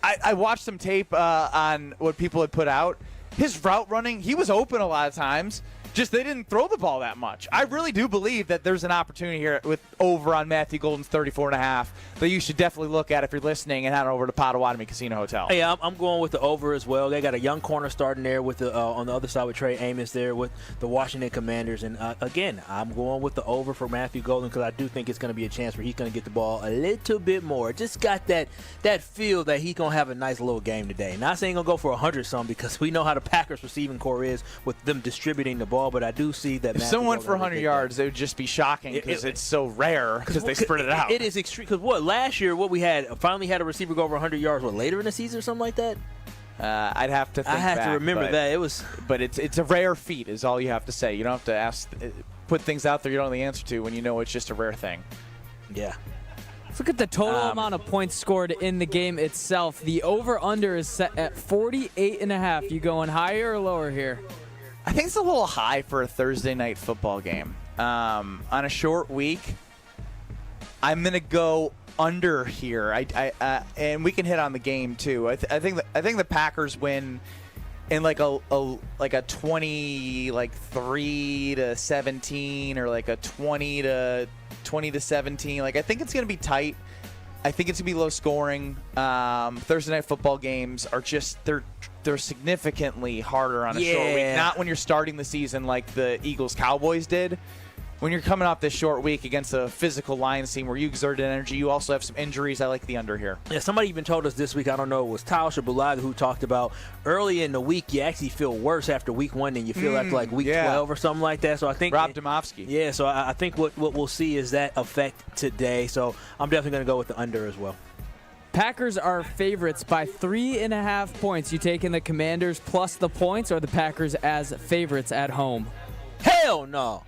I watched some tape on what people had put out. His route running, he was open a lot of times. Just they didn't throw the ball that much. I really do believe that there's an opportunity here with over on Matthew Golden's 34.5 that you should definitely look at if you're listening and head over to Potawatomi Casino Hotel. Hey, I'm going with the over as well. They got a young corner starting there with the on the other side with Trey Amos there with the Washington Commanders. And, again, I'm going with the over for Matthew Golden because I do think it's going to be a chance where he's going to get the ball a little bit more. Just got that feel that he's going to have a nice little game today. Not saying he's going to go for 100-some because we know how the Packers receiving core is with them distributing the ball, but I do see that. If someone for 100 yards, it would just be shocking because it's so rare because they spread it out. It is extreme. Because last year, we finally had a receiver go over 100 yards, later in the season or something like that? I'd have to think back, to remember that. It was. But it's a rare feat is all you have to say. You don't have to put things out there you don't know the answer to when you know it's just a rare thing. Yeah. Let's look at the total amount of points scored in the game itself. The over-under is set at 48.5. You going higher or lower here? I think it's a little high for a Thursday night football game. On a short week, I'm going to go under here. And we can hit on the game too. I think the Packers win in like a 23-17 or like a 20-17. I think it's going to be tight. I think it's going to be low scoring. Thursday night football games are just they're significantly harder on a short week. Not when you're starting the season like the Eagles-Cowboys did. When you're coming off this short week against a physical Lions team where you exerted energy, you also have some injuries. I like the under here. Yeah, somebody even told us this week, I don't know, it was Tausch or Bulaga who talked about early in the week you actually feel worse after week 1 than you feel after like week 12 or something like that. So I think Rob Domofsky. Yeah, so I think what we'll see is that effect today. So I'm definitely going to go with the under as well. Packers are favorites by 3.5 points. You taking the Commanders plus the points or the Packers as favorites at home? Hell no.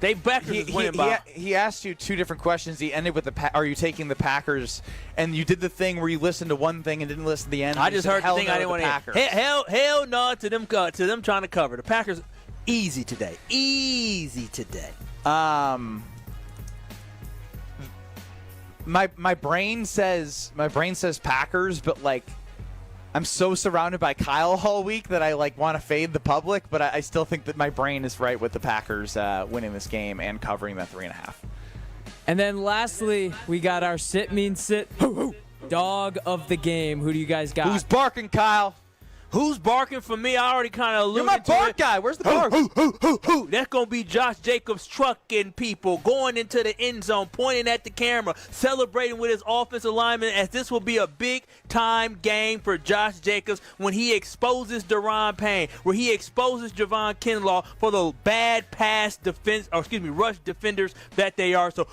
They Packers winning by. He asked you two different questions. He ended with are you taking the Packers? And you did the thing where you listened to one thing and didn't listen to the end. I just heard the thing no, I didn't want to hear. Hell no to them trying to cover. The Packers, easy today. Easy today. My brain says Packers, but like I'm so surrounded by Kyle all week that I like want to fade the public, but I still think that my brain is right with the Packers winning this game and covering that 3.5. And then lastly, we got our sit dog of the game. Who do you guys got? Who's barking, Kyle? Who's barking for me? I already kind of alluded to it. You're my bark guy. Where's the bark? That's going to be Josh Jacobs trucking people, going into the end zone, pointing at the camera, celebrating with his offensive lineman, as this will be a big-time game for Josh Jacobs when he exposes Daron Payne, where he exposes Javon Kinlaw for the bad rush defenders that they are. So,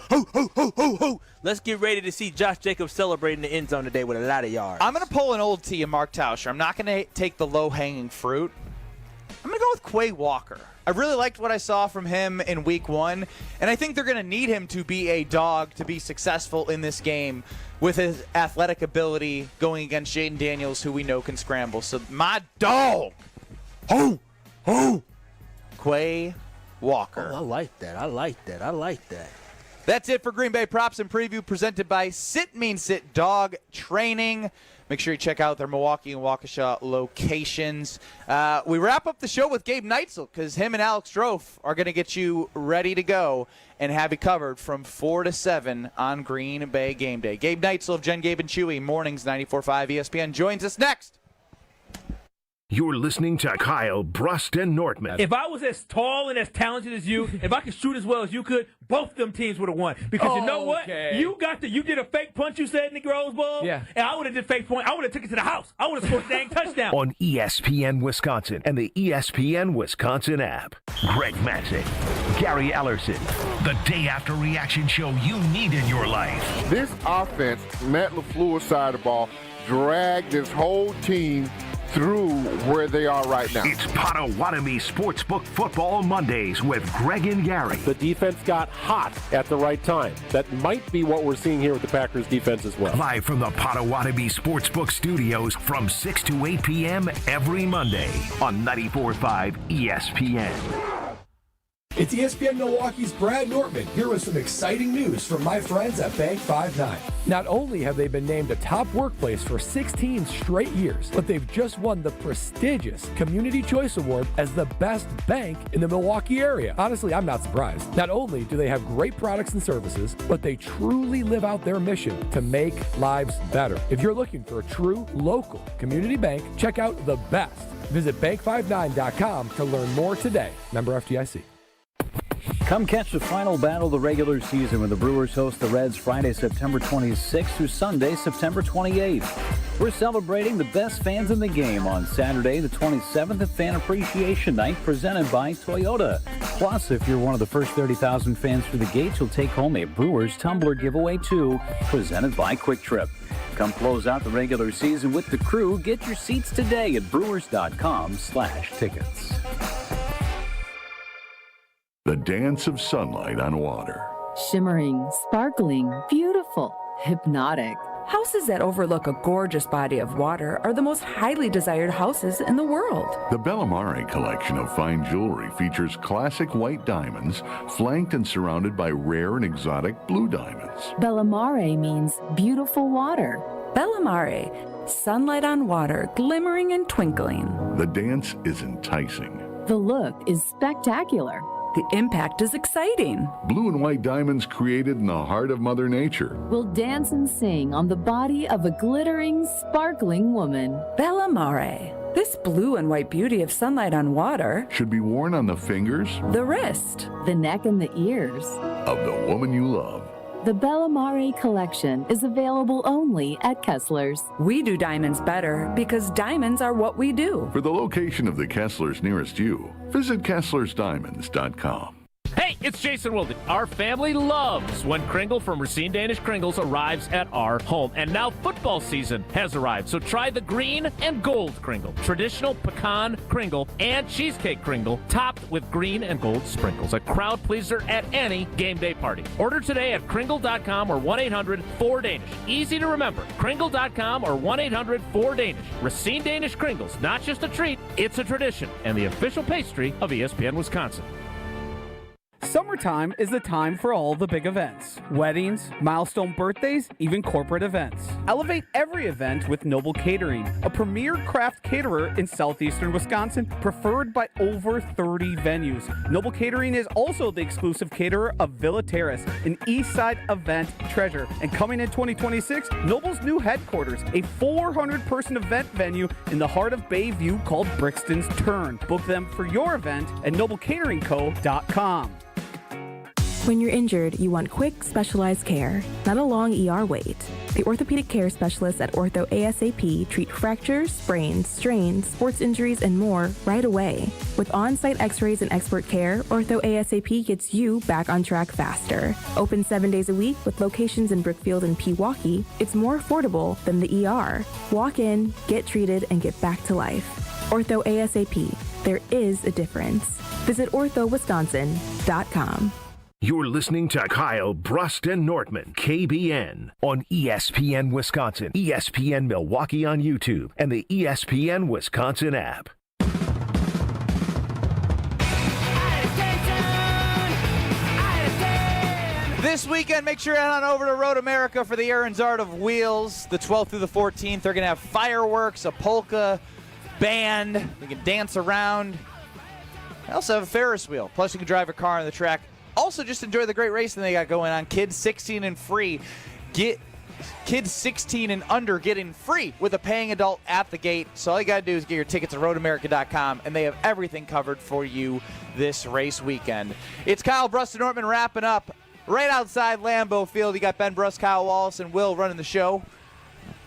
let's get ready to see Josh Jacobs celebrating the end zone today with a lot of yards. I'm going to pull an old T of Mark Tauscher. I'm not going to take the low-hanging fruit. I'm going to go with Quay Walker. I really liked what I saw from him in week 1, and I think they're going to need him to be a dog to be successful in this game with his athletic ability going against Jaden Daniels, who we know can scramble. So my dog, Quay Walker. Oh, I like that. That's it for Green Bay Props and Preview, presented by Sit Mean Sit Dog Training. Make sure you check out their Milwaukee and Waukesha locations. We wrap up the show with Gabe Neitzel because him and Alex Strofe are going to get you ready to go and have you covered from 4 to 7 on Green Bay Game Day. Gabe Neitzel of Jen, Gabe, and Chewy, mornings 94.5 ESPN, joins us next. You're listening to Kyle Brust and Nortman. If I was as tall and as talented as you, if I could shoot as well as you could, both them teams would have won. Because you know what? You did a fake punch, you said, in the Rose Bowl. Yeah. And I would have did fake point. I would have took it to the house. I would have scored a dang touchdown. On ESPN Wisconsin and the ESPN Wisconsin app. Greg Matzek, Gary Ellerson, the day after reaction show you need in your life. This offense, Matt LaFleur's side of the ball, dragged this whole team through where they are right now. It's Potawatomi Sportsbook Football Mondays with Greg and Gary. The defense got hot at the right time. That might be what we're seeing here with the Packers defense as well. Live from the Potawatomi Sportsbook Studios from 6 to 8 p.m. every Monday on 94.5 ESPN. It's ESPN Milwaukee's Brad Nortman here with some exciting news from my friends at Bank 5-9. Not only have they been named a top workplace for 16 straight years, but they've just won the prestigious Community Choice Award as the best bank in the Milwaukee area. Honestly, I'm not surprised. Not only do they have great products and services, but they truly live out their mission to make lives better. If you're looking for a true local community bank, check out the best. Visit bank59.com to learn more today. Member FDIC. Come catch the final battle of the regular season when the Brewers host the Reds Friday, September 26th through Sunday, September 28th. We're celebrating the best fans in the game on Saturday, the 27th at Fan Appreciation Night, presented by Toyota. Plus, if you're one of the first 30,000 fans through the gates, you'll take home a Brewers tumbler giveaway too, presented by Quick Trip. Come close out the regular season with the crew. Get your seats today at brewers.com/tickets. The dance of sunlight on water. Shimmering, sparkling, beautiful, hypnotic. Houses that overlook a gorgeous body of water are the most highly desired houses in the world. The Bellamare collection of fine jewelry features classic white diamonds, flanked and surrounded by rare and exotic blue diamonds. Bellamare means beautiful water. Bellamare, sunlight on water, glimmering and twinkling. The dance is enticing. The look is spectacular. The impact is exciting. Blue and white diamonds created in the heart of Mother Nature. Will dance and sing on the body of a glittering, sparkling woman. Bellamare. This blue and white beauty of sunlight on water should be worn on the fingers, the wrist, the neck, and the ears of the woman you love. The Bellamare collection is available only at Kessler's. We do diamonds better because diamonds are what we do. For the location of the Kesslers nearest you, visit KesslersDiamonds.com. Hey, Hi, it's Jason Wilden. Our family loves when Kringle from Racine Danish Kringles arrives at our home. And now football season has arrived, so try the green and gold Kringle. Traditional pecan Kringle and cheesecake Kringle topped with green and gold sprinkles. A crowd pleaser at any game day party. Order today at Kringle.com or 1-800-4DANISH. Easy to remember. Kringle.com or 1-800-4DANISH. Racine Danish Kringles, not just a treat, it's a tradition and the official pastry of ESPN Wisconsin. Summertime is the time for all the big events. Weddings, milestone birthdays, even corporate events. Elevate every event with Noble Catering, a premier craft caterer in southeastern Wisconsin, preferred by over 30 venues. Noble Catering is also the exclusive caterer of Villa Terrace, an east side event treasure. And coming in 2026, Noble's new headquarters, a 400-person event venue in the heart of Bayview called Brixton's Turn. Book them for your event at noblecateringco.com. When you're injured, you want quick, specialized care, not a long ER wait. The orthopedic care specialists at Ortho ASAP treat fractures, sprains, strains, sports injuries, and more right away. With on-site x-rays and expert care, Ortho ASAP gets you back on track faster. Open 7 days a week with locations in Brookfield and Pewaukee, it's more affordable than the ER. Walk in, get treated, and get back to life. Ortho ASAP. There is a difference. Visit orthowisconsin.com. You're listening to Kyle Brust and Nortman, KBN, on ESPN Wisconsin, ESPN Milwaukee on YouTube, and the ESPN Wisconsin app. This weekend, make sure you head on over to Road America for the Aaron's Art of Wheels, the 12th through the 14th. They're going to have fireworks, a polka band. You can dance around. They also have a Ferris wheel. Plus, you can drive a car on the track. Also, just enjoy the great racing they got going on. Kids 16 and free. Get kids 16 and under getting free with a paying adult at the gate. So all you got to do is get your tickets at roadamerica.com, and they have everything covered for you this race weekend. It's Kyle Brust and Nortman wrapping up right outside Lambeau Field. You got Ben Brust, Kyle Wallace, and Will running the show.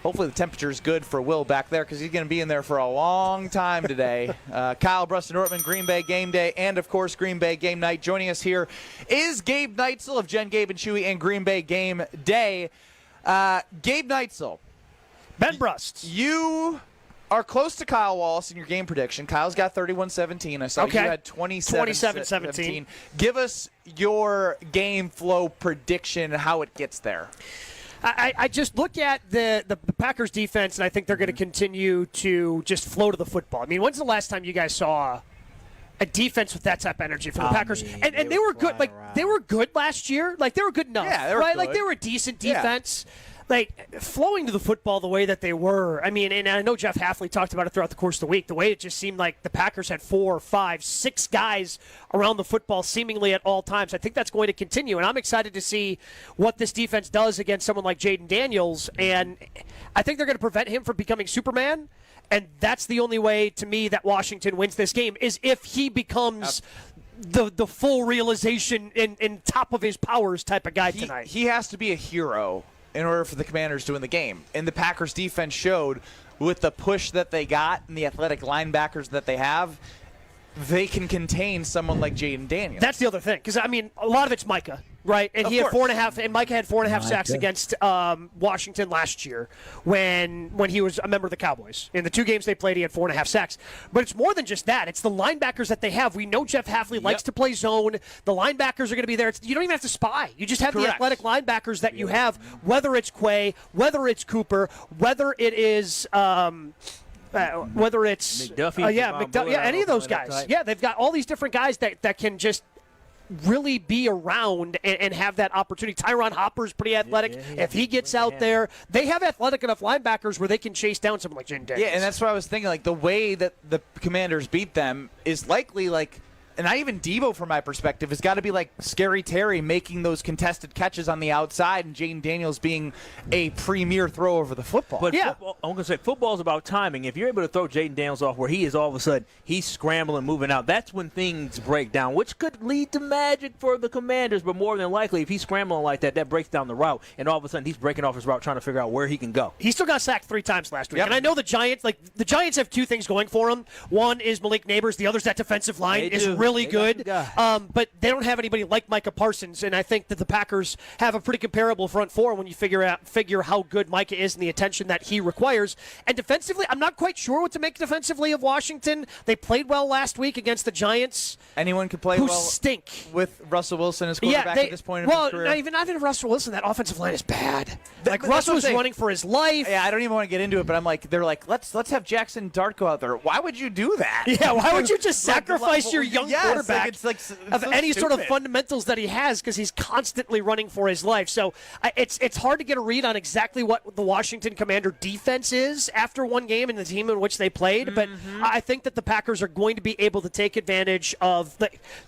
Hopefully the temperature is good for Will back there because he's going to be in there for a long time today. Kyle Brust and Nortman, Green Bay Game Day, and, of course, Green Bay Game Night. Joining us here is Gabe Neitzel of Jen, Gabe, and Chewy and Green Bay Game Day. Gabe Neitzel. Ben Brust. You are close to Kyle Wallace in your game prediction. Kyle's got 31-17. I saw you had 27-17. Give us your game flow prediction and how it gets there. I just look at the Packers defense, and I think they're going to continue to just flow to the football. I mean, when's the last time you guys saw a defense with that type of energy from the Packers? And they were good. Like, they were good last year. Like, they were good enough. Yeah, they were right? good. Like, they were a decent defense. Yeah. Like, flowing to the football the way that they were. I mean, and I know Jeff Hafley talked about it throughout the course of the week, the way it just seemed like the Packers had 4, 5, 6 guys around the football seemingly at all times. I think that's going to continue, and I'm excited to see what this defense does against someone like Jaden Daniels, and I think they're going to prevent him from becoming Superman, and that's the only way, to me, that Washington wins this game, is if he becomes the full realization in top of his powers type of guy tonight. He has to be a hero in order for the Commanders to win the game. And the Packers defense showed with the push that they got and the athletic linebackers that they have, they can contain someone like Jaden Daniels. That's the other thing. Because, I mean, a lot of it's Micah, right? And he had 4.5, and Micah had 4.5 sacks against Washington last year when he was a member of the Cowboys. In the 2 games they played, he had 4.5 sacks. But it's more than just that. It's the linebackers that they have. We know Jeff Hafley likes to play zone. The linebackers are going to be there. You don't even have to spy. You just have the athletic linebackers that you have, whether it's Quay, whether it's Cooper, whether it is whether it's McDuffie, any of those guys. Yeah, they've got all these different guys that can just really be around and have that opportunity. Tyron Hopper's pretty athletic. If he gets out there, they have athletic enough linebackers where they can chase down someone like Jaden Daniels. Yeah, and that's what I was thinking. Like, the way that the Commanders beat them is likely like, and not even Debo from my perspective, has got to be like Scary Terry making those contested catches on the outside and Jaden Daniels being a premier throw over the football. But football, I'm going to say football's about timing. If you're able to throw Jaden Daniels off where he is all of a sudden, he's scrambling, moving out, that's when things break down, which could lead to magic for the Commanders. But more than likely, if he's scrambling like that, that breaks down the route. And all of a sudden, he's breaking off his route, trying to figure out where he can go. He still got sacked 3 times last week. And I know the Giants have 2 things going for them. One is Malik Neighbors. The other's that defensive line is really good. But they don't have anybody like Micah Parsons, and I think that the Packers have a pretty comparable front four when you figure how good Micah is and the attention that he requires. And defensively, I'm not quite sure what to make defensively of Washington. They played well last week against the Giants. Anyone could play who well stink with Russell Wilson as quarterback at this point in his career. Not even Russell Wilson. That offensive line is bad. Russ was running for his life. Yeah, I don't even want to get into it, but they're like, let's have Jackson Dart go out there. Why would you do that? Yeah, why would you just sacrifice your young quarterback it's of so any sort of stupid. fundamentals that he has because he's constantly running for his life? So it's hard to get a read on exactly what the Washington Commander defense is after one game and the team in which they played. But I think that the Packers are going to be able to take advantage of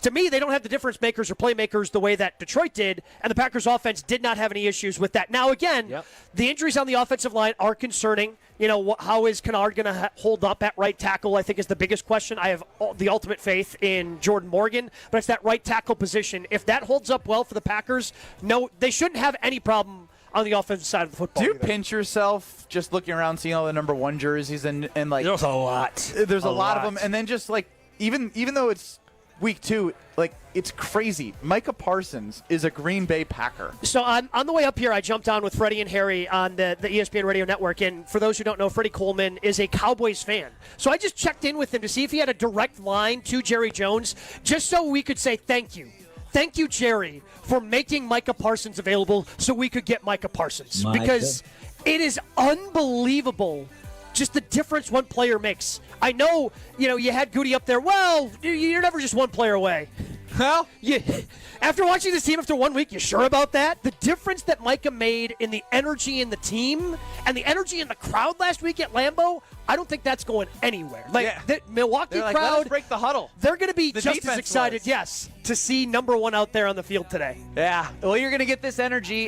to me, they don't have the difference makers or playmakers the way that Detroit did, and the Packers offense did not have any issues with that. Now, again, the injuries on the offensive line are concerning. How is Kennard going to hold up at right tackle, I think, is the biggest question. I have the ultimate faith in Jordan Morgan, but it's that right tackle position. If that holds up well for the Packers, no, they shouldn't have any problem on the offensive side of the football. Do you pinch yourself just looking around, seeing all the number 1 jerseys and like there's a lot. There's a lot of them, and then just like even though it's week 2, like it's crazy. Micah Parsons is a Green Bay Packer. So on the way up here, I jumped on with Freddie and Harry on the ESPN Radio Network. And for those who don't know, Freddie Coleman is a Cowboys fan. So I just checked in with him to see if he had a direct line to Jerry Jones, just so we could say thank you. Thank you, Jerry, for making Micah Parsons available so we could get Micah Parsons. Because it is unbelievable just the difference one player makes. I know, you had Goody up there. Well, you're never just one player away. Well, after watching this team after 1 week, you sure about that? The difference that Micah made in the energy in the team and the energy in the crowd last week at Lambeau, I don't think that's going anywhere. The Milwaukee crowd, crowd, let us break the huddle. They're going to be The just as defense excited, was. to see number 1 out there on the field today. Yeah. Well, you're going to get this energy